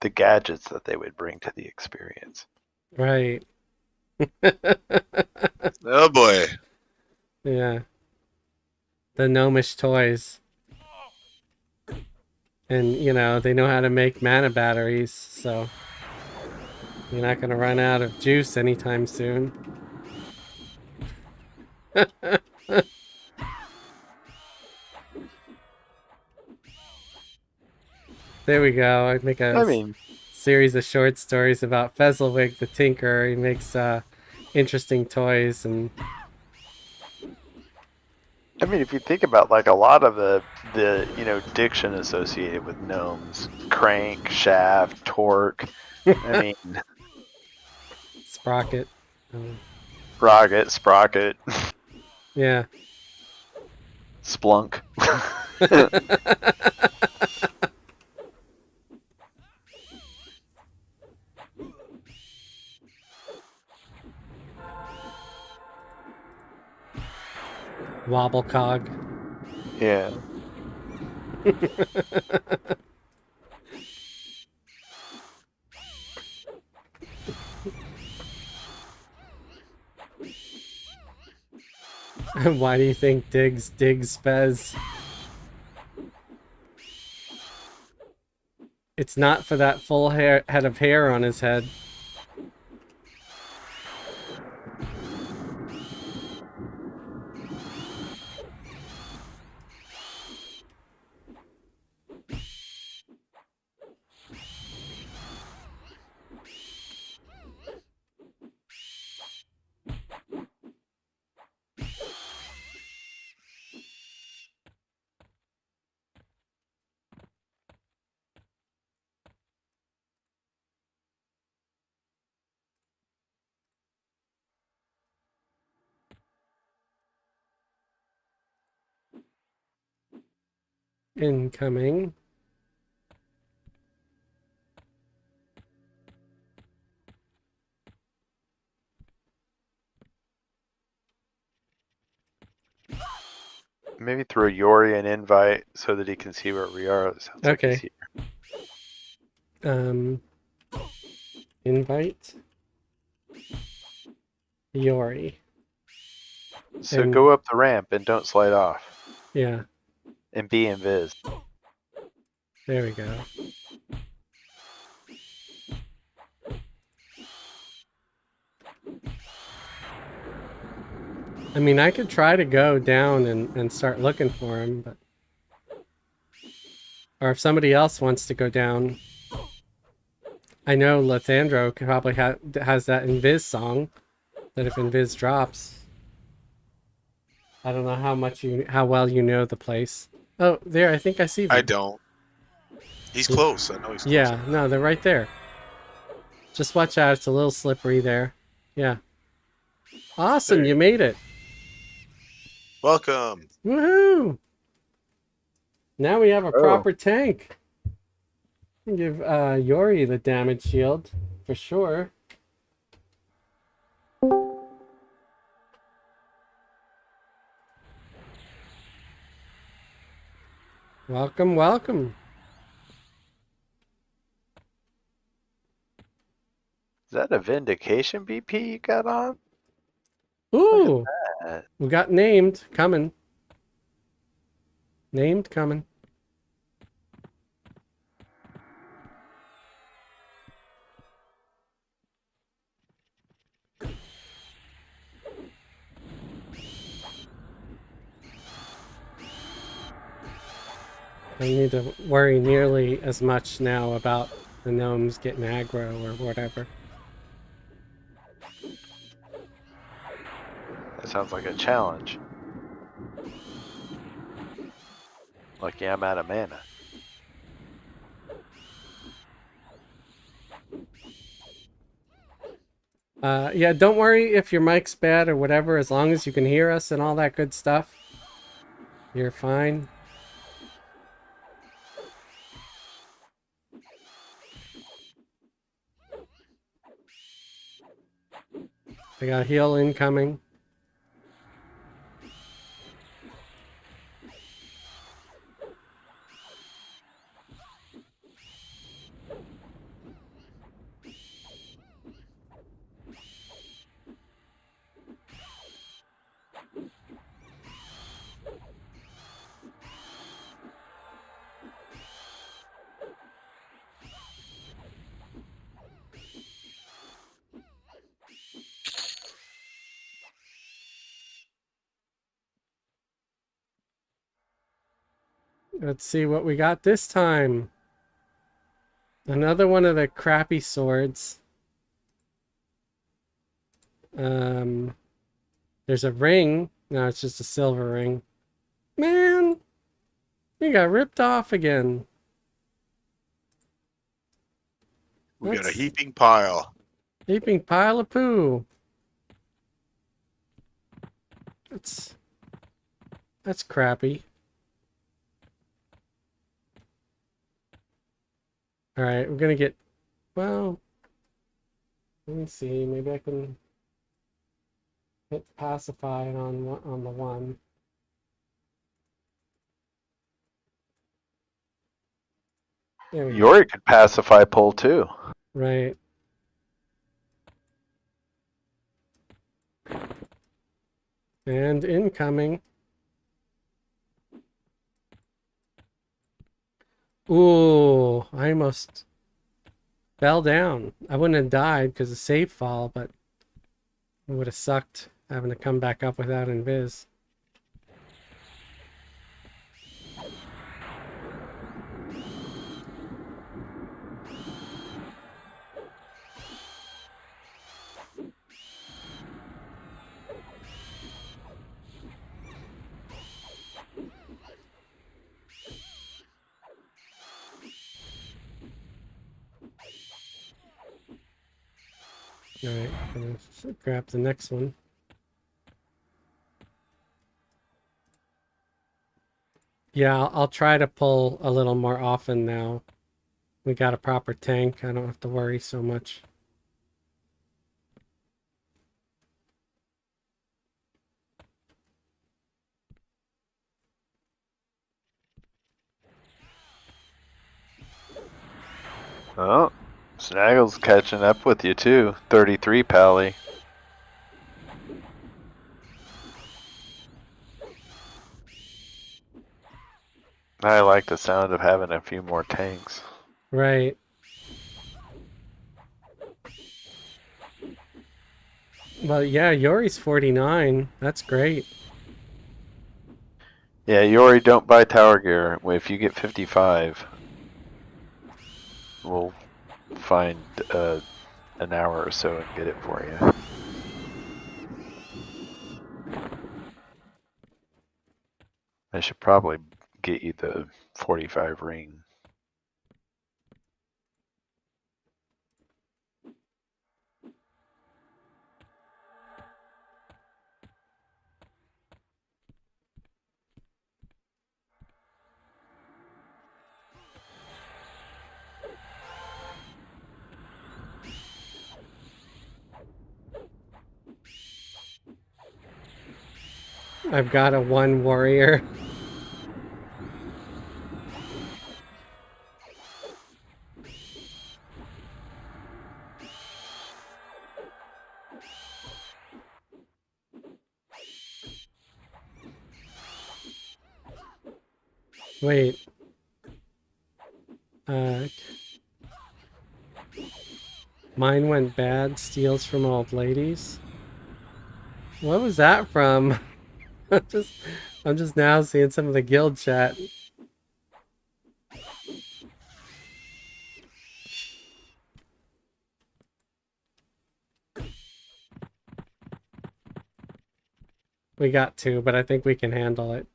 the gadgets that they would bring to the experience. Right. Oh boy. Yeah. The gnomish toys. And, you know, they know how to make mana batteries, so you're not going to run out of juice anytime soon. There we go. I'd make a I mean, series of short stories about Fezzelwig the Tinker. He makes interesting toys and if you think about like a lot of the diction associated with gnomes, crank, shaft, torque. I mean, Sprocket. rocket, sprocket, Yeah. splunk. Wobble cog. Yeah. Why do you think Diggs digs Fez? It's not for that full head of hair on his head. Incoming. Maybe throw Yori an invite so that he can see where we are. It sounds like he's Okay. here. Invite Yori. So And- go up the ramp and don't slide off. Yeah, And be invis. there we go. I mean, I could try to go down and start looking for him, but... Or if somebody else wants to go down... I know Lathandro probably has that Invis song, that if Invis drops... I don't know how well you know the place. Oh, there, I think I see them. I don't. He's close. I know he's close. Yeah, no, they're right there. Just watch out, it's a little slippery there. Yeah. Awesome, There. you made it. Welcome. Woohoo! Now we have a proper tank. Give Yori the damage shield, for sure. Welcome, welcome. Is that a Vindication BP you got on? Ooh! That. We got named coming. Named coming. I don't need to worry nearly as much now about the gnomes getting aggro or whatever. That sounds like a challenge. Lucky I'm out of mana. Yeah, don't worry if your mic's bad or whatever, as long as you can hear us and all that good stuff. You're fine. I got heal incoming. Let's see what we got this time. Another one of the crappy swords. There's a ring. No, it's just a silver ring. Man, we got ripped off again. We got a heaping pile. Heaping pile of poo. That's crappy. All right, we're gonna get. Well, let me see. Maybe I can hit pacify on the one. There we go. Yori could pacify pull too. Right. And incoming. Ooh, I almost fell down. I wouldn't have died because of save fall, but it would have sucked having to come back up without invis. Alright, I'm gonna grab the next one. Yeah, I'll try to pull a little more often now. We got a proper tank. I don't have to worry so much. Oh, Snaggle's catching up with you too. 33 Pally. I like the sound of having a few more tanks. Right. Well, yeah, Yori's 49. That's great. Yeah, Yori, don't buy tower gear. If you get 55, we'll find an hour or so and get it for you. I should probably get you the 45 ring. I've got a 1 warrior. Wait. Mine went bad. Steals from old ladies. What was that from? I'm just now seeing some of the guild chat. We got 2, but I think we can handle it.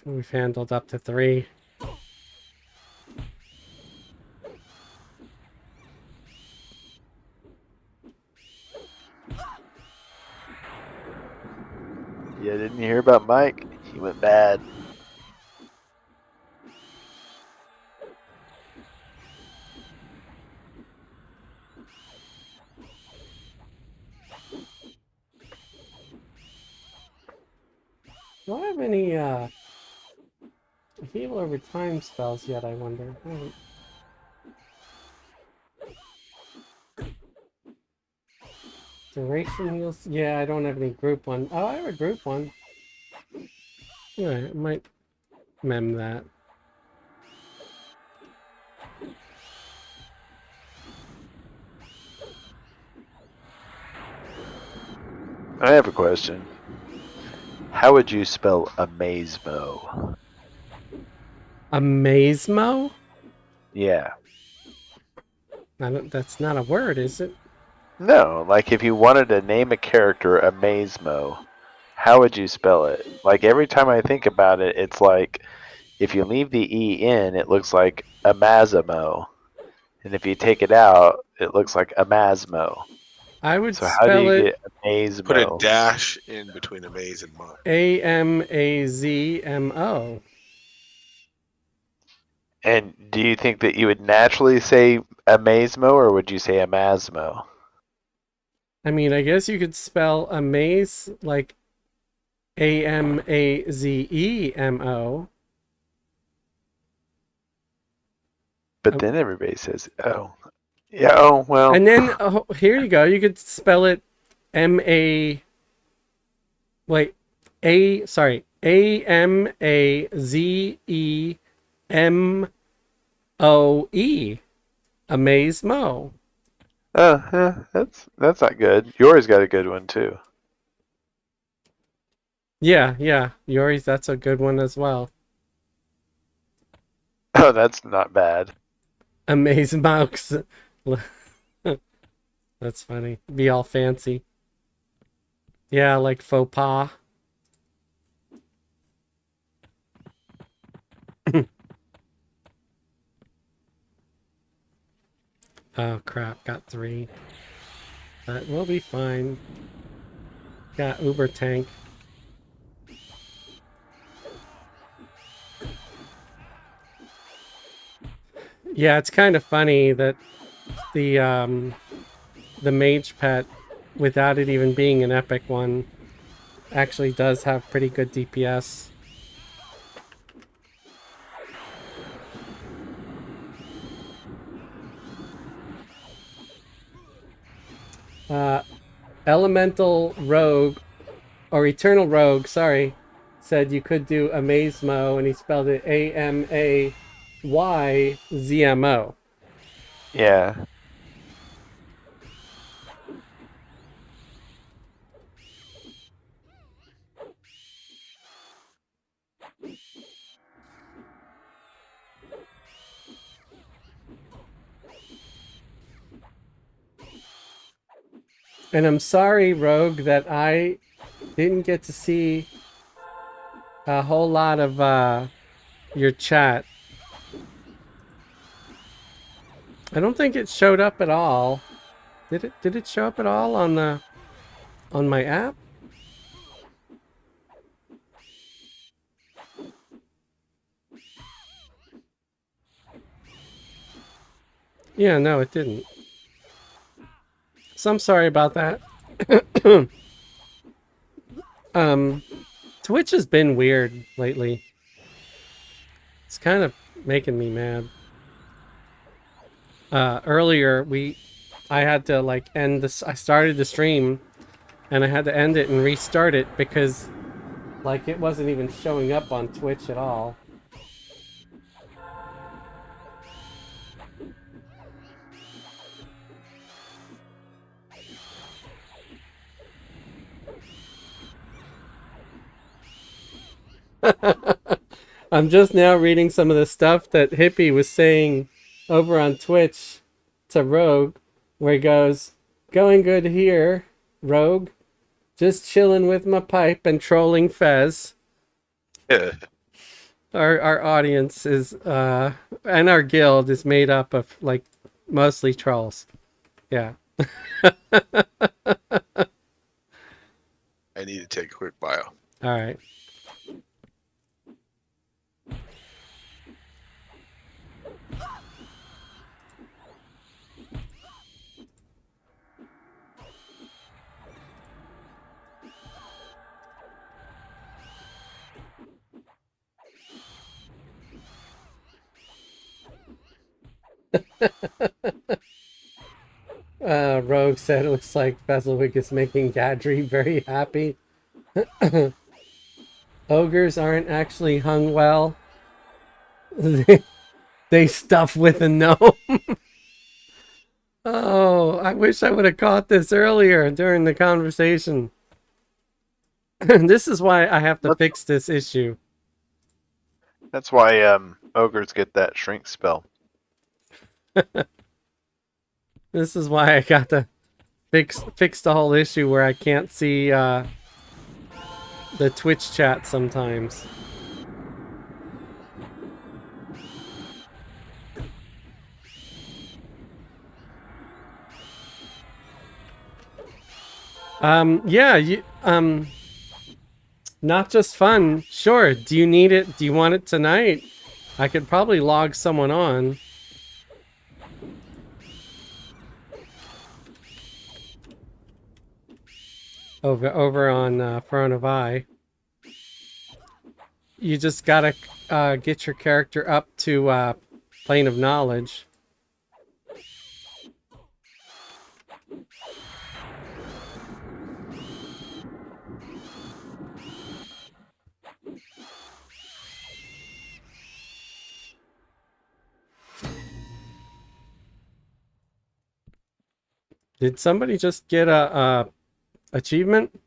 We've handled up to 3. Yeah, didn't you hear about Mike? He went bad. Do I have any heal over time spells yet, I wonder? Duration heals? Yeah, I don't have any group 1. Oh, I have a group 1. Yeah, I might mem that. I have a question. How would you spell Amazemo? Amazemo? Yeah. That's not a word, is it? No, like if you wanted to name a character Amazemo, how would you spell it? Like every time I think about it, it's like if you leave the E in, it looks like Amazemo. And if you take it out, it looks like Amasmo. I would So how do spell you it get Put a Amazemo? dash in between amaze and mo. Amazmo. And do you think that you would naturally say Amazemo or would you say Amasmo? I mean, I guess you could spell amaze like Amazemo. But then everybody says, oh. Yeah, oh, well. And then here you go. You could spell it M-A... Wait, Amazemoe. Amaze Mo. That's not good. Yori's got a good one too. Yeah. Yori's, that's a good one as well. Oh, that's not bad. Amaze Mouse. That's funny. Be all fancy. Yeah, like faux pas. Oh crap, got 3. But we'll be fine. Got Uber Tank. Yeah, it's kind of funny that the mage pet, without it even being an epic one, actually does have pretty good DPS. Elemental Rogue, or Eternal Rogue, sorry, said you could do Amazemo, and he spelled it Amayzmo. Yeah. And I'm sorry, Rogue, that I didn't get to see a whole lot of your chat. I don't think it showed up at all. Did it show up at all on my app? Yeah, no, it didn't. So I'm sorry about that. Twitch has been weird lately. It's kind of making me mad. Earlier I had to like end this. I started the stream, and I had to end it and restart it because, like, it wasn't even showing up on Twitch at all. I'm just now reading some of the stuff that Hippie was saying over on Twitch to Rogue, where he goes, "Going good here, Rogue. Just chilling with my pipe and trolling Fez." Yeah. Our audience is and our guild is made up of like mostly trolls. Yeah. I need to take a quick bio. All right. Rogue said it looks like Fezzelwig is making Gadri very happy. Ogres aren't actually hung well. They stuff with a gnome. Oh, I wish I would have caught this earlier during the conversation. This is why I have to fix this issue. That's why ogres get that shrink spell. This is why I got to fix the whole issue where I can't see the Twitch chat sometimes. Yeah, not just fun. Sure. Do you need it? Do you want it tonight? I could probably log someone on. Over on Front of Eye. You just gotta get your character up to Plane of Knowledge. Did somebody just get a achievement?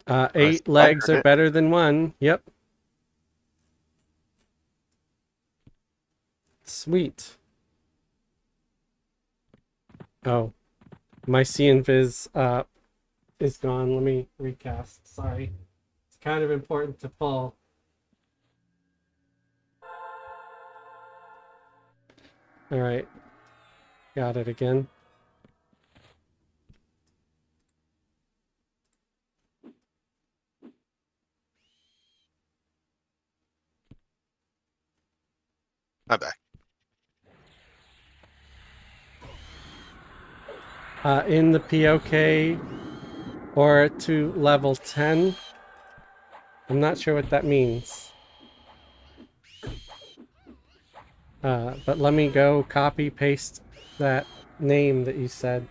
8 legs earned are it. better than 1. Yep. Sweet. Oh, my CNVIS is gone. Let me recast. Sorry. It's kind of important to pull. All right. Got it again. My bad. In the POK or to level 10. I'm not sure what that means. But let me go copy paste that name that you said.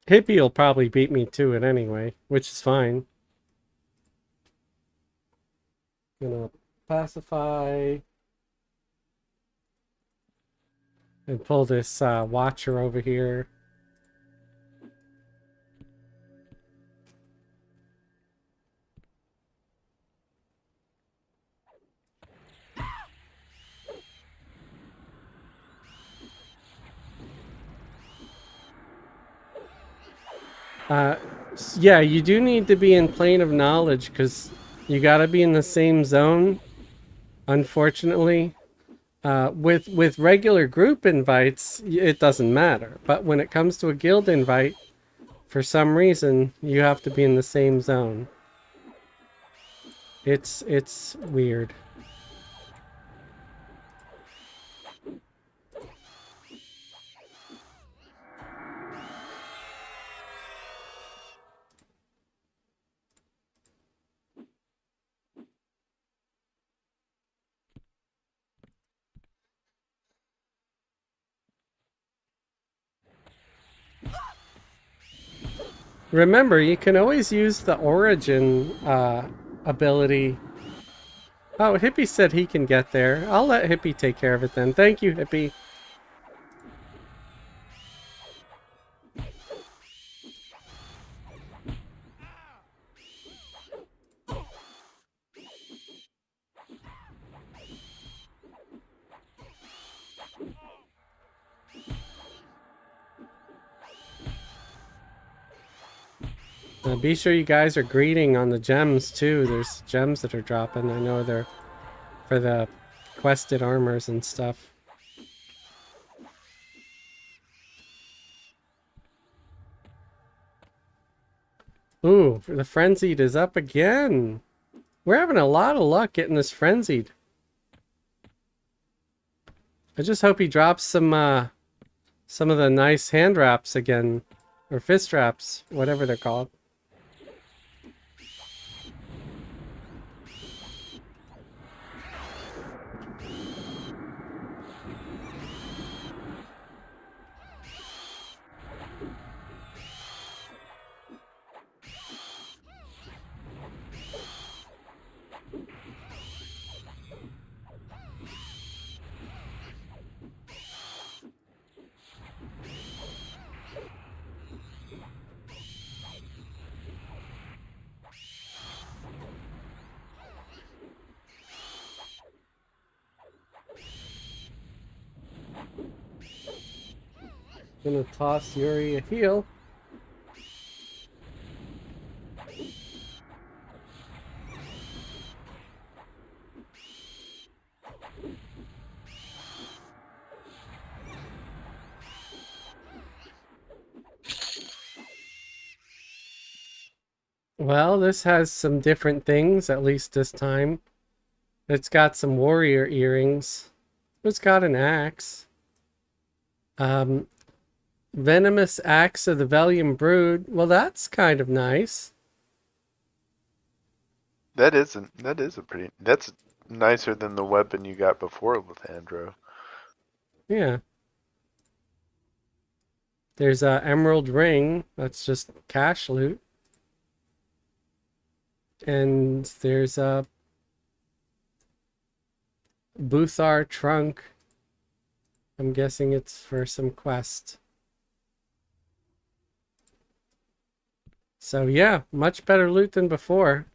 Hippie will probably beat me to it anyway, which is fine. Gonna pacify and pull this watcher over here. Yeah, you do need to be in plane of knowledge because you got to be in the same zone. Unfortunately, with regular group invites, it doesn't matter. But when it comes to a guild invite, for some reason, you have to be in the same zone. It's weird. Remember, you can always use the origin ability. Oh, Hippie said he can get there. I'll let Hippie take care of it then. Thank you, Hippie. Be sure you guys are greeting on the gems too. There's gems that are dropping. I know they're for the quested armors and stuff. Ooh, the frenzied is up again. We're having a lot of luck getting this frenzied. I just hope he drops some of the nice hand wraps again, or fist wraps, whatever they're called. Gonna toss Yuri a heal. Well, this has some different things, at least this time. It's got some warrior earrings. It's got an axe. Venomous Axe of the Velium Brood. Well, that's kind of nice. That's nicer than the weapon you got before, Lathandro. Yeah. There's a Emerald Ring. That's just cash loot. And there's a Buthar Trunk. I'm guessing it's for some quest. So yeah, much better loot than before.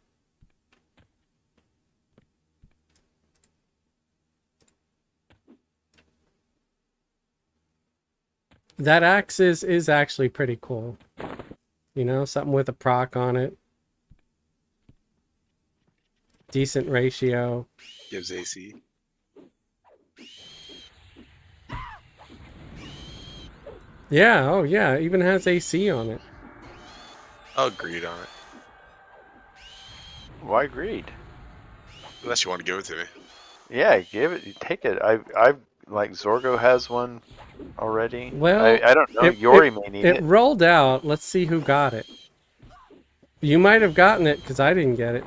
That axe is actually pretty cool. You know, something with a proc on it. Decent ratio. Gives AC. Yeah, oh yeah, it even has AC on it. I'll agree on it. Why greed? Unless you want to give it to me. Yeah, take it. I've like Zorgo has one already. Well, I don't know. Yori may need it it. rolled out. Let's see who got it. You might have gotten it because I didn't get it.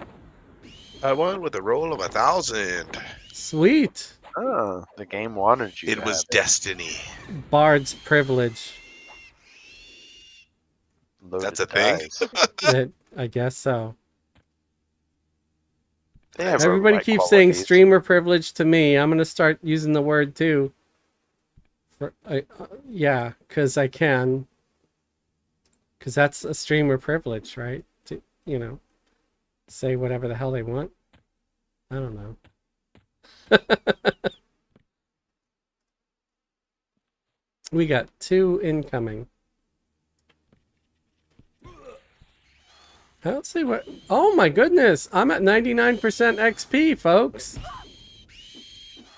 I won with a roll of 1,000. Sweet. Oh, the game wanted you. It was destiny. Bard's privilege. That's a thing? I guess so. Everybody keeps saying streamer privilege to me. I'm gonna start using the word too. Yeah, because I can. Because that's a streamer privilege, right? To, you know, say whatever the hell they want. I don't know. We got 2 incoming. I don't see what. Oh my goodness! I'm at 99% XP, folks.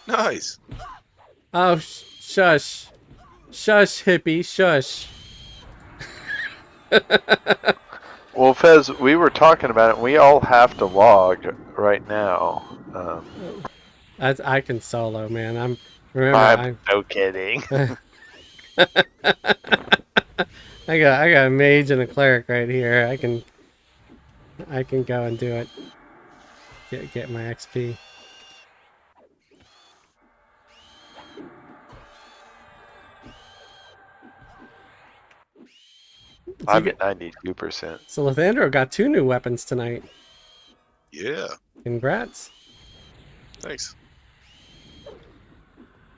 Nice. Oh, shush, hippie, shush. Well, Fez, we were talking about it. We all have to log right now. I can solo, man. I'm no kidding. I got a mage and a cleric right here. I can go and do it. Get my XP. I'm at 92%. So Lathandro got 2 new weapons tonight. Yeah. Congrats. Thanks.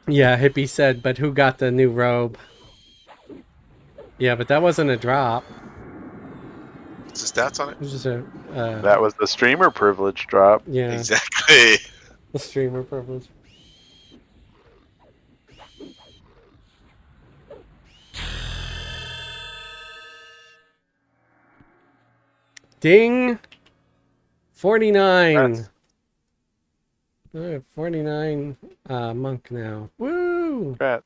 Yeah, Hippie said, but who got the new robe? Yeah, but that wasn't a drop. What's the stats on it? It was just a... that was the streamer privilege drop. Yeah. Exactly. The streamer privilege. Ding! 49. I have 49 monk now. Woo! Right.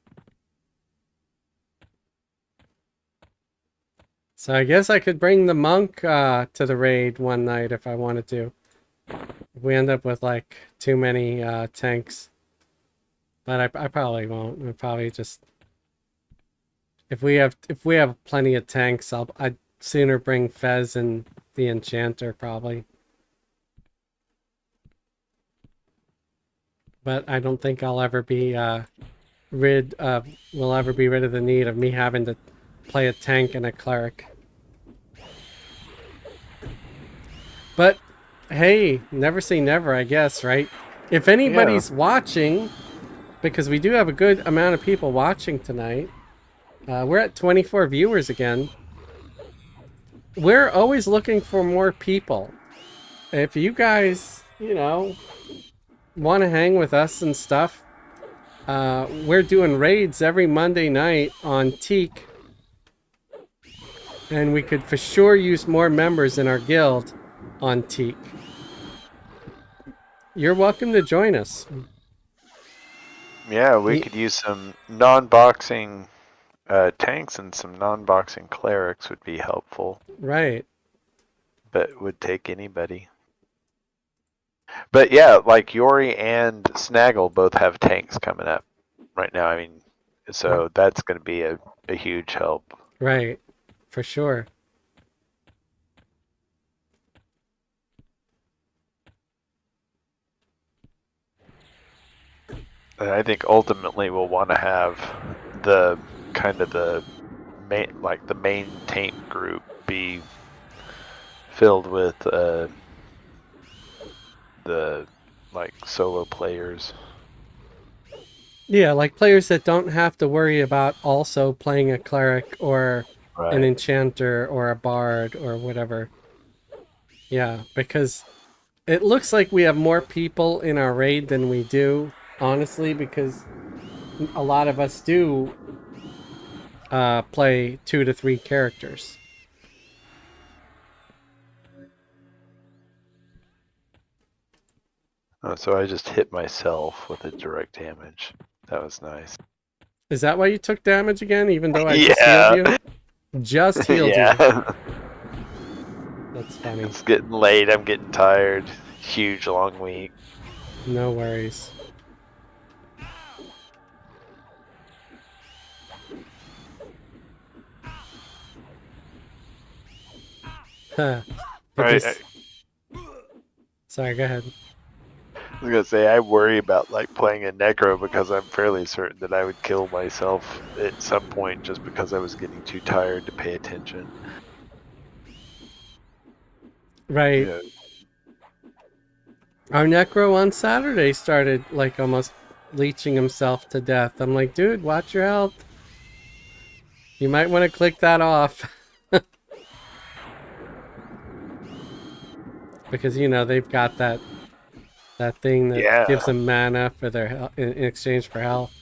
So I guess I could bring the monk to the raid one night if I wanted to. If we end up with like too many tanks. But I probably won't. I'll probably just if we have plenty of tanks, I'd sooner bring Fez and the Enchanter probably. But I don't think I'll ever be rid of the need of me having to play a tank and a cleric. But hey, never say never, I guess, right? If anybody's watching, because we do have a good amount of people watching tonight, we're at 24 viewers again. We're always looking for more people. If you guys, you know, want to hang with us and stuff, we're doing raids every Monday night on Teak. And we could for sure use more members in our guild on Teak. You're welcome to join us. Yeah, we could use some non-boxing tanks and some non-boxing clerics would be helpful. Right. But would take anybody. But yeah, like Yori and Snaggle both have tanks coming up right now. I mean, so that's going to be a a huge help. Right. For sure. And I think ultimately we'll want to have the kind of the main tank group be filled with the like solo players. Yeah, like players that don't have to worry about also playing a cleric or an Right. enchanter or a bard or whatever. Yeah, because it looks like we have more people in our raid than we do, honestly, because a lot of us do play 2 to 3 characters. Oh, so I just hit myself with a direct damage. That was nice. Is that why you took damage again, even though I just healed Yeah. you? Just healed you. Yeah. That's funny. It's getting late. I'm getting tired. Huge long week. No worries. Huh. But Right. this... Sorry, go ahead. I was gonna say I worry about like playing a necro because I'm fairly certain that I would kill myself at some point just because I was getting too tired to pay attention. Right. Yeah. Our necro on Saturday started like almost leeching himself to death. I'm like, dude, watch your health. You might want to click that off. Because, you know, they've got that thing that gives Yeah. them mana for their in exchange for health.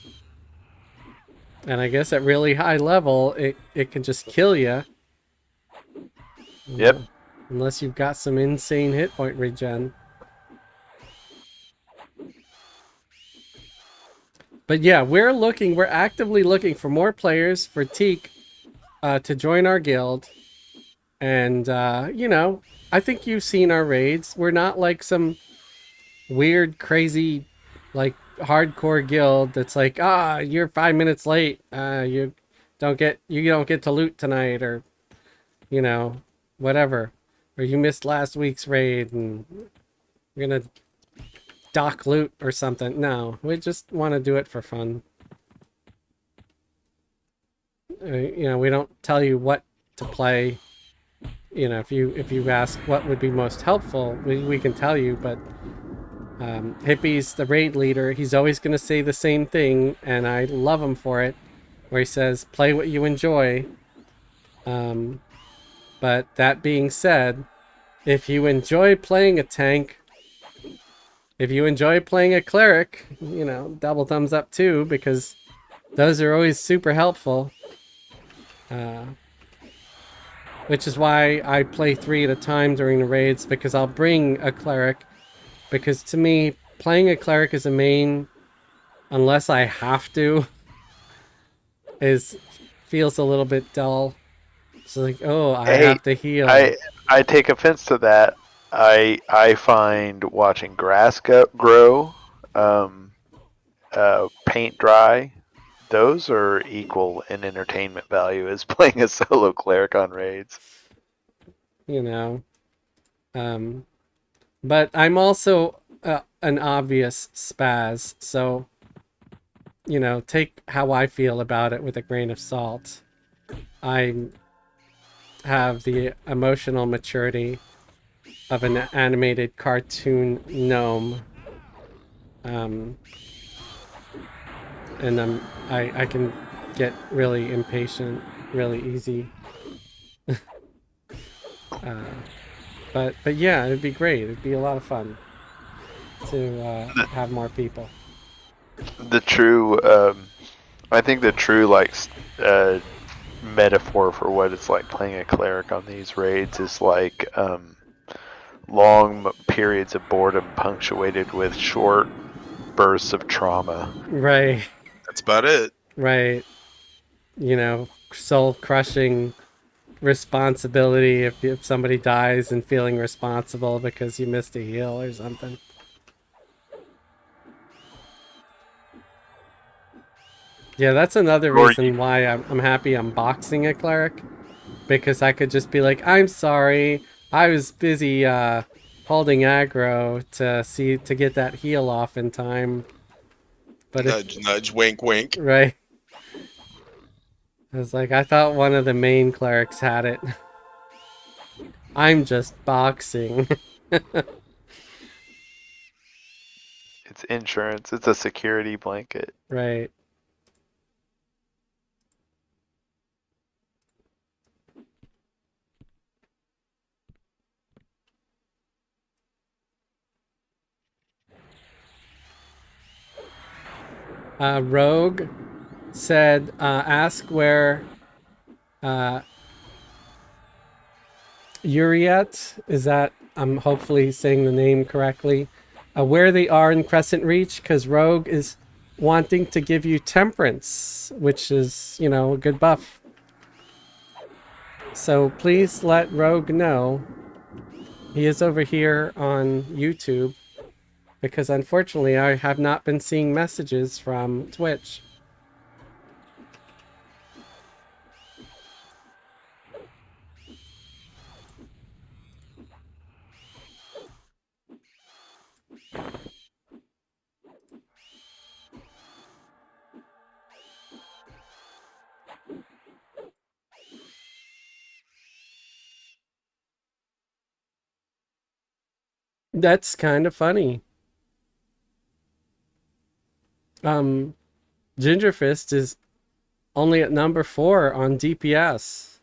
And I guess at really high level, it can just kill you. Yep. Unless you've got some insane hit point regen. But yeah, we're actively looking for more players for Teak to join our guild. And, you know, I think you've seen our raids. We're not like some weird, crazy, like hardcore guild that's like, you're 5 minutes late. You don't get to loot tonight, or, you know, whatever. Or you missed last week's raid and you're gonna dock loot or something. No, we just want to do it for fun. You know, we don't tell you what to play. You know, if you ask what would be most helpful, we can tell you, but Hippie's the raid leader. He's always going to say the same thing, and I love him for it, where he says, play what you enjoy. But that being said, if you enjoy playing a tank, if you enjoy playing a cleric, you know, double thumbs up too, because those are always super helpful. Which is why I play 3 at a time during the raids, because I'll bring a cleric. Because to me, playing a cleric as a main, unless I have to, feels a little bit dull. It's like, oh, I Hey, have to heal. I take offense to that. I find watching grass grow, paint dry, those are equal in entertainment value as playing a solo cleric on raids. You know. But I'm also an obvious spaz, so, you know, take how I feel about it with a grain of salt. I have the emotional maturity of an animated cartoon gnome. And I can get really impatient really easy. But yeah, it'd be great. It'd be a lot of fun to have more people. The true, I think the true like metaphor for what it's like playing a cleric on these raids is like long periods of boredom punctuated with short bursts of trauma. Right, That's about it. right. You know, soul crushing responsibility if somebody dies and feeling responsible because you missed a heal or something. Yeah, that's another Or reason why I'm happy I'm boxing a cleric, because I could just be like, I'm sorry, I was busy holding aggro to get that heal off in time. But if Nudge, nudge, wink, wink. right, I was like, I thought one of the main clerics had it. I'm just boxing. it's insurance. It's a security blanket. Right. Rogue said, ask where uh, Uriet, is that, I'm hopefully saying the name correctly, where they are in Crescent Reach, because Rogue is wanting to give you Temperance, which is, you know, a good buff. So please let Rogue know. He is over here on YouTube, because unfortunately I have not been seeing messages from Twitch. That's kind of funny. Um, Gingerfist is only at number 4 on DPS.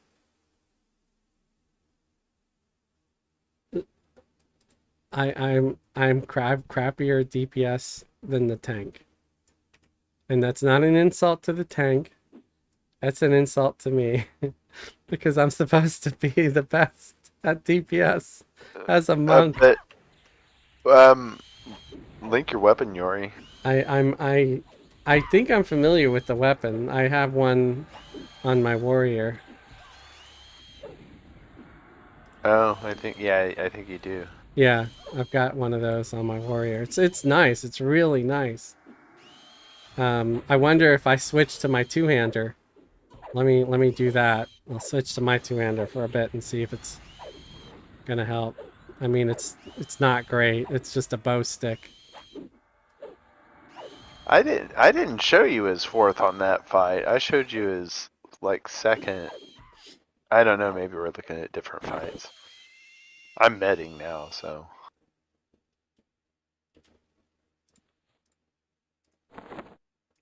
I'm crappier DPS than the tank. And that's not an insult to the tank. That's an insult to me. Because I'm supposed to be the best at DPS as a monk. But link your weapon, Yori. I think I'm familiar with the weapon. I have one on my warrior. Oh, I think I think you do. Yeah, I've got one of those on my warrior. It's nice. It's really nice. I wonder if I switch to my two-hander. Let me do that. I'll switch to my two-hander for a bit and see if it's gonna help. I mean, it's not great. It's just a bow stick. I didn't show you as fourth on that fight. I showed you as like second. I don't know, maybe we're looking at different fights. I'm medding now, so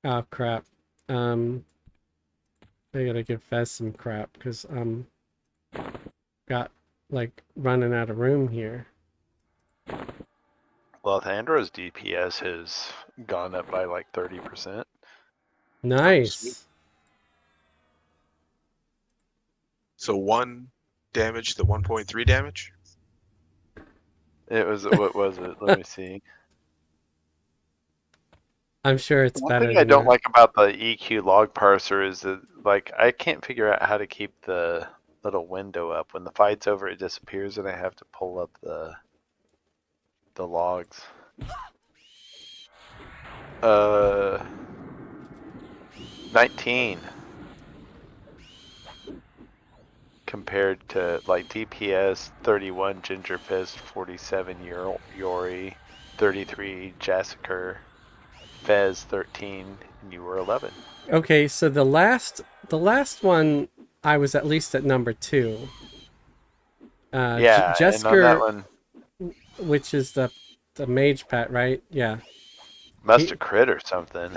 Oh crap. I gotta give Fez some crap because got like running out of room here. well, Thandra's DPS has gone up by like 30%. Nice. So 1 damage to 1.3 damage. It was what was it? Let me see. I'm sure it's One better thing I than don't that. like about the EQ log parser is that like I can't figure out how to keep the little window up. When the fight's over, it disappears, and I have to pull up the logs. 19 compared to like DPS 31 Ginger Fist, 47 Yori, 33 Jessica, Fez 13, and you were 11. Okay, so the last one I was at least at number 2. Yeah, and on that Jesker, one, which is the mage pet, right? Yeah. must have crit or something.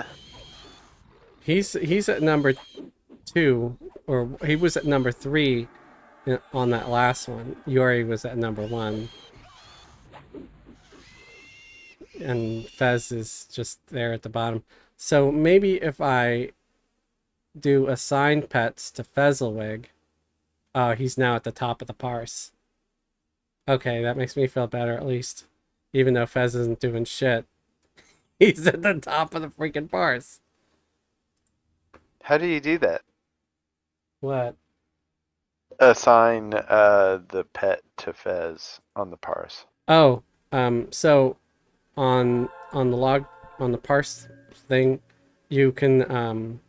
He's at number 2, or he was at number 3 on that last one. Yori was at number 1. And Fez is just there at the bottom. So maybe if I do assign pets to Fezzelwig, he's now at the top of the parse. Okay, that makes me feel better at least. Even though Fez isn't doing shit. He's at the top of the freaking parse. How do you do that? What? Assign the pet to Fez on the parse. Oh, so on the log, on the parse thing, you can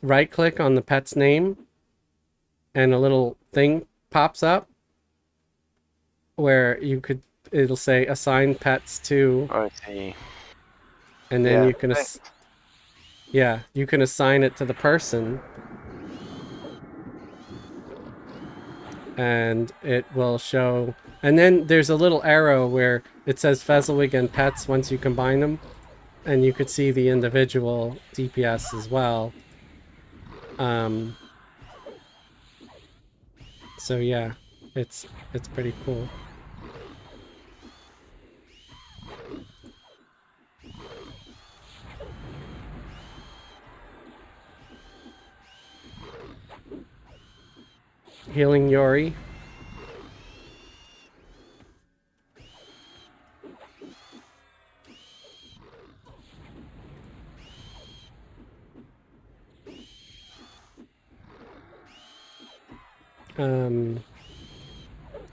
right click on the pet's name and a little thing pops up where it'll say assign pets to, I see. and then Yeah. you can you can assign it to the person, and it will show. And then there's a little arrow where it says Fezziwig and pets once you combine them, and you could see the individual DPS as well. So yeah, it's pretty cool. Healing Yori.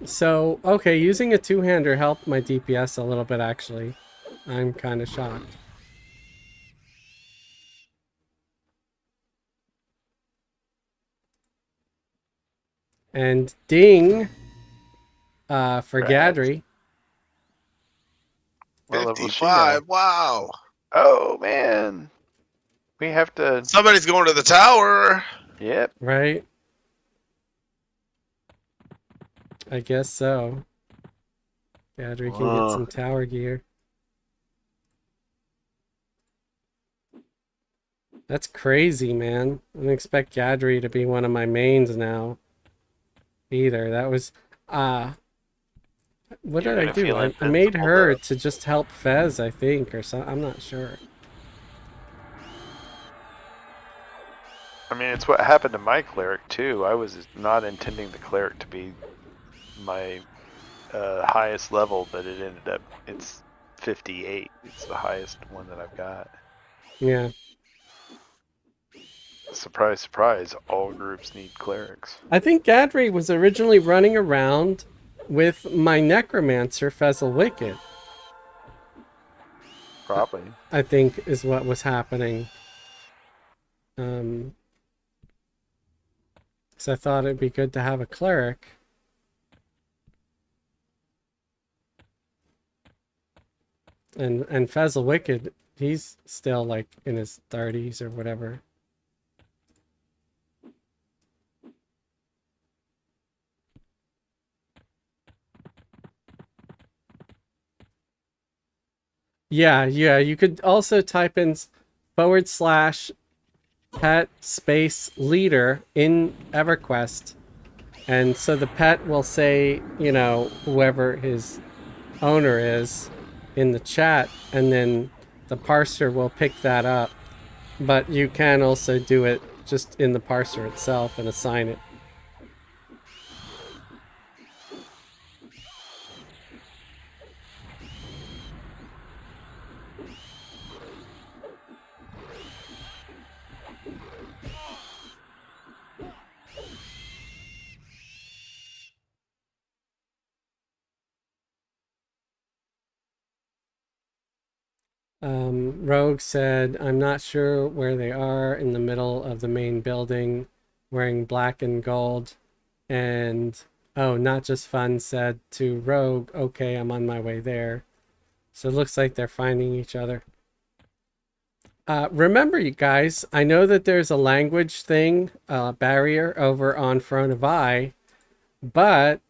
So, okay, using a two-hander helped my DPS a little bit, actually. I'm kind of shocked. And ding for Right. Gadry. What level is she now? 55. Wow. Oh man, we have to. Somebody's going to the tower. Yep. Right? I guess so. Gadry can get some tower gear. That's crazy, man. I didn't expect Gadry to be one of my mains now. Either. That was what You're did I gonna do? feel I made invincible, her though. to just help Fez, I think, or something. I'm not sure. I mean, it's what happened to my cleric too. I was not intending the cleric to be my highest level, but it ended up it's 58. It's the highest one that I've got. Yeah. Surprise, surprise! All groups need clerics. I think Gadry was originally running around with my necromancer Fezzelwicked. Probably. I think is what was happening. So I thought it'd be good to have a cleric. And Fezzelwicked, he's still like in his 30s or whatever. Yeah, you could also type in /pet space leader in EverQuest. And so the pet will say, you know, whoever his owner is in the chat, and then the parser will pick that up. But you can also do it just in the parser itself and assign it. Rogue said, I'm not sure where they are in the middle of the main building, wearing black and gold. And, oh, Not Just Fun said to Rogue, okay, I'm on my way there. So it looks like they're finding each other. Remember, you guys, I know that there's a language thing, barrier over on Throne of Eye, but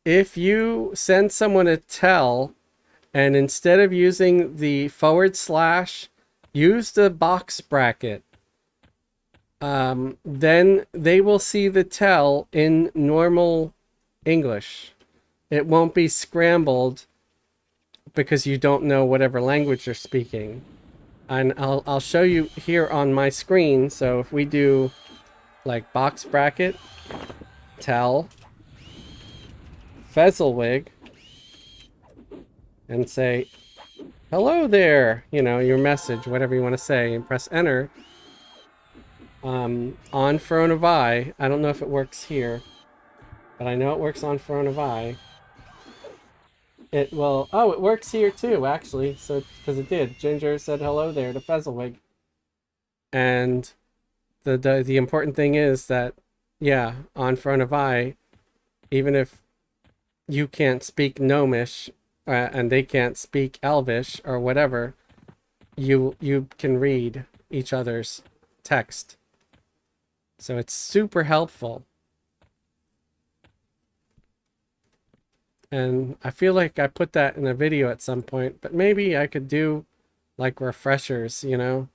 if you send someone a tell, and instead of using the /, use the box bracket. Then they will see the tell in normal English. It won't be scrambled because you don't know whatever language you're speaking. And I'll show you here on my screen. So if we do like box bracket, tell, Fezzelwig, and say, hello there, you know, your message, whatever you want to say, and press enter. On Throne of Eye, I don't know if it works here, but I know it works on Throne of Eye. It will, oh, it works here too, actually, so, because it did. Ginger said hello there to Fezzelwig. And the important thing is that, yeah, on front of eye, even if you can't speak Gnomish and they can't speak Elvish or whatever, you can read each other's text. So it's super helpful. And I feel like I put that in a video at some point, but maybe I could do like refreshers, you know,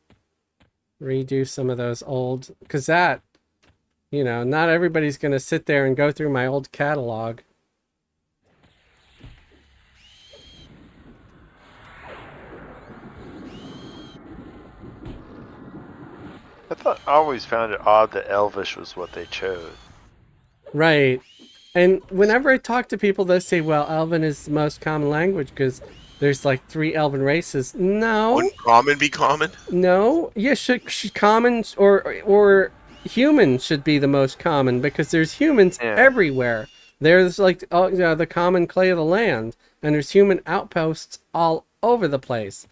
redo some of those old, because that, you know, not everybody's going to sit there and go through my old catalog. I always found it odd that Elvish was what they chose. Right. And whenever I talk to people, they say, well, Elven is the most common language because there's like 3 Elven races. No. Wouldn't common be common? No. Yeah, should common or human should be the most common because there's humans everywhere. There's like the common clay of the land, and there's human outposts all over the place.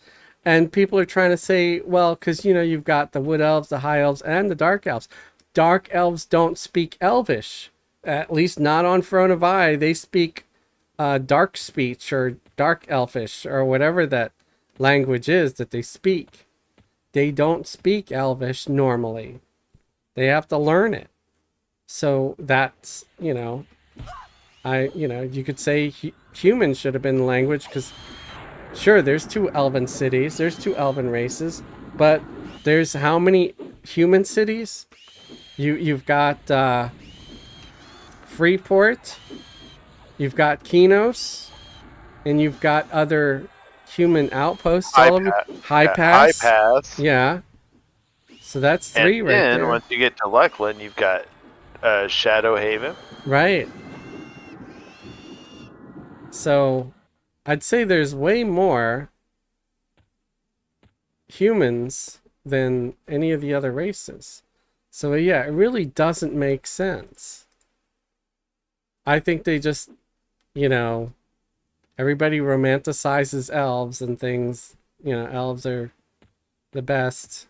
And people are trying to say, well, because, you know, you've got the wood elves, the high elves, and the dark elves. Dark elves don't speak Elvish, at least not on front of eye. They speak dark speech or dark elfish or whatever that language is that they speak. They don't speak Elvish normally. They have to learn it. So that's, you know, you could say human should have been the language because sure, there's 2 elven cities, there's 2 elven races, but there's how many human cities? You've got Freeport, you've got Kinos, and you've got other human outposts. High Pass. High Pass. Yeah. So that's 3 and right then, there. Once you get to Luckland, you've got Shadow Haven. Right. So I'd say there's way more humans than any of the other races. So yeah, it really doesn't make sense. I think they just, you know, everybody romanticizes elves and things. You know, elves are the best.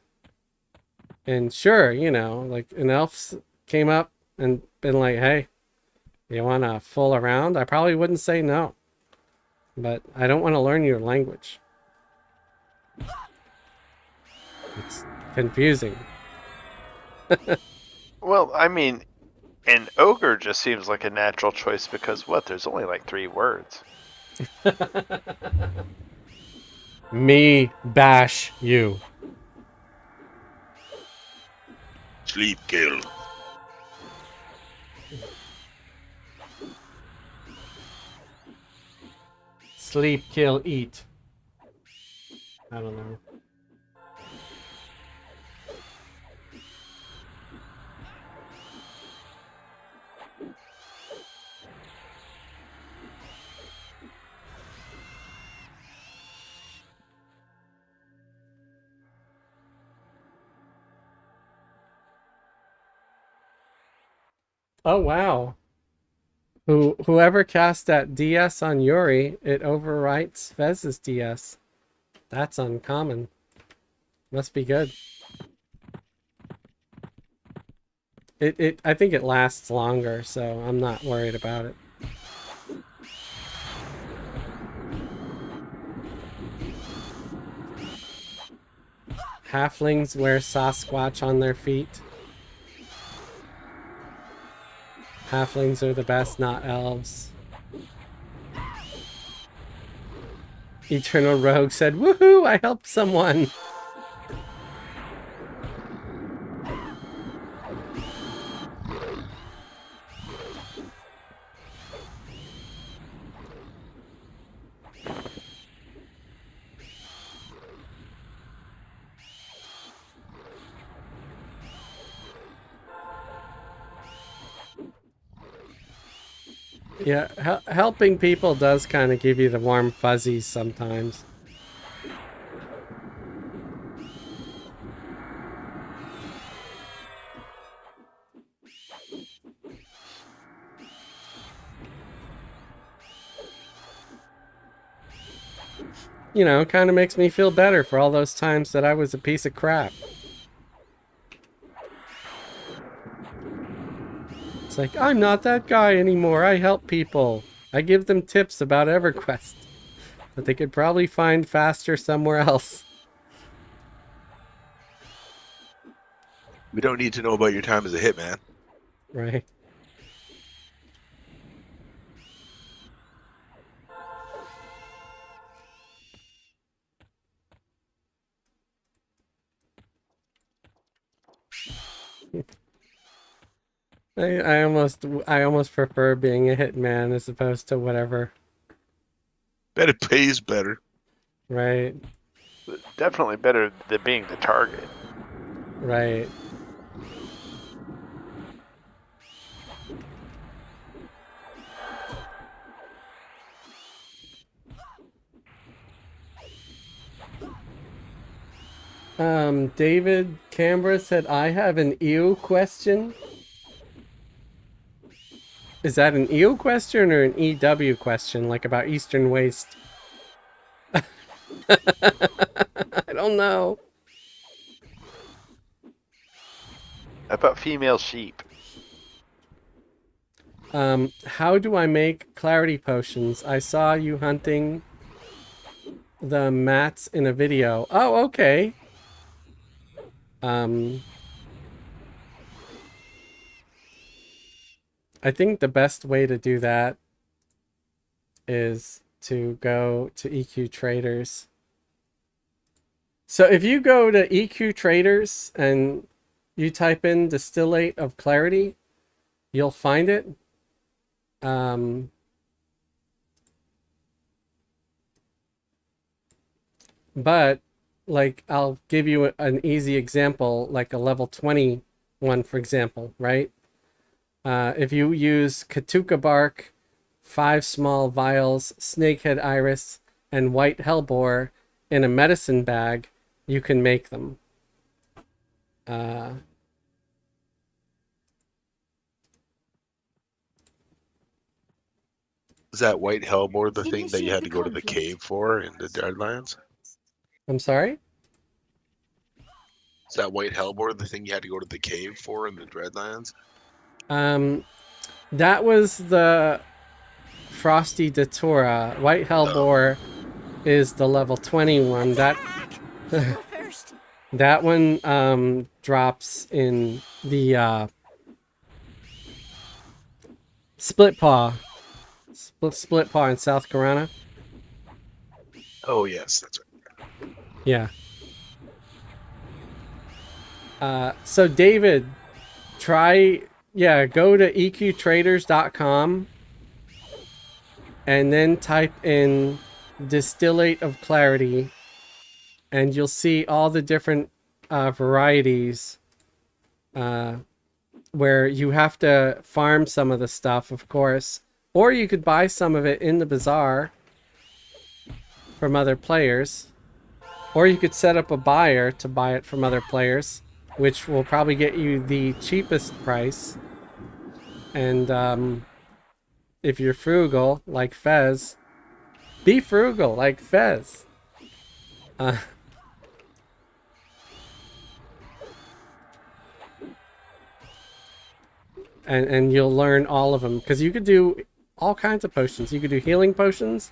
And sure, you know, like an elf came up and been like, hey, you want to fool around? I probably wouldn't say no. But I don't want to learn your language. It's confusing. Well, I mean, an ogre just seems like a natural choice because what? There's only like 3 words. Me bash you. Sleep, kill. Sleep, kill, eat. I don't know. Oh wow. Whoever cast that DS on Yuri, it overwrites Vez's DS. That's uncommon. Must be good. I think it lasts longer, so I'm not worried about it. Halflings wear Sasquatch on their feet. Halflings are the best, not elves. Eternal Rogue said, woohoo, I helped someone. Yeah, helping people does kind of give you the warm fuzzies sometimes. You know, kind of makes me feel better for all those times that I was a piece of crap. It's like, I'm not that guy anymore. I help people. I give them tips about EverQuest that they could probably find faster somewhere else. We don't need to know about your time as a hitman. Right? I almost prefer being a hitman as opposed to whatever. Bet it pays better. Right? Definitely better than being the target. Right. David Canberra said, I have an EO question. Is that an EO question or an EW question, like about Eastern Waste? I don't know. How about female sheep? How do I make clarity potions? I saw you hunting the mats in a video. Oh, okay. I think the best way to do that is to go to EQ Traders. So if you go to EQ Traders and you type in distillate of clarity, you'll find it. But like, I'll give you an easy example, like a level 20 one, for example, right? If you use Katuka bark, 5 small vials, snakehead iris, and white hellebore in a medicine bag, you can make them. Is that white hellebore the thing that you Initiate had the to go to the conflict. cave for in the Deadlands? I'm sorry? Is that white hellebore the thing you had to go to the cave for in the Dreadlands? That was the Frosty Datura. White hellebore is the level 21. That First. that one drops in the Split Paw. Split Paw in South Carolina. Oh yes, that's right. Yeah. So David, go to eqtraders.com and then type in distillate of clarity, and you'll see all the different varieties where you have to farm some of the stuff, of course, or you could buy some of it in the bazaar from other players, or you could set up a buyer to buy it from other players, which will probably get you the cheapest price. And if you're frugal like Fez, be frugal like Fez. And you'll learn all of them, because you could do all kinds of potions. You could do healing potions.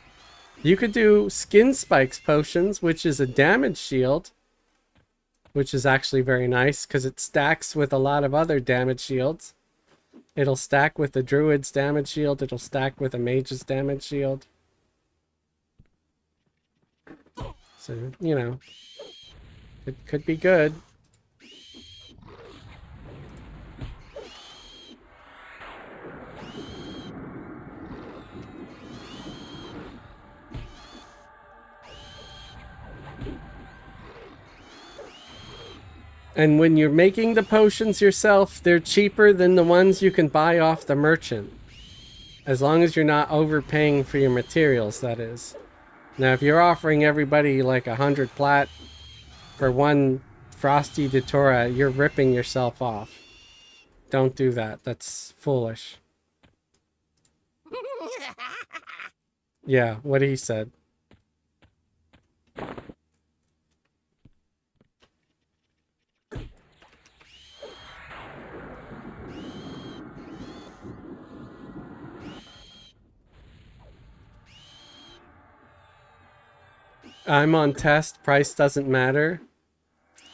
You could do skin spikes potions, which is a damage shield, which is actually very nice because it stacks with a lot of other damage shields. It'll stack with the druid's damage shield. It'll stack with a mage's damage shield. So, you know, it could be good. And when you're making the potions yourself, they're cheaper than the ones you can buy off the merchant. As long as you're not overpaying for your materials, that is. Now, if you're offering everybody like 100 plat for one Frosty Datura, you're ripping yourself off. Don't do that. That's foolish. Yeah, what he said. I'm on test. Price doesn't matter.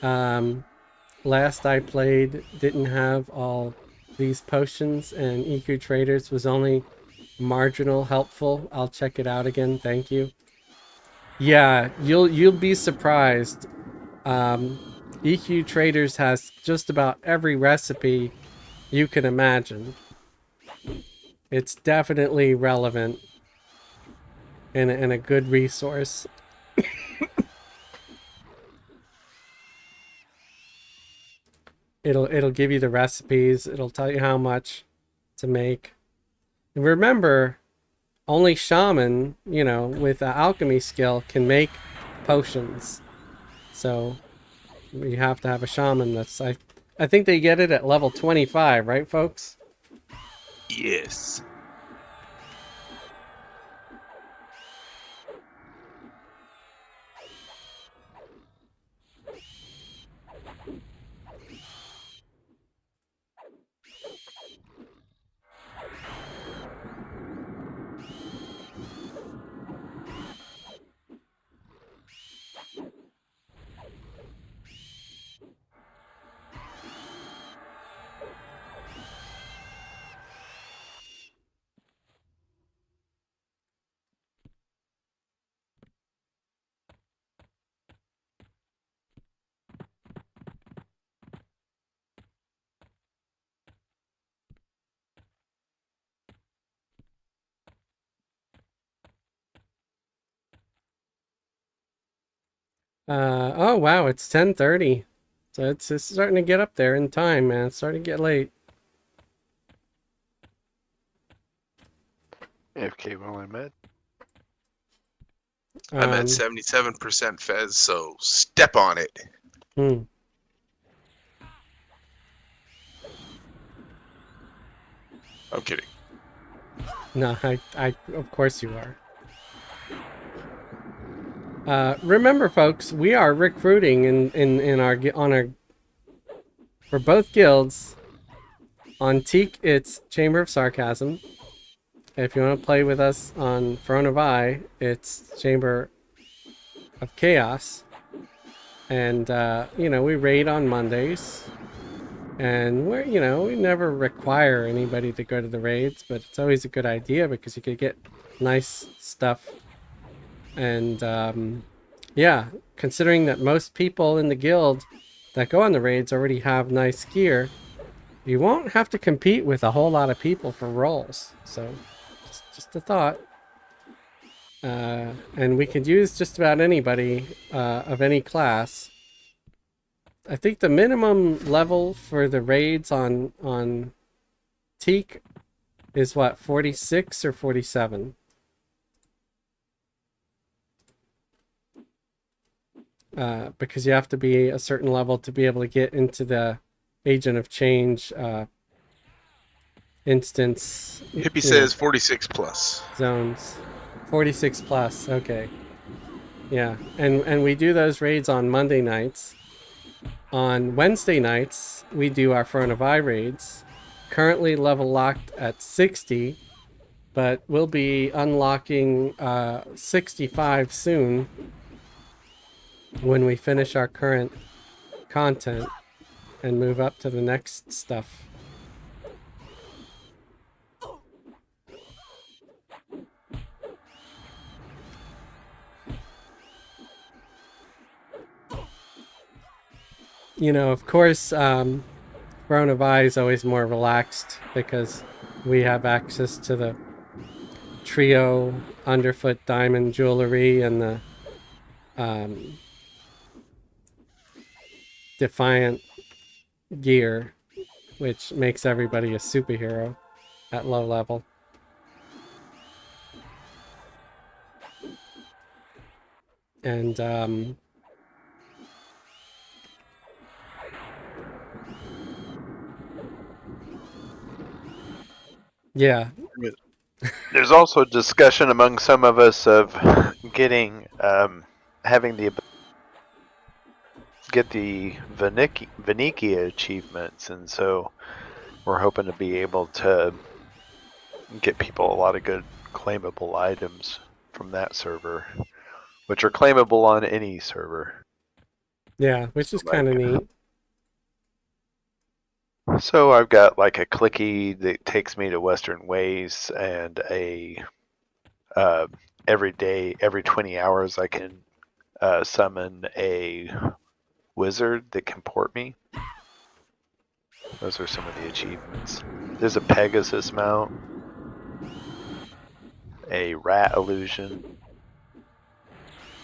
Last I played didn't have all these potions, and EQ Traders was only marginal helpful. I'll check it out again. Thank you. Yeah, you'll be surprised. EQ Traders has just about every recipe you can imagine. It's definitely relevant and a good resource. It'll give you the recipes. It'll tell you how much to make. And remember, only shaman, with an alchemy skill can make potions. So you have to have a shaman that's I think they get it at level 25, right, folks? Yes. Oh wow, it's 10:30. So it's starting to get up there in time, man. It's starting to get late. AFK while I'm at. I'm at 77% Fez, so step on it. Hmm. I'm kidding. No, I of course you are. Remember, folks, we are recruiting in our for both guilds. On Teak, it's Chamber of Sarcasm. If you want to play with us on Throne of Eye, it's Chamber of Chaos. And we raid on Mondays. And we never require anybody to go to the raids, but it's always a good idea because you could get nice stuff. And yeah, considering that most people in the guild that go on the raids already have nice gear, you won't have to compete with a whole lot of people for roles. So, just a thought. And we could use just about anybody of any class. I think the minimum level for the raids on Teak is what, 46 or 47? Because you have to be a certain level to be able to get into the Agent of Change instance. Hippie says 46 plus. Zones. 46 plus, okay. Yeah, and we do those raids on Monday nights. On Wednesday nights, we do our Throne of Eye raids. Currently level locked at 60, but we'll be unlocking 65 soon when we finish our current content and move up to the next stuff. Of course, Throne of Eye is always more relaxed because we have access to the trio underfoot diamond jewelry and the Defiant gear, which makes everybody a superhero at low level. And yeah. There's also discussion among some of us of getting having the get the Vanikia achievements, and so we're hoping to be able to get people a lot of good claimable items from that server which are claimable on any server. Yeah, which is kind of neat. So I've got like a clicky that takes me to Western Ways, and a every day, every 20 hours, I can summon a wizard that can port me. Those are some of the achievements. There's a Pegasus mount, a rat illusion.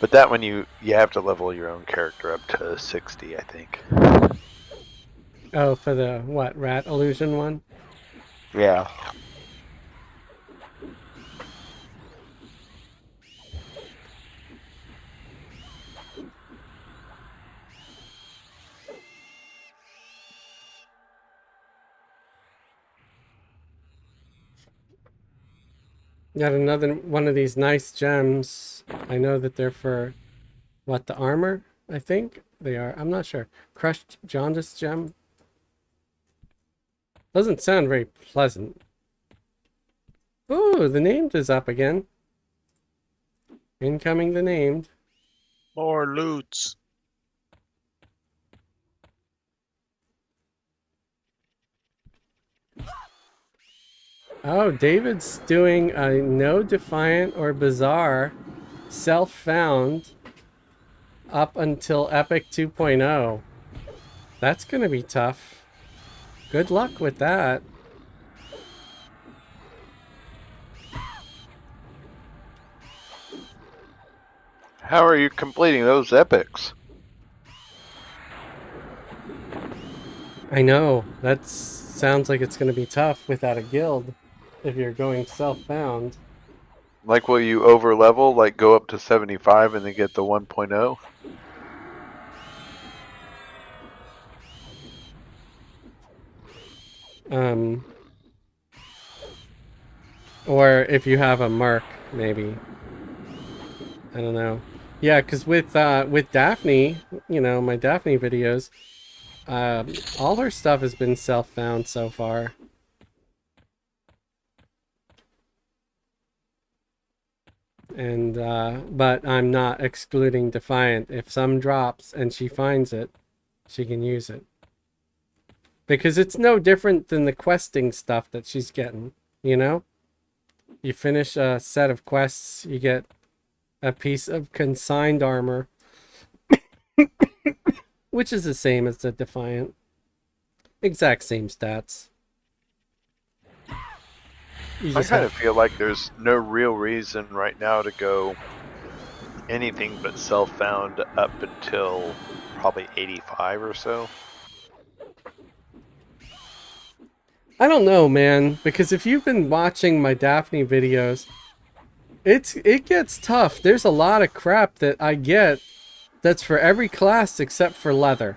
But that one you have to level your own character up to 60, I think. Oh, for the what, rat illusion one? Yeah. Got another one of these nice gems. I know that they're for what, the armor? I think they are. I'm not sure. Crushed jaundice gem. Doesn't sound very pleasant. Ooh, the named is up again. Incoming the named. More loots. Oh, David's doing a no defiant or bizarre self-found up until Epic 2.0. That's gonna be tough. Good luck with that. How are you completing those epics? I know. That sounds like it's gonna be tough without a guild if you're going self-found. Like, will you over level, like go up to 75 and then get the 1.0? Or if you have a merc, maybe. I don't know. Yeah, because with Daphne, you know, my Daphne videos, all her stuff has been self-found so far. And but I'm not excluding Defiant. If some drops and she finds it, she can use it. Because it's no different than the questing stuff that she's getting, you know? You finish a set of quests, you get a piece of consigned armor, which is the same as the Defiant. Exact same stats. I kind of feel like there's no real reason right now to go anything but self-found up until probably 85 or so. I don't know, man, because if you've been watching my Daphne videos, it gets tough. There's a lot of crap that I get that's for every class except for leather.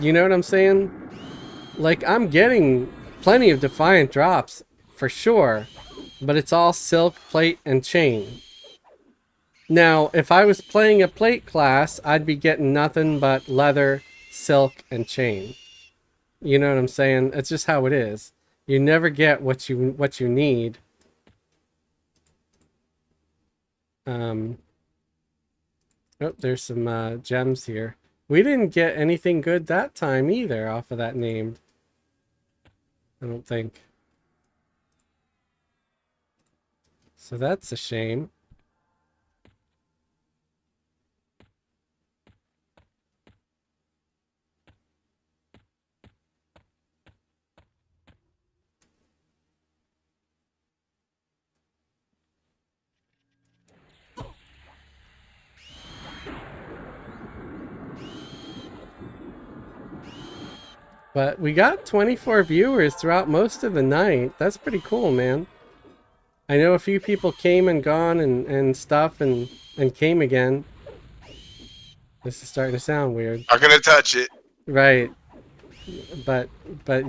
You know what I'm saying? Like, I'm getting plenty of Defiant drops, for sure, but it's all silk, plate, and chain. Now, if I was playing a plate class, I'd be getting nothing but leather, silk, and chain. You know what I'm saying? It's just how it is. You never get what you need. Oh, there's some gems here. We didn't get anything good that time either off of that named. I don't think. So that's a shame. But we got 24 viewers throughout most of the night. That's pretty cool, man. I know a few people came and gone and stuff and came again. This is starting to sound weird. Not gonna touch it. Right. But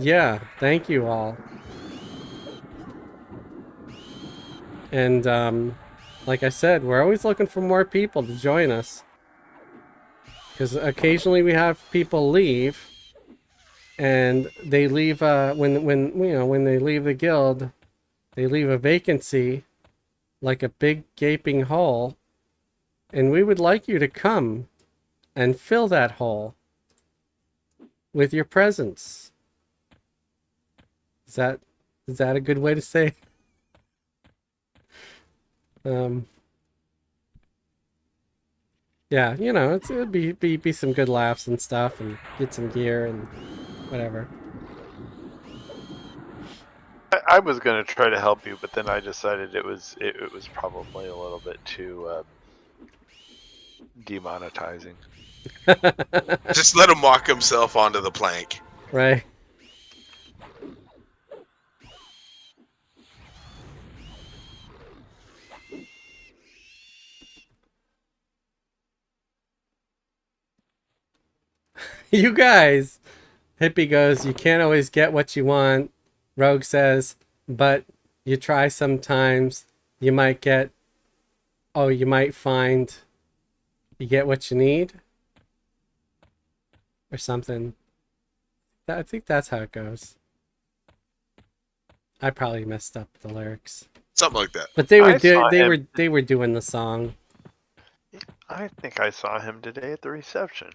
yeah, thank you all. And like I said, we're always looking for more people to join us. Because occasionally we have people leave. And they leave when they leave the guild, they leave a vacancy like a big gaping hole, and we would like you to come and fill that hole with your presence. Is that a good way to say? Yeah, you know, it'd be some good laughs and stuff, and get some gear and whatever. I was going to try to help you, but then I decided it was probably a little bit too demonetizing. Just let him walk himself onto the plank. Right. You guys. Hippie goes, you can't always get what you want. Rogue says, but you try sometimes. You might get, oh, you might find you get what you need. Or something. I think that's how it goes. I probably messed up the lyrics. Something like that. But they were him. they were doing the song. I think I saw him today at the reception.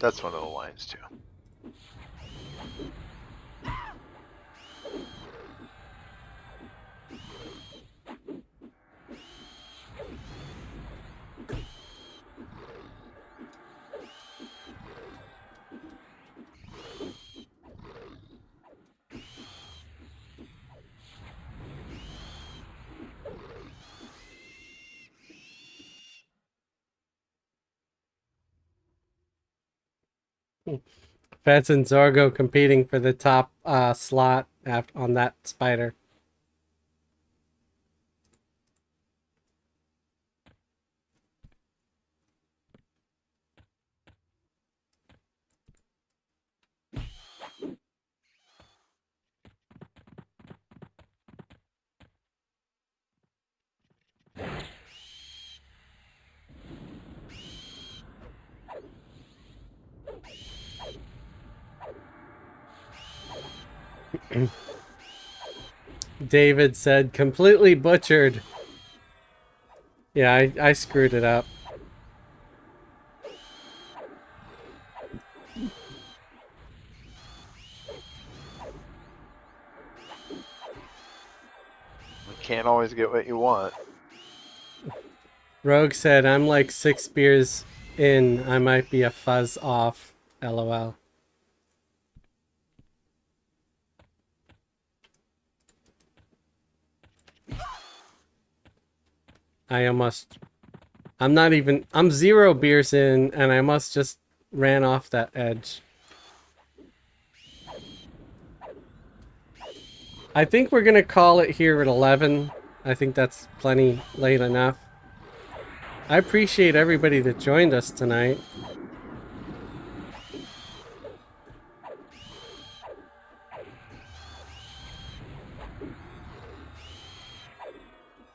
That's one of the lines too. Feds and Zorgo competing for the top slot on that spider. David said, completely butchered. Yeah, I screwed it up. You can't always get what you want. Rogue said, I'm like 6 beers in. I might be a fuzz off. LOL. I'm 0 beers in, and I must just ran off that edge. I think we're gonna call it here at 11. I think that's plenty late enough. I appreciate everybody that joined us tonight.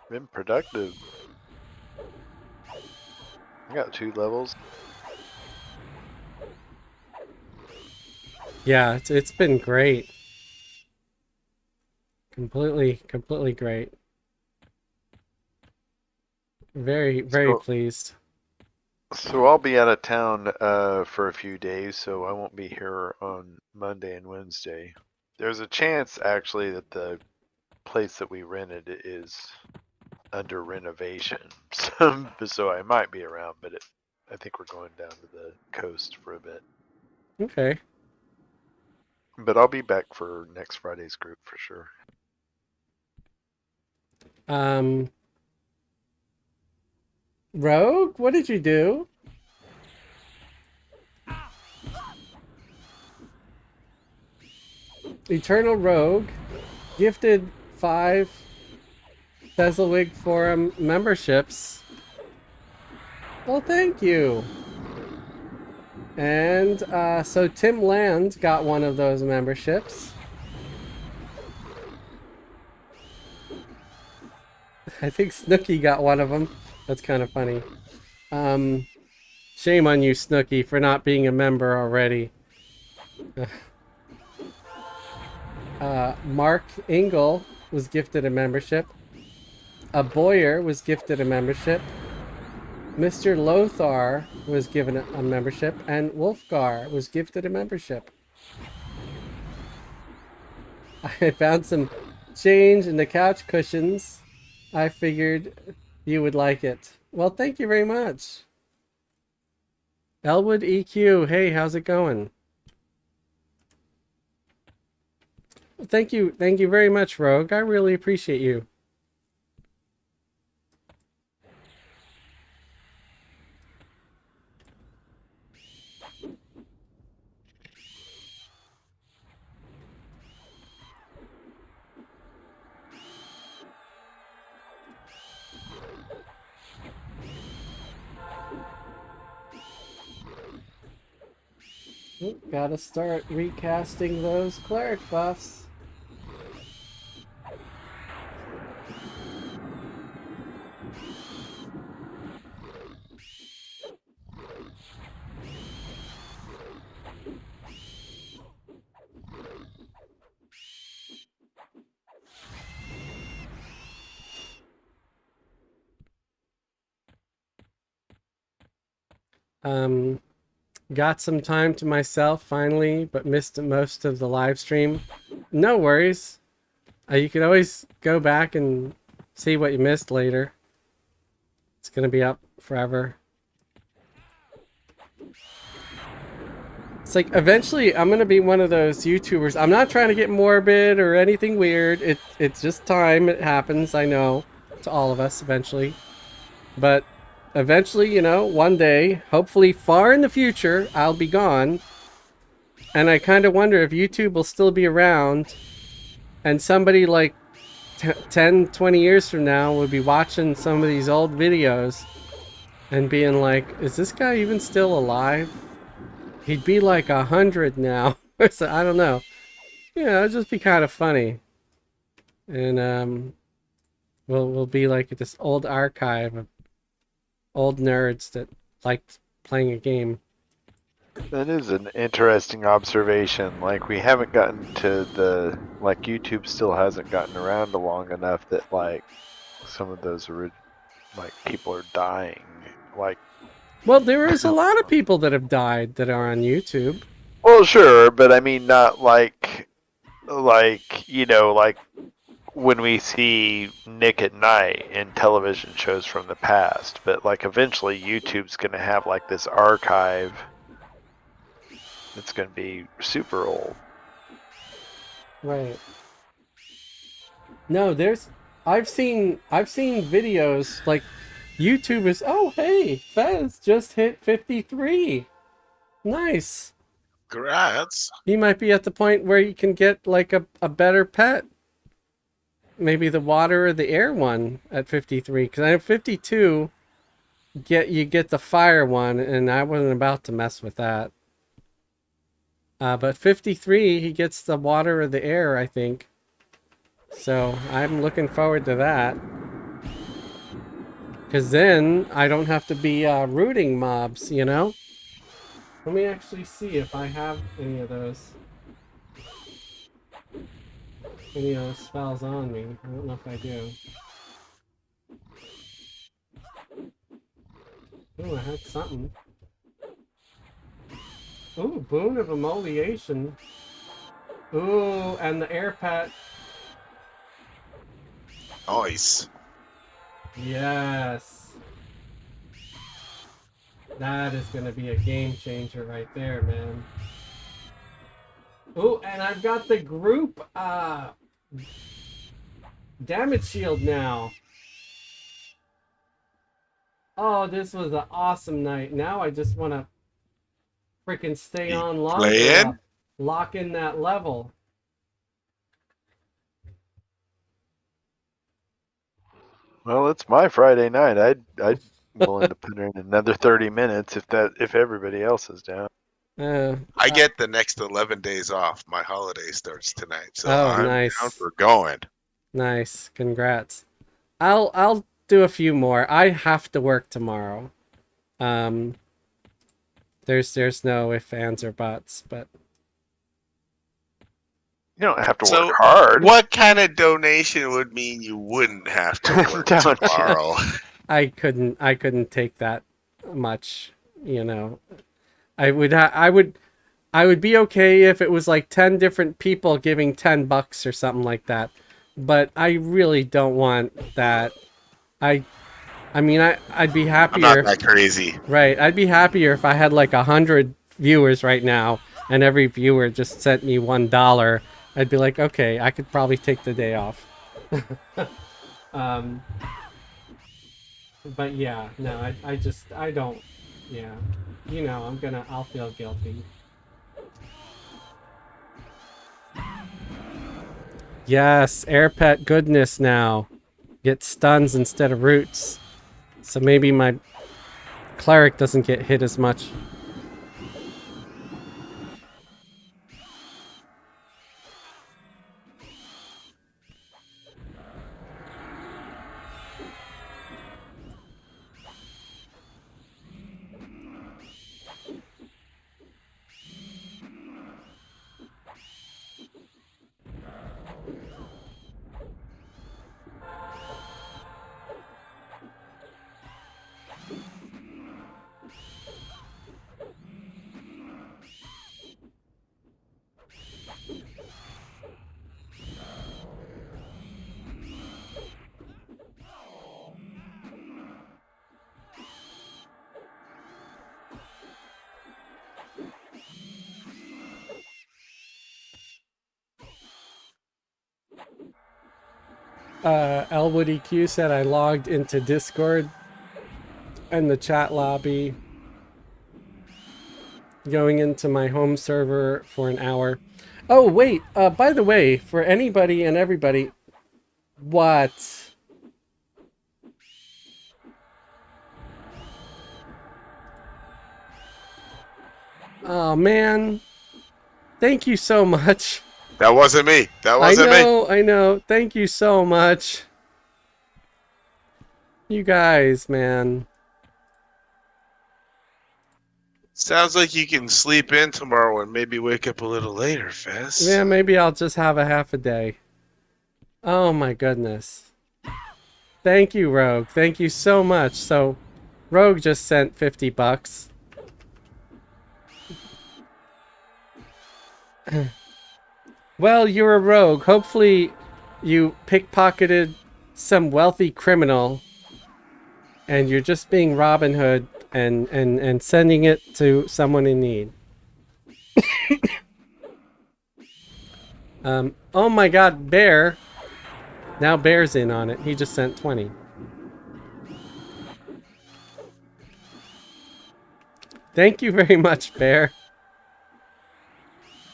Been productive. I got 2 levels. Yeah, it's been great. Completely great. Very pleased. So I'll be out of town for a few days, so I won't be here on Monday and Wednesday. There's a chance actually that the place that we rented is under renovation, so I might be around, but I think we're going down to the coast for a bit. Okay. But I'll be back for next Friday's group for sure. Rogue, what did you do? Eternal Rogue gifted 5 Thesselwig Forum memberships. Well, thank you. And so Tim Land got one of those memberships. I think Snooky got one of them. That's kind of funny. Shame on you, Snooky, for not being a member already. Mark Engel was gifted a membership. A Boyer was gifted a membership. Mr. Lothar was given a membership, and Wolfgar was gifted a membership. I found some change in the couch cushions. I figured you would like it. Well, thank you very much. Elwood EQ, hey, how's it going? Thank you very much, Rogue. I really appreciate you. Gotta start recasting those cleric buffs. Got some time to myself finally, but missed most of the live stream. No worries. You could always go back and see what you missed later. It's gonna be up forever. It's like eventually I'm gonna be one of those YouTubers. I'm not trying to get morbid or anything weird. It's just time. It happens. I know, to all of us eventually. But eventually, you know, one day, hopefully far in the future, I'll be gone. And I kind of wonder if YouTube will still be around, and somebody like 10, 20 years from now will be watching some of these old videos and being like, is this guy even still alive? He'd be like 100 now. So I don't know. Yeah, it'd just be kind of funny. And we'll be like this old archive of old nerds that liked playing a game. That is an interesting observation. Like, we haven't gotten to the, like, YouTube still hasn't gotten around to long enough that, like, some of those like, people are dying. Like, Well, there is a lot of people that have died that are on YouTube. well, sure, but I mean, not like, you know, like when we see Nick at Night in television shows from the past, but like eventually YouTube's gonna have like this archive that's gonna be super old. Right. No, I've seen videos like YouTube is, oh hey, Fez just hit 53. Nice. Congrats. He might be at the point where you can get like a better pet. Maybe the water or the air one at 53. Because I have 52. You get the fire one, and I wasn't about to mess with that. But 53, he gets the water or the air, I think. So I'm looking forward to that. Because then I don't have to be rooting mobs, you know? Let me actually see if I have any of those. Any of those spells on me. I don't know if I do. Ooh, I had something. Ooh, Boon of Immolation. Ooh, and the air pet. Nice. Yes. That is going to be a game changer right there, man. Ooh, and I've got the group damage shield now. Oh, this was an awesome night. Now I just want to freaking stay Keep on longer. playing? Lock in that level. Well, it's my Friday night. I'd willing to put in another 30 minutes if everybody else is down. I get the next 11 days off. My holiday starts tonight, so Oh, I'm nice. down for going. Nice. Congrats. I'll do a few more. I have to work tomorrow. There's no ifs, ands, or buts, but You don't have to So, work hard. what kind of donation would mean you wouldn't have to work Don't you? tomorrow? I couldn't take that much, you know. I would be okay if it was like 10 different people giving $10 or something like that. But I really don't want that. I mean, I'd be I'm happier not that crazy. right. I'd be happier if I had like 100 viewers right now and every viewer just sent me $1. I'd be like, okay, I could probably take the day off. um but yeah, no, I don't, yeah, I'll feel guilty. Yes, air pet goodness now. Get stuns instead of roots. So maybe my cleric doesn't get hit as much. Elwood EQ said I logged into Discord and the chat lobby, going into my home server for an hour. Oh, wait, by the way, for anybody and everybody, what? Oh, man. Thank you so much. That wasn't me. That wasn't me. I know. Thank you so much. You guys, man. Sounds like you can sleep in tomorrow and maybe wake up a little later, Fez. Yeah, maybe I'll just have a half a day. Oh my goodness. Thank you, Rogue. Thank you so much. So, Rogue just sent $50. Well, you're a rogue. Hopefully, you pickpocketed some wealthy criminal and you're just being Robin Hood and sending it to someone in need. Oh my god, Bear. Now Bear's in on it. He just sent 20. Thank you very much, Bear.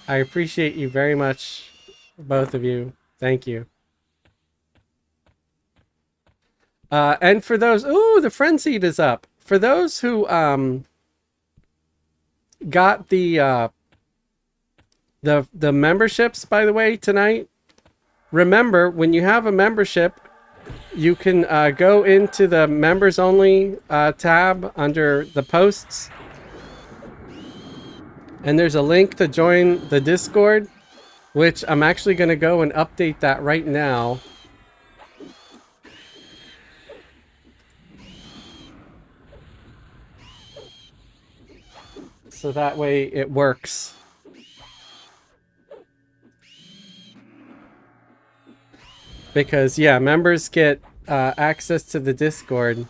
I appreciate you very much, both of you. Thank you. And for those, ooh, the frenzied is up. For those who got the memberships, by the way, tonight. Remember, when you have a membership, you can go into the members only tab under the posts. And there's a link to join the Discord, which I'm actually going to go and update that right now. So that way it works. Because, yeah, members get access to the Discord.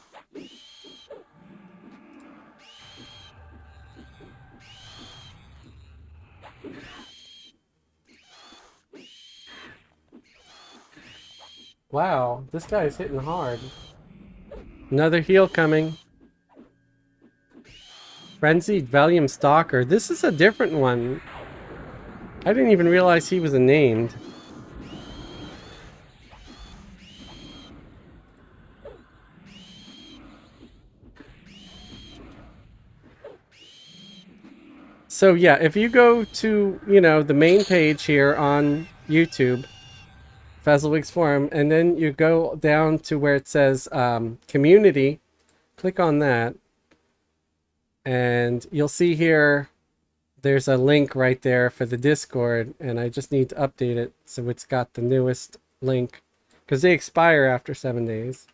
Wow, this guy's hitting hard. Another heal coming. Frenzied Valium Stalker. This is a different one. I didn't even realize he was named. So yeah, if you go to, the main page here on YouTube, Fezzelwig's Forum, and then you go down to where it says community, click on that, and you'll see here there's a link right there for the Discord, and I just need to update it so it's got the newest link, because they expire after 7 days.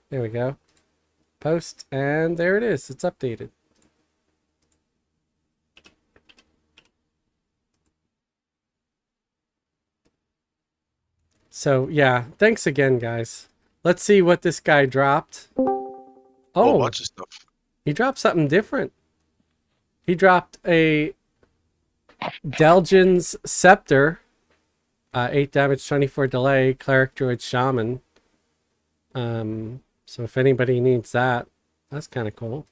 There we go. Post, and there it is. It's updated. So yeah, thanks again, guys. Let's see what this guy dropped. A whole Oh, bunch of stuff. he dropped something different. He dropped a Delgin's Scepter, 8 damage, 24 delay, Cleric Druid Shaman. So if anybody needs that, that's kind of cool.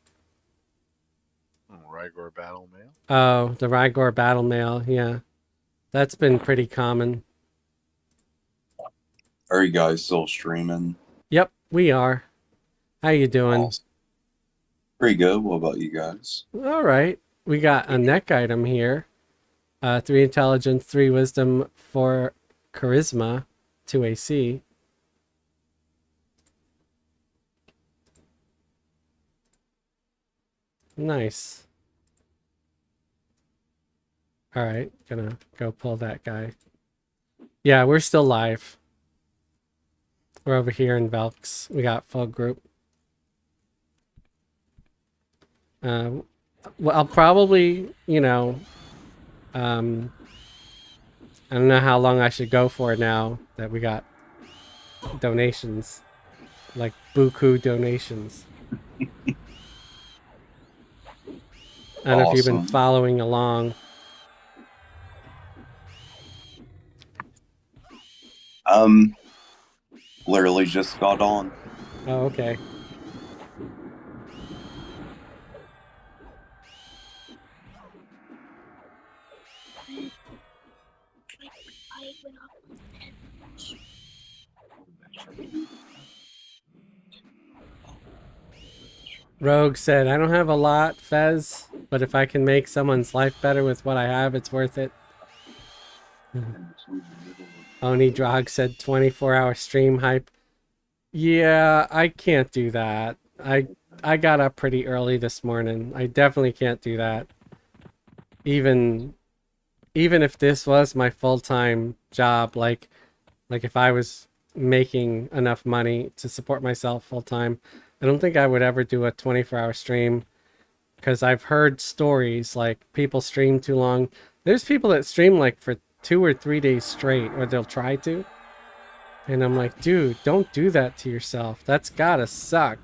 Rygor Battle Mail. Oh, the Rygor Battle Mail, yeah. That's been pretty common. Are you guys still streaming? Yep, we are. How you doing? Awesome. Pretty good. What about you guys? All right. We got a neck item here. 3 intelligence, 3 wisdom, 4 charisma, 2 AC. Nice. All right, gonna go pull that guy. Yeah, we're still live. We're over here in Velks. We got full group. Well, I'll probably, you know, I don't know how long I should go for now that we got donations, like buku donations. I don't know if you've been Awesome. following along. Literally just got on. Oh, okay. Rogue said, I don't have a lot, Fez, but if I can make someone's life better with what I have, it's worth it. Oni Drog said 24-hour stream hype. Yeah, I can't do that. I got up pretty early this morning. I definitely can't do that. Even if this was my full-time job, like if I was making enough money to support myself full-time, I don't think I would ever do a 24-hour stream, because I've heard stories like people stream too long. There's people that stream like for 2 or 3 days straight, or they'll try to. And I'm like, dude, don't do that to yourself. That's gotta suck.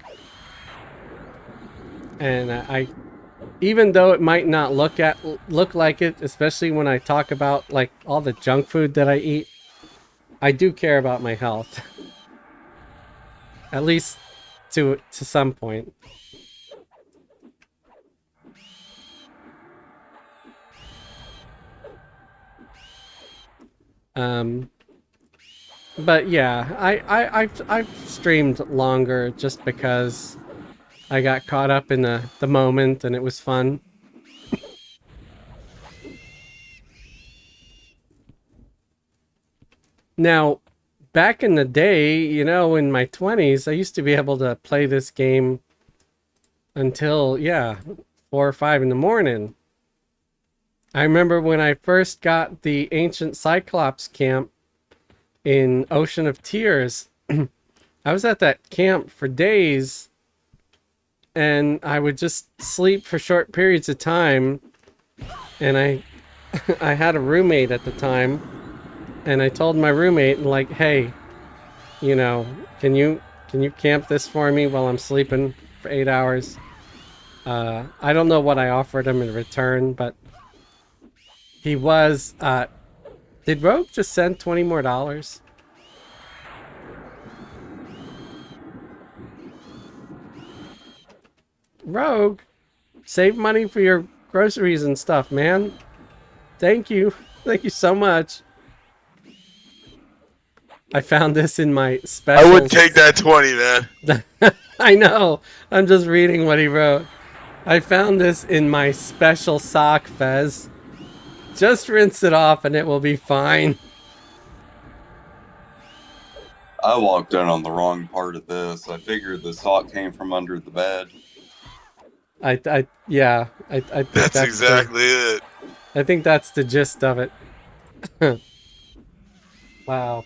And I even though it might not look like it, especially when I talk about like all the junk food that I eat, I do care about my health. At least to some point. But yeah, I've streamed longer just because I got caught up in the moment and it was fun. Now, back in the day, you know, in my 20s, I used to be able to play this game until, yeah, 4 or 5 in the morning. I remember when I first got the Ancient Cyclops camp in Ocean of Tears, I was at that camp for days, and I would just sleep for short periods of time, and I had a roommate at the time, and I told my roommate, like, hey, you know, can you camp this for me while I'm sleeping for 8 hours? I don't know what I offered him in return, but he was, did Rogue just send $20 more? Rogue, save money for your groceries and stuff, man. Thank you. Thank you so much. I found this in my special... I wouldn't take that 20, man. I know. I'm just reading what he wrote. I found this in my special sock, Fez. Just rinse it off and it will be fine. I walked in on the wrong part of this. I figured the sock came from under the bed. I think That's exactly it. I think that's the gist of it. Wow.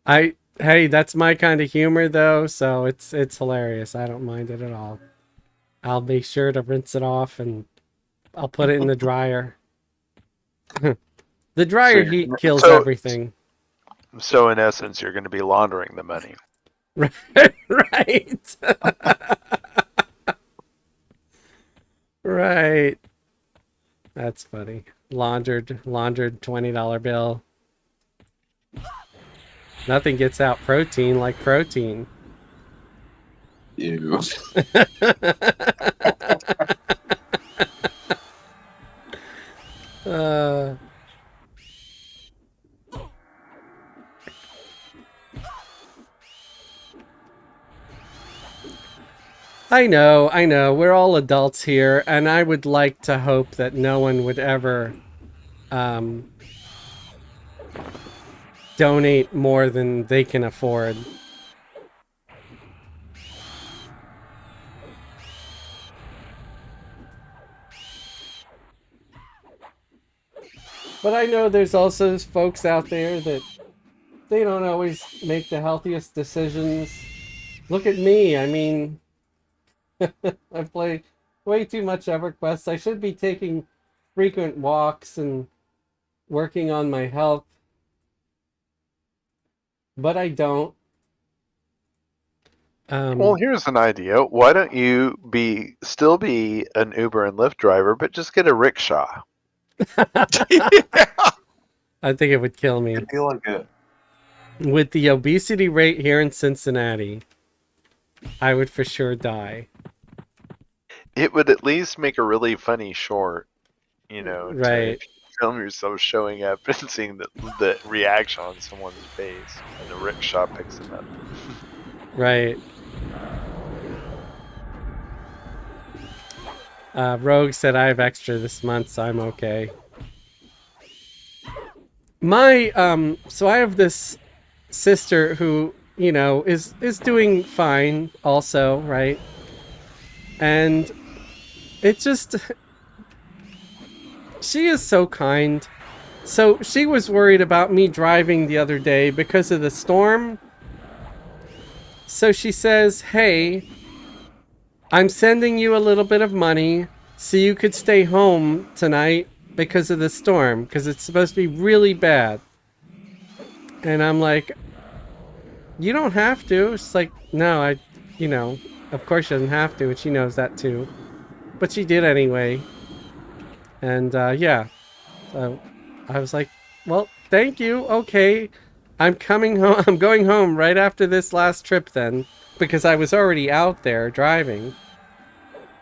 Hey, that's my kind of humor though, so it's hilarious. I don't mind it at all. I'll be sure to rinse it off and I'll put it in the dryer. The dryer heat kills everything. So in essence, you're going to be laundering the money. Right. Right. That's funny. Laundered $20 bill. Nothing gets out protein like protein. Ew. uh, I know. We're all adults here, and I would like to hope that no one would ever donate more than they can afford. But I know there's also folks out there that they don't always make the healthiest decisions. Look at me. I mean, I play way too much Everquest. I should be taking frequent walks and working on my health, but I don't. Well, here's an idea. Why don't you still be an Uber and Lyft driver, but just get a rickshaw? I think it would kill me. I feel like it. With the obesity rate here in Cincinnati, I would for sure die. It would at least make a really funny short, you know, Right. to film yourself showing up and seeing the reaction on someone's face, and the rickshaw picks them up. Right. Rogue said I have extra this month, so I'm okay. So I have this sister who, you know, is doing fine also, right? And it just, she is so kind. So she was worried about me driving the other day because of the storm. So she says, hey, I'm sending you a little bit of money so you could stay home tonight because of the storm, because it's supposed to be really bad. And I'm like, you don't have to. It's like, no, of course she doesn't have to, and she knows that too. But she did anyway. And yeah, so I was like, well, thank you. Okay, I'm coming home. I'm going home right after this last trip then, because I was already out there driving.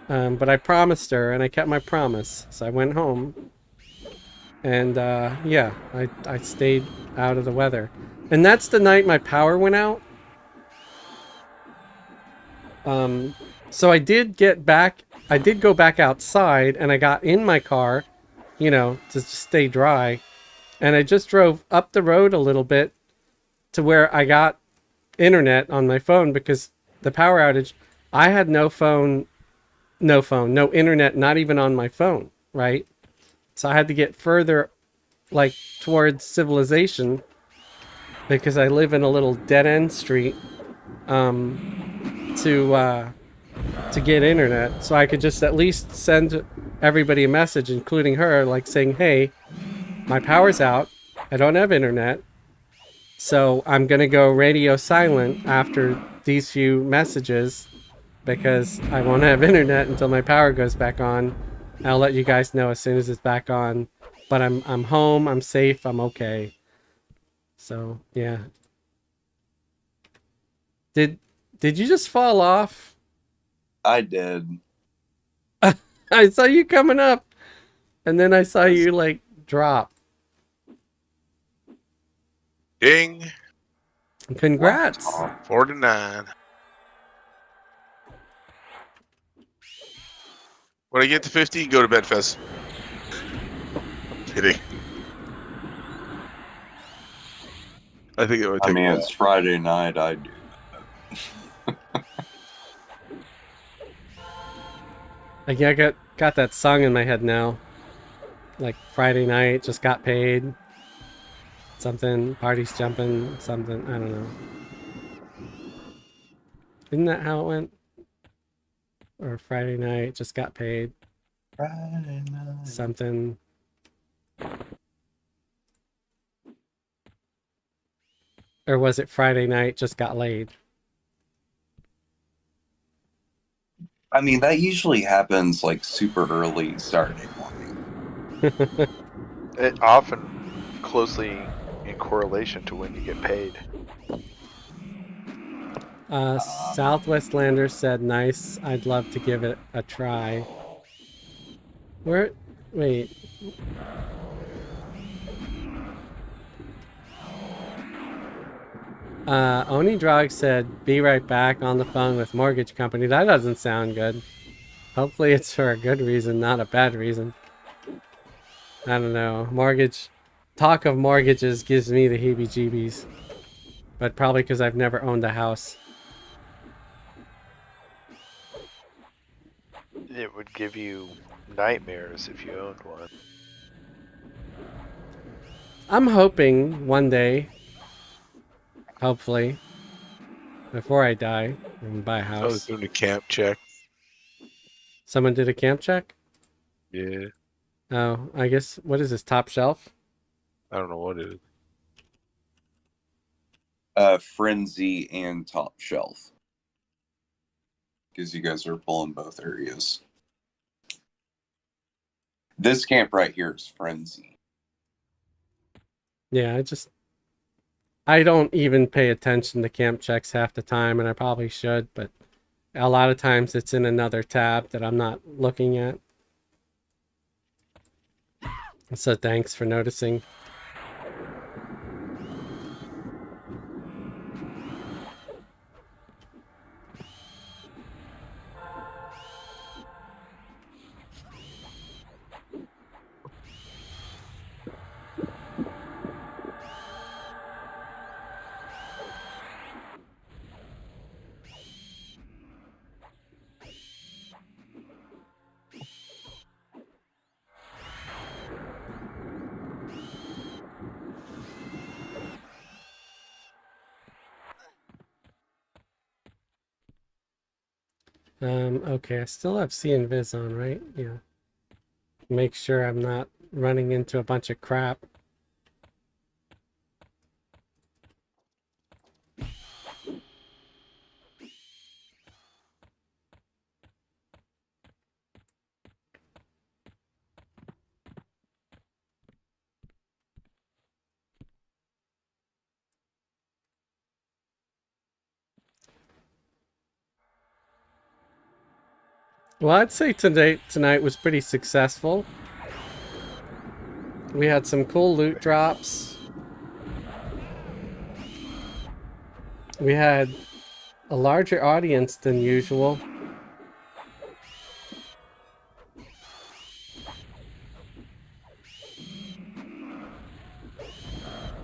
But I promised her, and I kept my promise. So I went home. And yeah, I stayed out of the weather. And that's the night my power went out. So I did go back outside, and I got in my car, you know, to stay dry. And I just drove up the road a little bit to where I got internet on my phone, because the power outage, I had no internet, not even on my phone, right? So I had to get further, like, towards civilization, because I live in a little dead-end street, to get internet, so I could just at least send everybody a message, including her, like saying, hey, my power's out, I don't have internet, so I'm gonna go radio silent after these few messages, because I won't have internet until my power goes back on. I'll let you guys know as soon as it's back on. But I'm home, I'm safe, I'm okay. So yeah. Did you just fall off? I did. I saw you coming up, and then I saw you like drop. Ding. Congrats. 49. When I get to 50, go to bed, Fez. Kidding. I think it would take It's Friday night. I do that. Like, I got got that song in my head now. Like Friday night, just got paid. Something, parties jumping, something, I don't know. Isn't that how it went? Or Friday night, just got paid. Friday night. Something. Or was it Friday night, just got laid? I mean, that usually happens like super early Saturday morning. It often closely in correlation to when you get paid. Southwestlander said, nice, I'd love to give it a try. Where? Wait. Onidrog said, be right back on the phone with mortgage company. That doesn't sound good. Hopefully it's for a good reason, not a bad reason. I don't know. Talk of mortgages gives me the heebie-jeebies. But probably because I've never owned a house. It would give you nightmares if you owned one. I'm hoping one day, hopefully, before I die, I can buy a I was house. doing a camp check. Someone did a camp check? Yeah, Oh, I guess, what is this, top shelf? I don't know what it is. Frenzy and Top Shelf. Because you guys are pulling both areas. This camp right here is Frenzy. Yeah, I don't even pay attention to camp checks half the time, and I probably should, but a lot of times it's in another tab that I'm not looking at. So thanks for noticing. Okay, I still have C and Viz on, right? Yeah. Make sure I'm not running into a bunch of crap. Well, I'd say tonight was pretty successful. We had some cool loot drops. We had a larger audience than usual.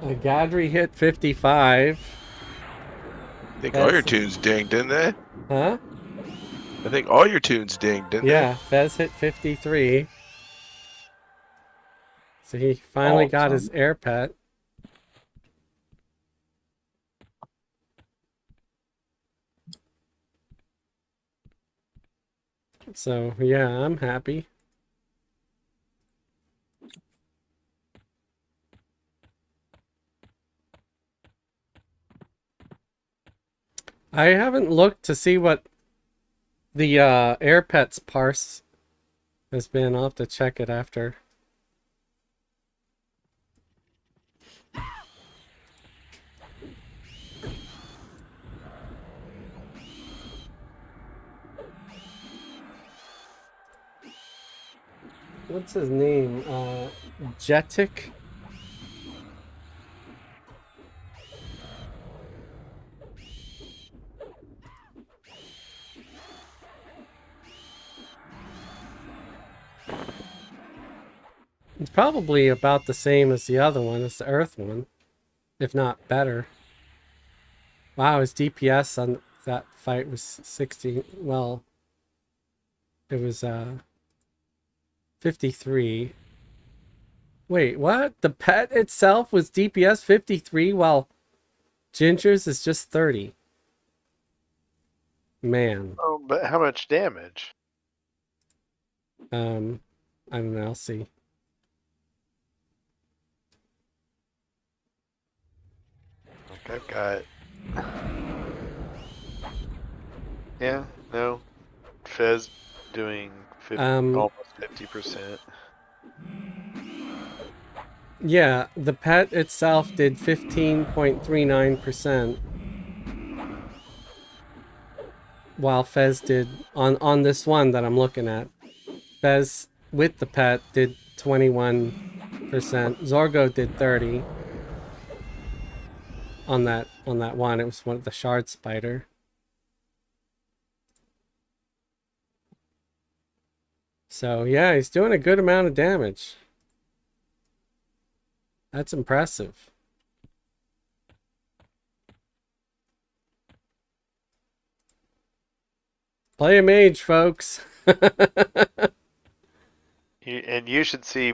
Gadri hit 55. I think all your That's- tunes dinged, didn't they? Huh? I think all your tunes dinged, didn't Yeah, Fez hit 53. So he finally got his air pet. So yeah, I'm happy. I haven't looked to see what the air pets parse has been. I'll have to check it after. What's his name? Jetic? It's probably about the same as the other one, as the Earth one, if not better. Wow, his DPS on that fight was 60. Well, it was 53. Wait, what? The pet itself was DPS 53 while Ginger's is just 30. Man. Oh, but how much damage? I don't know, I'll see. Like I've got. Yeah, no. Fez doing almost 50%. Yeah, the pet itself did 15.39%. While Fez did on this one that I'm looking at. Fez with the pet did 21%. Zorgo did 30 on that one. It was one of the shard spider. So yeah, he's doing a good amount of damage. That's impressive. Play a mage, folks. And you should see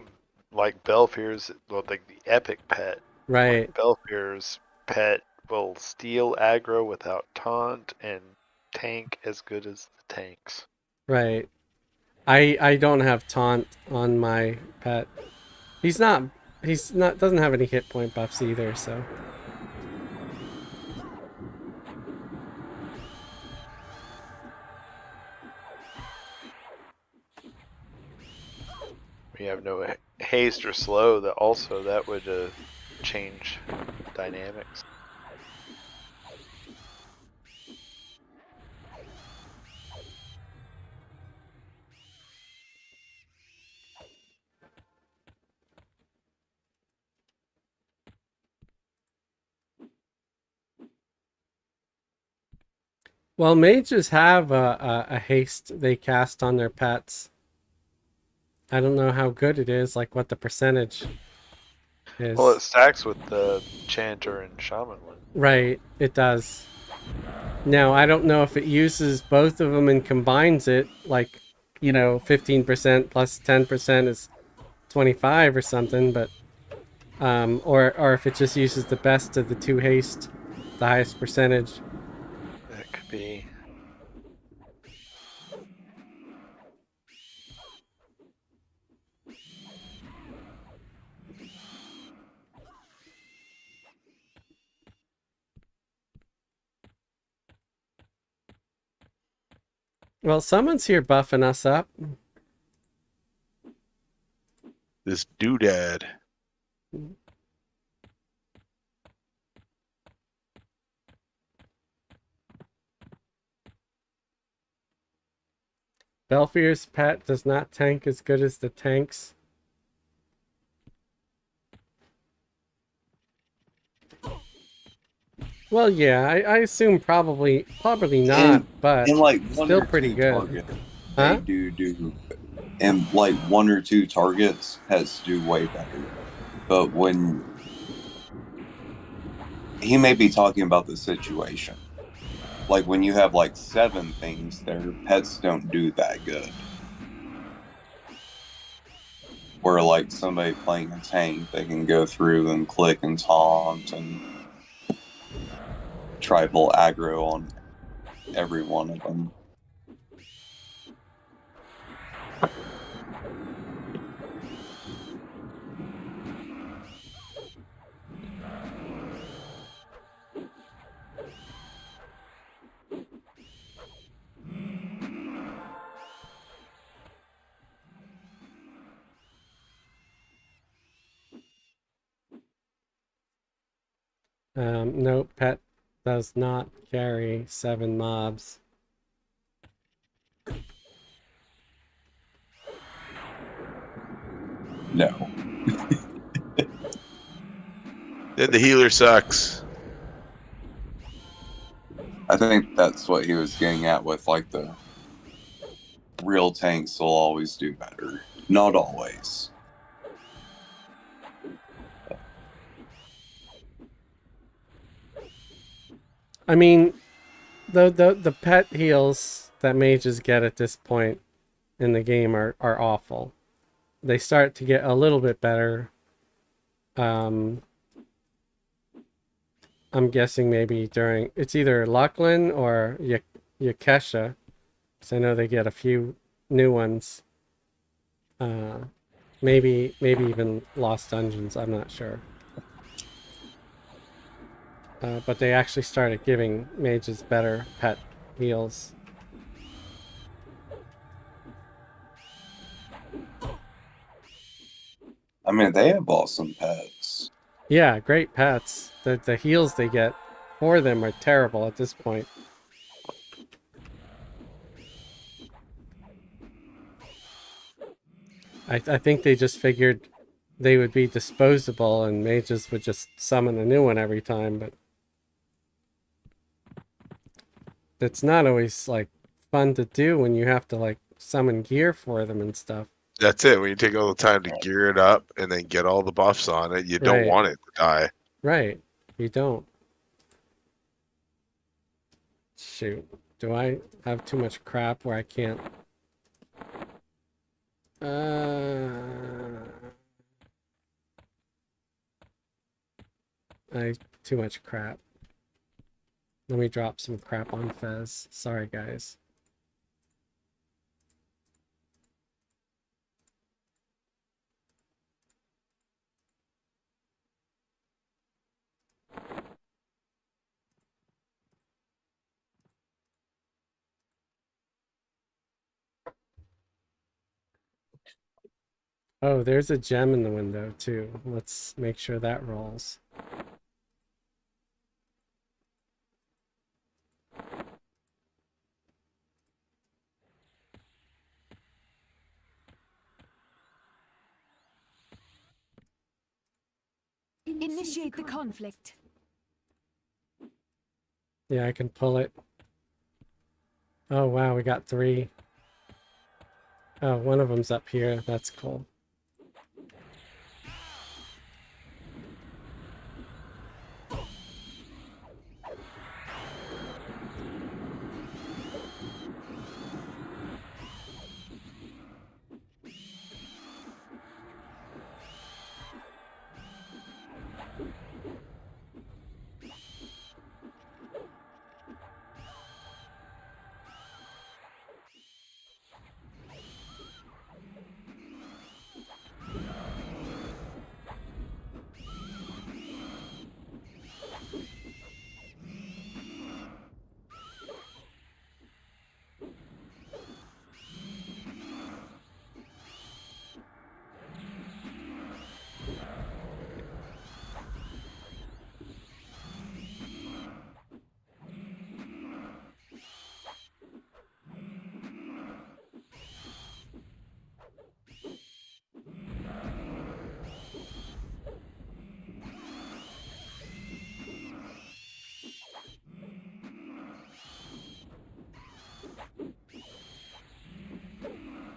like Belfier's, well, like the epic pet. Right. Like Belfier's pet will steal aggro without taunt and tank as good as the tanks. Right. I don't have taunt on my pet. He's not doesn't have any hit point buffs either, so. We have no haste or slow. That would change dynamics. Well, mages have a haste they cast on their pets. I don't know how good it is, like what the percentage is. Well, it stacks with the Chanter and Shaman one. Right, it does. Now, I don't know if it uses both of them and combines it, like, 15% plus 10% is 25 or something, but or if it just uses the best of the two haste, the highest percentage. That could be. Well, someone's here buffing us up. This doodad. Belfier's pet does not tank as good as the tanks. Well, yeah, I assume probably not, but in like one still or pretty two good. targets, Huh? they do, and like one or two targets has to do way better. But when he may be talking about the situation, like when you have like 7 things, their pets don't do that good. Where like somebody playing a tank, they can go through and click and taunt and try to pull aggro on every one of them. Nope, pet does not carry 7 mobs. No. Then the healer sucks. I think that's what he was getting at with like the real tanks will always do better. Not always. I mean, the pet heals that mages get at this point in the game are awful. they start to get a little bit better. I'm guessing maybe during, it's either Lachlan or Yakesha, because I know they get a few new ones. Maybe even Lost Dungeons, I'm not sure. But they actually started giving mages better pet heals. I mean, they have awesome pets. Yeah, great pets. The heals they get for them are terrible at this point. I think they just figured they would be disposable and mages would just summon a new one every time, but it's not always like fun to do when you have to like summon gear for them and stuff. That's it. When you take all the time to gear it up and then get all the buffs on it, you don't Right. want it to die. Right. You don't. Shoot. Do I have too much crap where I can't? Too much crap. Let me drop some crap on Fez. Sorry, guys. Oh, there's a gem in the window too. Let's make sure that rolls. Initiate the conflict. Yeah, I can pull it. Oh wow, we got 3. Oh, one of them's up here. That's cool.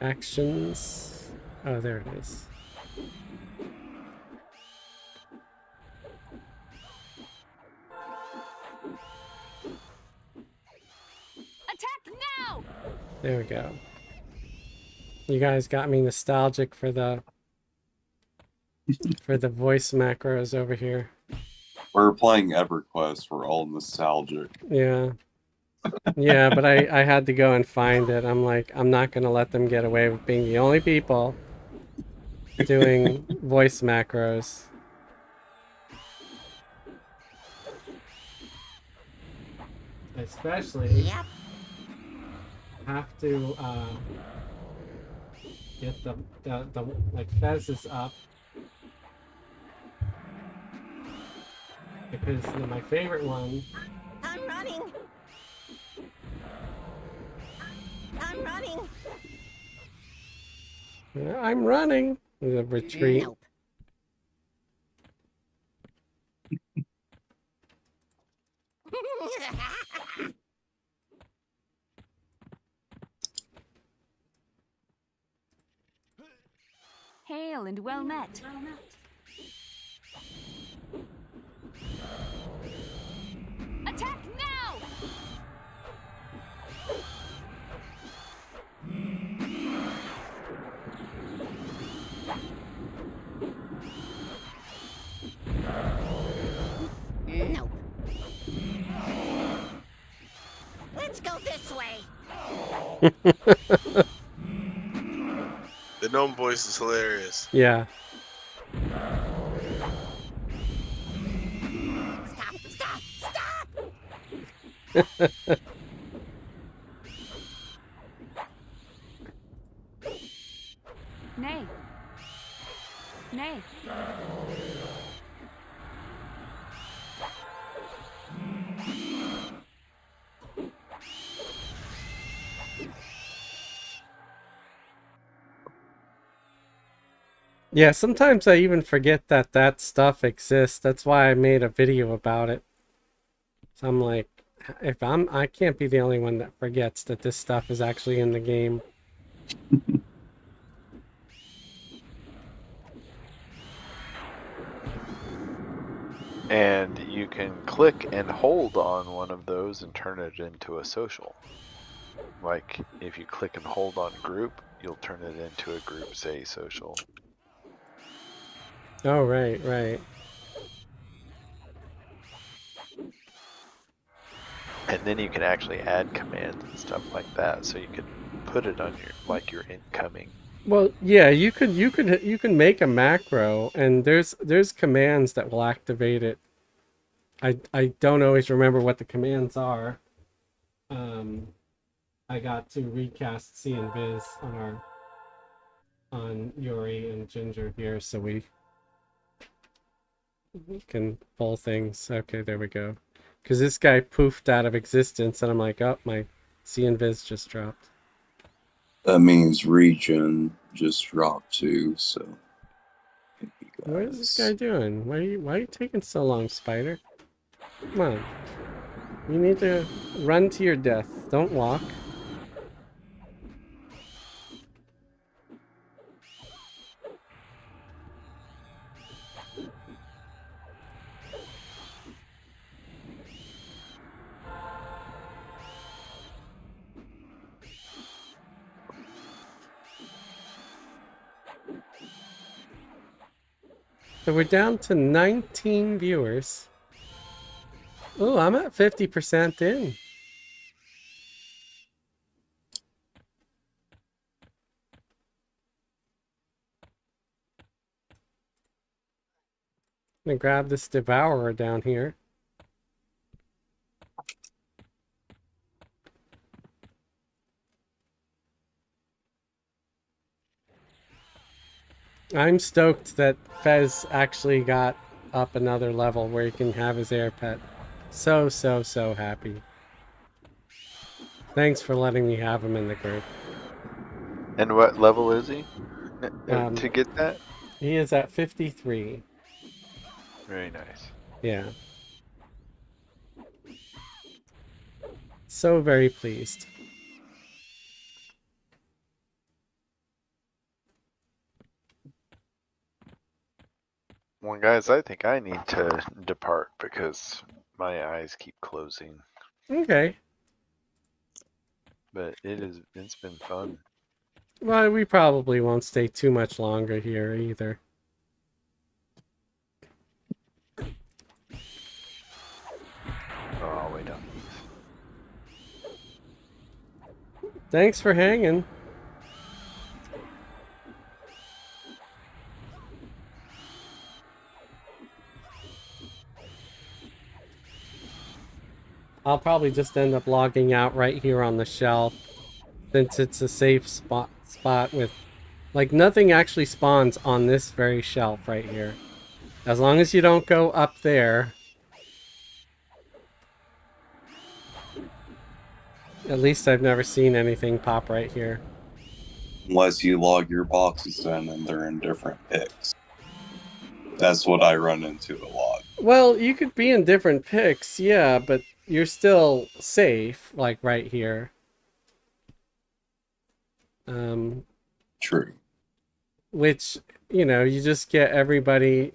Actions. Oh, there it is. Attack now! There we go. You guys got me nostalgic for the voice macros over here. We're playing Everquest. We're all nostalgic. Yeah. Yeah, but I had to go and find it. I'm like, I'm not gonna let them get away with being the only people doing voice macros. Especially Yep. have to get the like Fez is up because my favorite one. I'm running. I'm running. I'm running. The retreat. Nope. Hail and well met. Attack now! The gnome voice is hilarious. Yeah. Stop! Stop! Nay. Nay. Yeah, sometimes I even forget that that stuff exists. That's why I made a video about it. So I'm like, I can't be the only one that forgets that this stuff is actually in the game. And you can click and hold on one of those and turn it into a social. Like if you click and hold on group, you'll turn it into a group, say social. Oh, right, right. And then you can actually add commands and stuff like that. So you could put it on your incoming. Well, yeah, you can make a macro, and there's commands that will activate it. I don't always remember what the commands are. I got to recast C and Viz on Yuri and Ginger here, so we can pull things. Okay, there we go. Because this guy poofed out of existence, and I'm like, oh, my C and Viz just dropped. That means region just dropped too, so. What is this guy doing? Why are you taking so long, Spider? Come on. You need to run to your death. Don't walk. So we're down to 19 viewers. Oh, I'm at 50% in. I'm gonna grab this devourer down here. I'm stoked that Fez actually got up another level where he can have his air pet. So happy. Thanks for letting me have him in the group. And what level is he Um, to get that? He is at 53. Very nice. Yeah. So very pleased. Well, guys, I think I need to depart because my eyes keep closing. Okay. But it's been fun. Well, we probably won't stay too much longer here either. Oh, I'll wait on these. Thanks for hanging. I'll probably just end up logging out right here on the shelf, since it's a safe spot with, like, nothing actually spawns on this very shelf right here. As long as you don't go up there. At least I've never seen anything pop right here. Unless you log your boxes in and they're in different picks. That's what I run into a lot. Well, you could be in different picks, yeah, but you're still safe, like right here. True. Which, you know, you just get everybody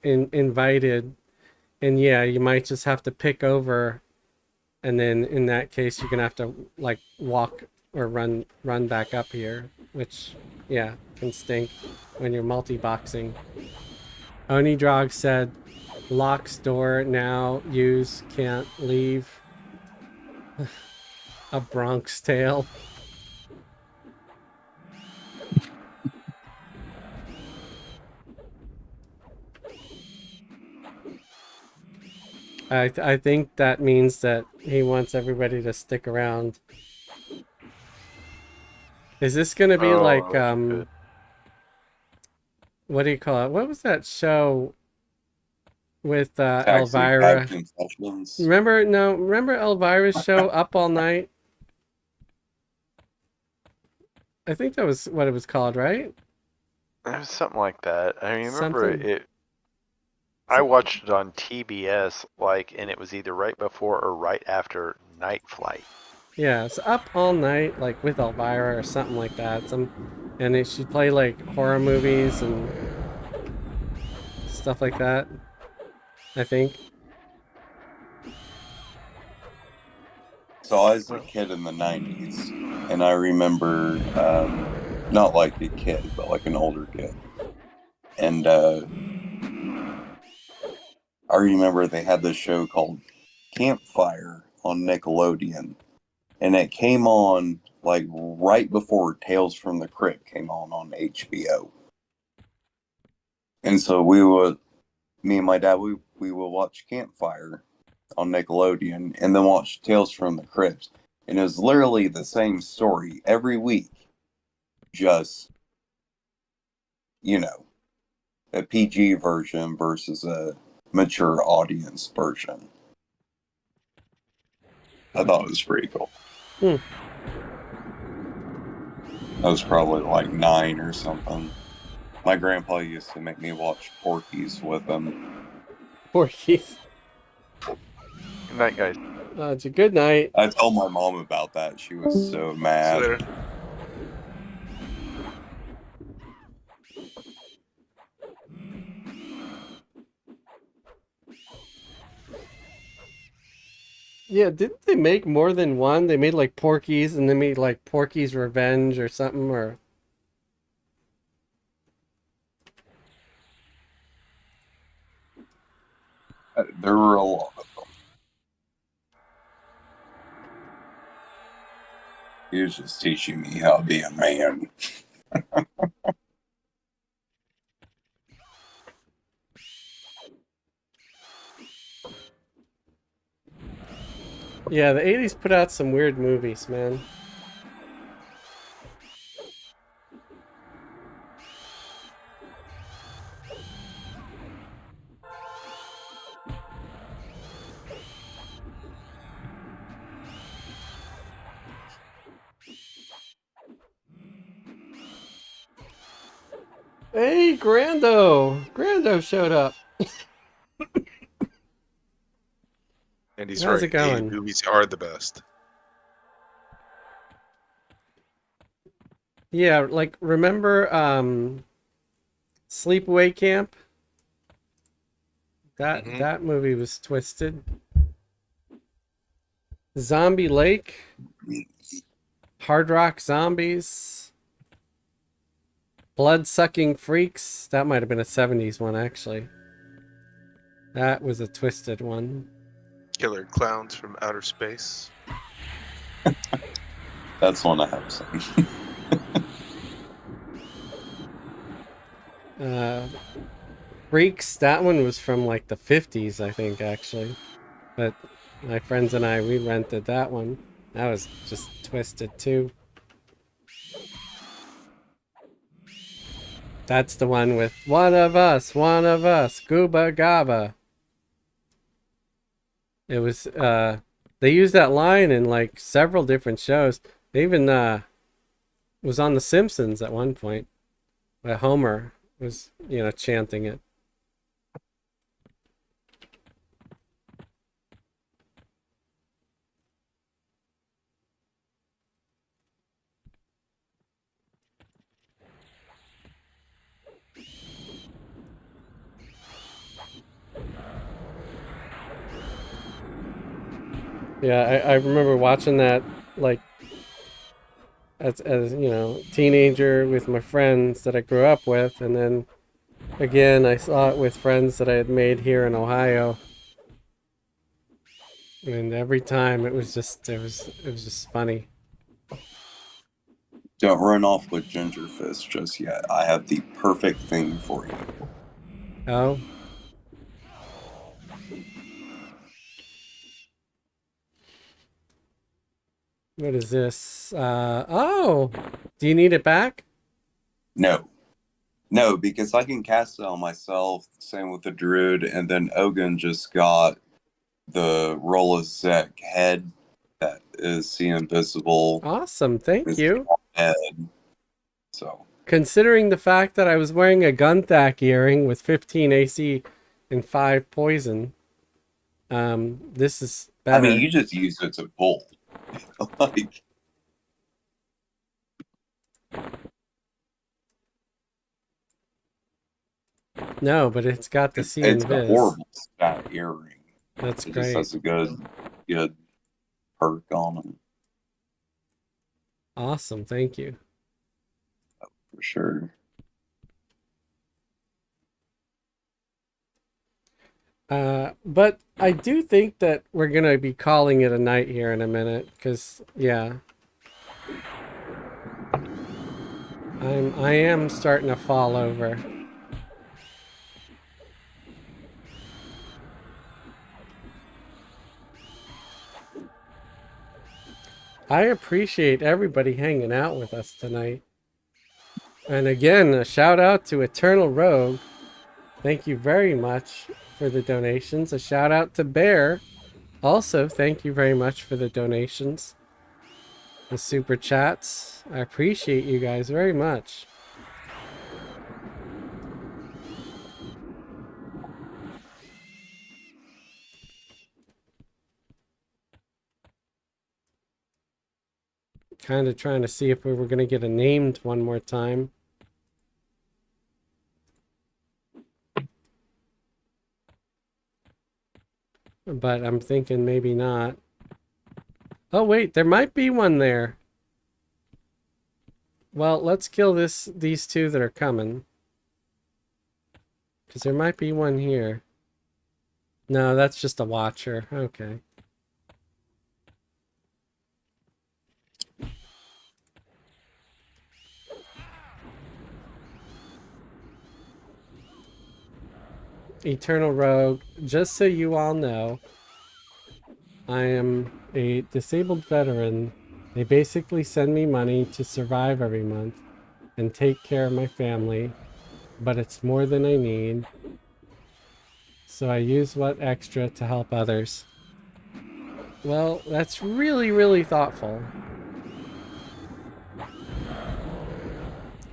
invited, and yeah, you might just have to pick over, and then in that case, you're gonna have to like walk or run back up here, which, yeah, can stink when you're multi-boxing. Onidrog said, locks door now, use, can't leave. A Bronx Tale. I think that means that he wants everybody to stick around. Is this gonna be like that's good. what do you call it? What was that show with Taxi Cab Elvira? Confessions. Remember Elvira's show Up All Night? I think that was what it was called, right? It was something like that. I remember Something. it. I watched it on TBS, and it was either right before or right after Night Flight. Yeah, it's Up All Night, like with Elvira or something like that. And she'd play like horror movies and stuff like that. I think. So I was a kid in the 90s, and I remember, not like a kid, but like an older kid. And I remember they had this show called Campfire on Nickelodeon. And it came on like right before Tales from the Crypt came on HBO. And so me and my dad, we would watch Campfire on Nickelodeon and then watch Tales from the Crypt. And it was literally the same story every week. Just, a PG version versus a mature audience version. I thought it was pretty cool. I was probably like 9 or something. My grandpa used to make me watch Porky's with him. Porky's. Good night, guys. It's a good night. I told my mom about that. She was so See you mad. later. Yeah, didn't they make more than one? They made like Porky's and they made like Porky's Revenge or something, or There were a lot of them. He was just teaching me how to be a man. yeah, the 80s put out some weird movies, man. Hey, Grando showed up. And he's How's right. it going? 80 movies are the best. Yeah, like remember Sleepaway Camp? Mhm. That movie was twisted. Zombie Lake, Hard Rock Zombies, Blood-Sucking Freaks. That might have been a 70s one, actually. That was a twisted one. Killer Clowns from Outer Space. That's one I have seen. Freaks, that one was from like the 50s, I think, actually. But my friends and I, we rented that one. That was just twisted, too. That's the one with one of us, Gooba Gaba. It was, they used that line in like several different shows. They even, was on The Simpsons at one point. Where Homer was, chanting it. Yeah, I remember watching that like as teenager with my friends that I grew up with, and then again I saw it with friends that I had made here in Ohio. And every time it was just funny. Don't run off with Ginger Fist just yet. I have the perfect thing for you. Oh. What is this? Oh, do you need it back? No. No, because I can cast it on myself, same with the Druid, and then Ogun just got the Rolozek head that is see invisible. Awesome, thank His you. head. So Considering the fact that I was wearing a Gunthack earring with 15 AC and 5 poison, this is better. I mean, you just use it to pull. Like, no, but it's got the see it's a invis. horrible stat earring. That's It great. just has a good perk on it Awesome, thank you. for sure. But I do think that we're gonna be calling it a night here in a minute, because yeah, I am starting to fall over. I appreciate everybody hanging out with us tonight. And again, a shout out to Eternal Rogue. Thank you very much for the donations. A shout out to Bear. Also, thank you very much for the donations. The super chats. I appreciate you guys very much. Kind of trying to see if we were going to get a named one more time. But I'm thinking maybe not. Oh wait, there might be one there. Well, let's kill these two that are coming. Because there might be one here. No, that's just a watcher. Okay. Eternal Rogue, just so you all know, I am a disabled veteran. They basically send me money to survive every month and take care of my family, but it's more than I need. So I use what extra to help others. Well, that's really, really thoughtful.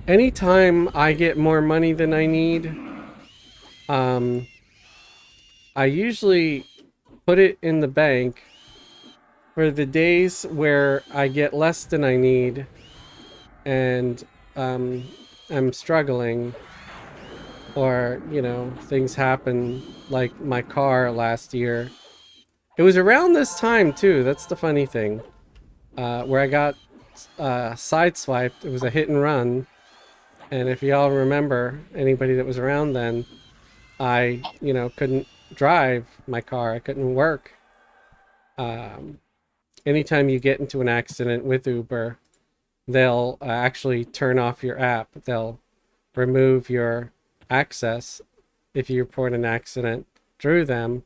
Anytime I get more money than I need, I usually put it in the bank for the days where I get less than I need and I'm struggling, or, you know, things happen like my car last year. It was around this time too, that's the funny thing, where I got sideswiped. It was a hit and run, and if y'all remember, anybody that was around then, I, you know, couldn't drive my car. I couldn't work. Anytime you get into an accident with Uber, they'll actually turn off your app. They'll remove your access if you report an accident through them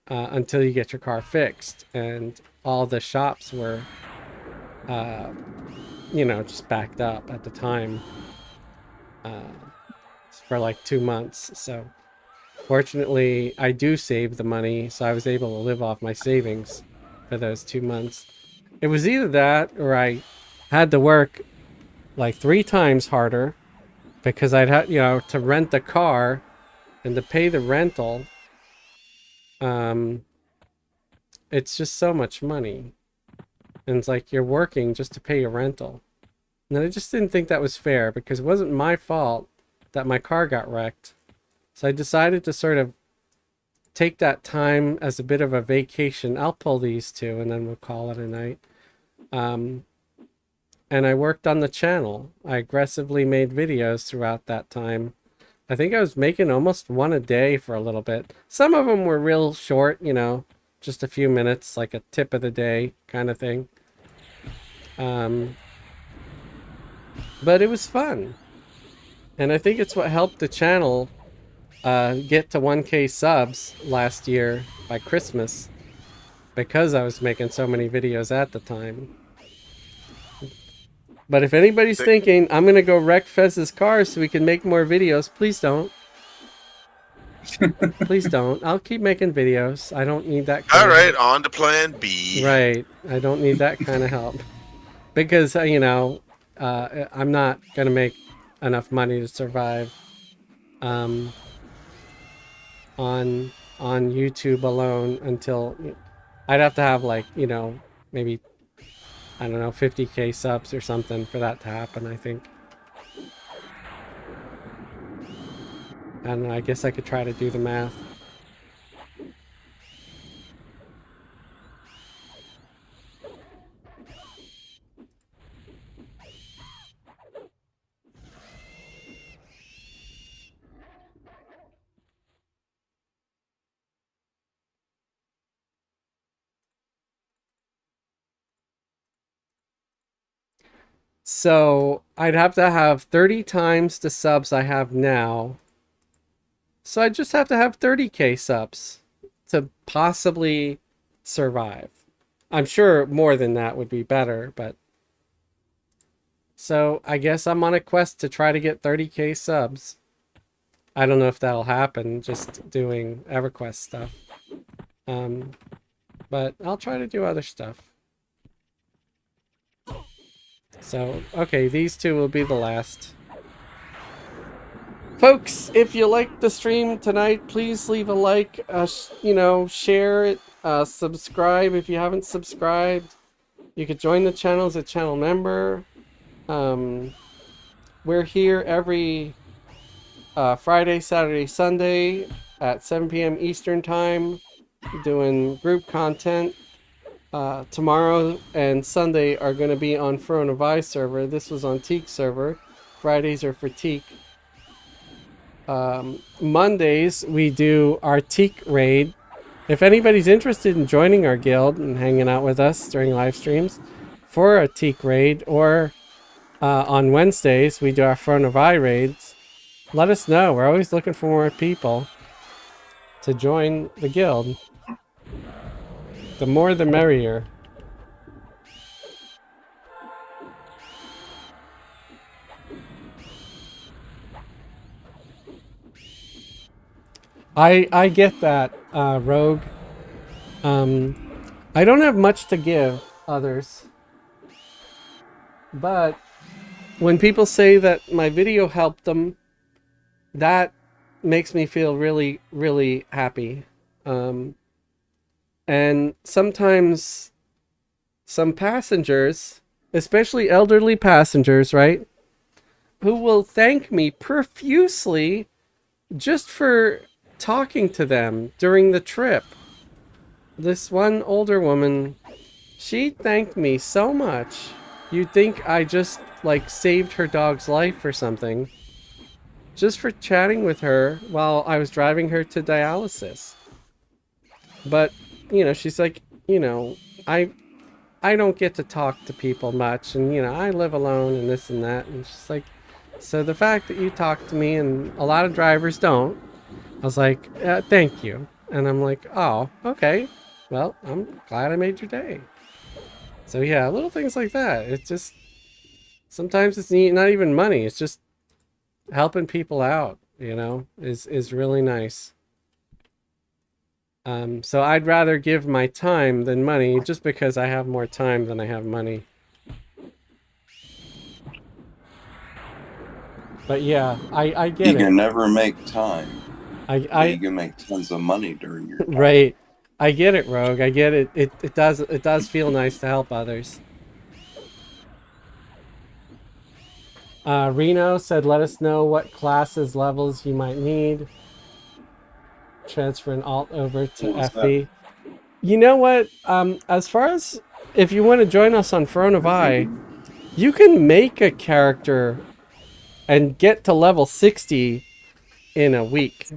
until you get your car fixed. And all the shops were, you know, just backed up at the time for like 2 months. So fortunately, I do save the money, so I was able to live off my savings for those 2 months. It was either that or I had to work like 3 times harder because I'd had, you know, to rent the car and to pay the rental. It's just so much money. And it's like you're working just to pay your rental. And I just didn't think that was fair because it wasn't my fault that my car got wrecked. So I decided to sort of take that time as a bit of a vacation. I'll pull these two and then we'll call it a night. And I worked on the channel. I aggressively made videos throughout that time. I think I was making almost one a day for a little bit. Some of them were real short, you know, just a few minutes, like a tip of the day kind of thing. But it was fun. And I think it's what helped the channel get to 1K subs last year by Christmas, because I was making so many videos at the time. But if anybody's thinking, I'm going to go wreck Fez's car so we can make more videos, please don't. Please don't. I'll keep making videos. I don't need that kind All of right, on to plan B. Right. I don't need that kind of help. Because, you know, I'm not going to make enough money to survive on YouTube alone until I'd have to have, like, you know, maybe, I don't know, 50K subs or something for that to happen, I think. I don't know, I guess I could try to do the math. So I'd have to have 30 times the subs I have now. So I just have to have 30K subs to possibly survive. I'm sure more than that would be better, but... So I guess I'm on a quest to try to get 30K subs. I don't know if that'll happen, just doing Everquest stuff. But I'll try to do other stuff. So, okay, these two will be the last. Folks, if you liked the stream tonight, please leave a like, you know, share it, subscribe if you haven't subscribed. You could join the channel as a channel member. We're here every Friday, Saturday, Sunday at 7 p.m. Eastern Time doing group content. Tomorrow and Sunday are going to be on Throne of Eye server. This was on Teak server. Fridays are for Teak. Mondays we do our Teak raid. If anybody's interested in joining our guild and hanging out with us during live streams for a Teak raid, or on Wednesdays we do our Throne of Eye raids, let us know. We're always looking for more people to join the guild. The more the merrier. I get that, Rogue. I don't have much to give others. But when people say that my video helped them, that makes me feel really, really happy. And sometimes some passengers, especially elderly passengers, right, who will thank me profusely just for talking to them during the trip. This one older woman, she thanked me so much. You'd think I just, like, saved her dog's life or something, just for chatting with her while I was driving her to dialysis. But, you know, she's like, you know, I don't get to talk to people much, and, you know, I live alone and this and that. And she's like, so the fact that you talk to me, and a lot of drivers don't, I was like, thank you. And I'm like, oh, okay. Well, I'm glad I made your day. So yeah, little things like that. It's just, sometimes it's not even money. It's just helping people out, you know, is really nice. So I'd rather give my time than money, just because I have more time than I have money. But yeah, I get You it. can never make time. I You can make tons of money during your time. Right. I get it, Rogue. I get it. It does feel nice to help others. Reno said, let us know what classes, levels you might need. Transfer an alt over to What was FE. You know what? As far as if you want to join us on Throne of Eye, you can make a character and get to level 60 in a week.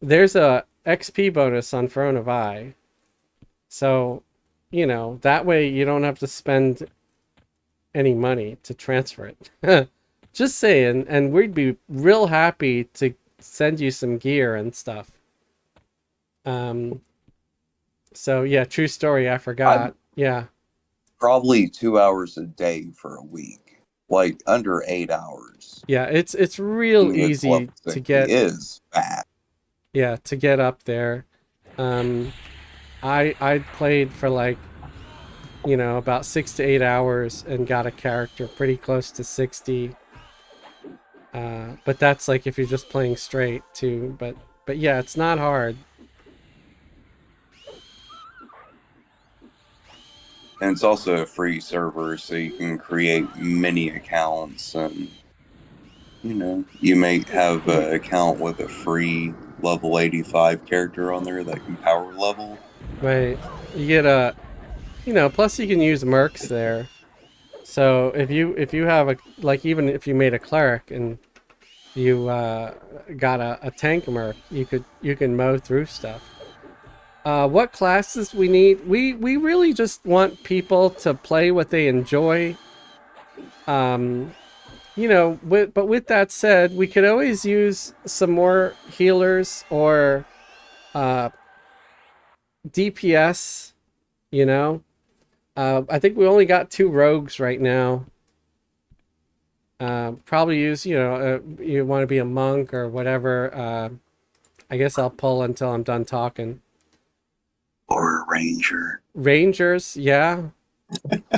There's a XP bonus on Throne of Eye. So, that way you don't have to spend any money to transfer it. Just saying, and we'd be real happy to send you some gear and stuff. So yeah, true story, I forgot. Yeah. Probably 2 hours a day for a week, like under 8 hours. Yeah, it's real Being good to level easy to 60 get is fast. to get up there. I played for like, about 6 to 8 hours and got a character pretty close to 60. But that's like if you're just playing straight too. But yeah, it's not hard. And it's also a free server, so you can create many accounts, and you may have an account with a free level 85 character on there that can power level. Right. You get plus you can use mercs there. So if you have even if you made a cleric and you got a tank merc, you can mow through stuff. What classes we need? We really just want people to play what they enjoy. But with that said, we could always use some more healers or DPS. I think we only got 2 rogues right now. Probably use, you want to be a monk or whatever. I guess I'll pull until I'm done talking. Or a ranger. Rangers, yeah.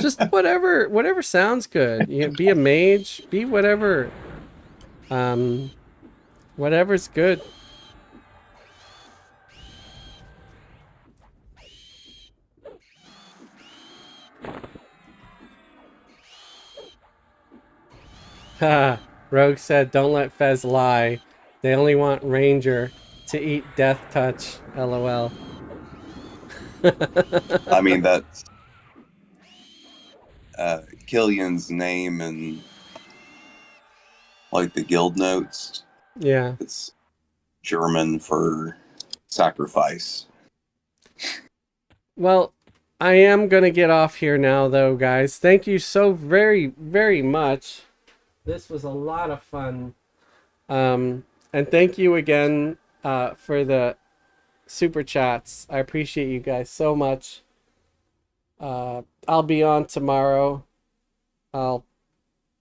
Just whatever sounds good. Be a mage, be whatever. Whatever's good. Ha! Rogue said, "Don't let Fez lie. They only want Ranger to eat Death Touch." LOL. I mean, that's Killian's name and like the guild notes. Yeah. It's German for sacrifice. Well, I am going to get off here now, though, guys. Thank you so very, very much. This was a lot of fun. And thank you again for the super chats. I appreciate you guys so much. I'll be on tomorrow. I'll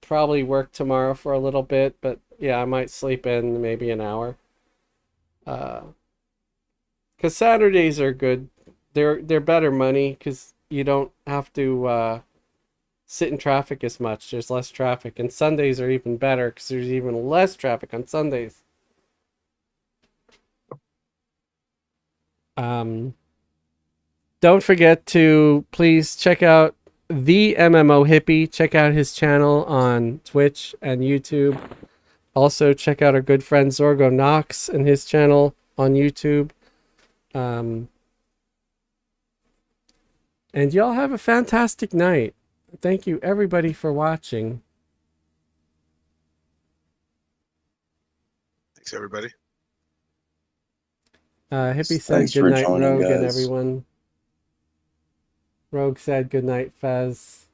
probably work tomorrow for a little bit, but yeah, I might sleep in maybe an hour. 'Cause Saturdays are good. They're better money because you don't have to sit in traffic as much. There's less traffic, and Sundays are even better because there's even less traffic on Sundays. Don't forget to please check out the MMO Hippie. Check out his channel on Twitch and YouTube. Also, check out our good friend Zorgo Knox and his channel on YouTube. And y'all have a fantastic night. Thank you, everybody, for watching. Thanks, everybody. Hippie said Thanks good for night, joining, Rogue, and guys. everyone. Rogue said good night, Fez.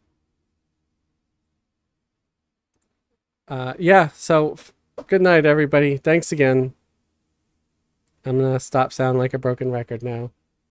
Yeah, so good night, everybody. Thanks again. I'm gonna stop sounding like a broken record now.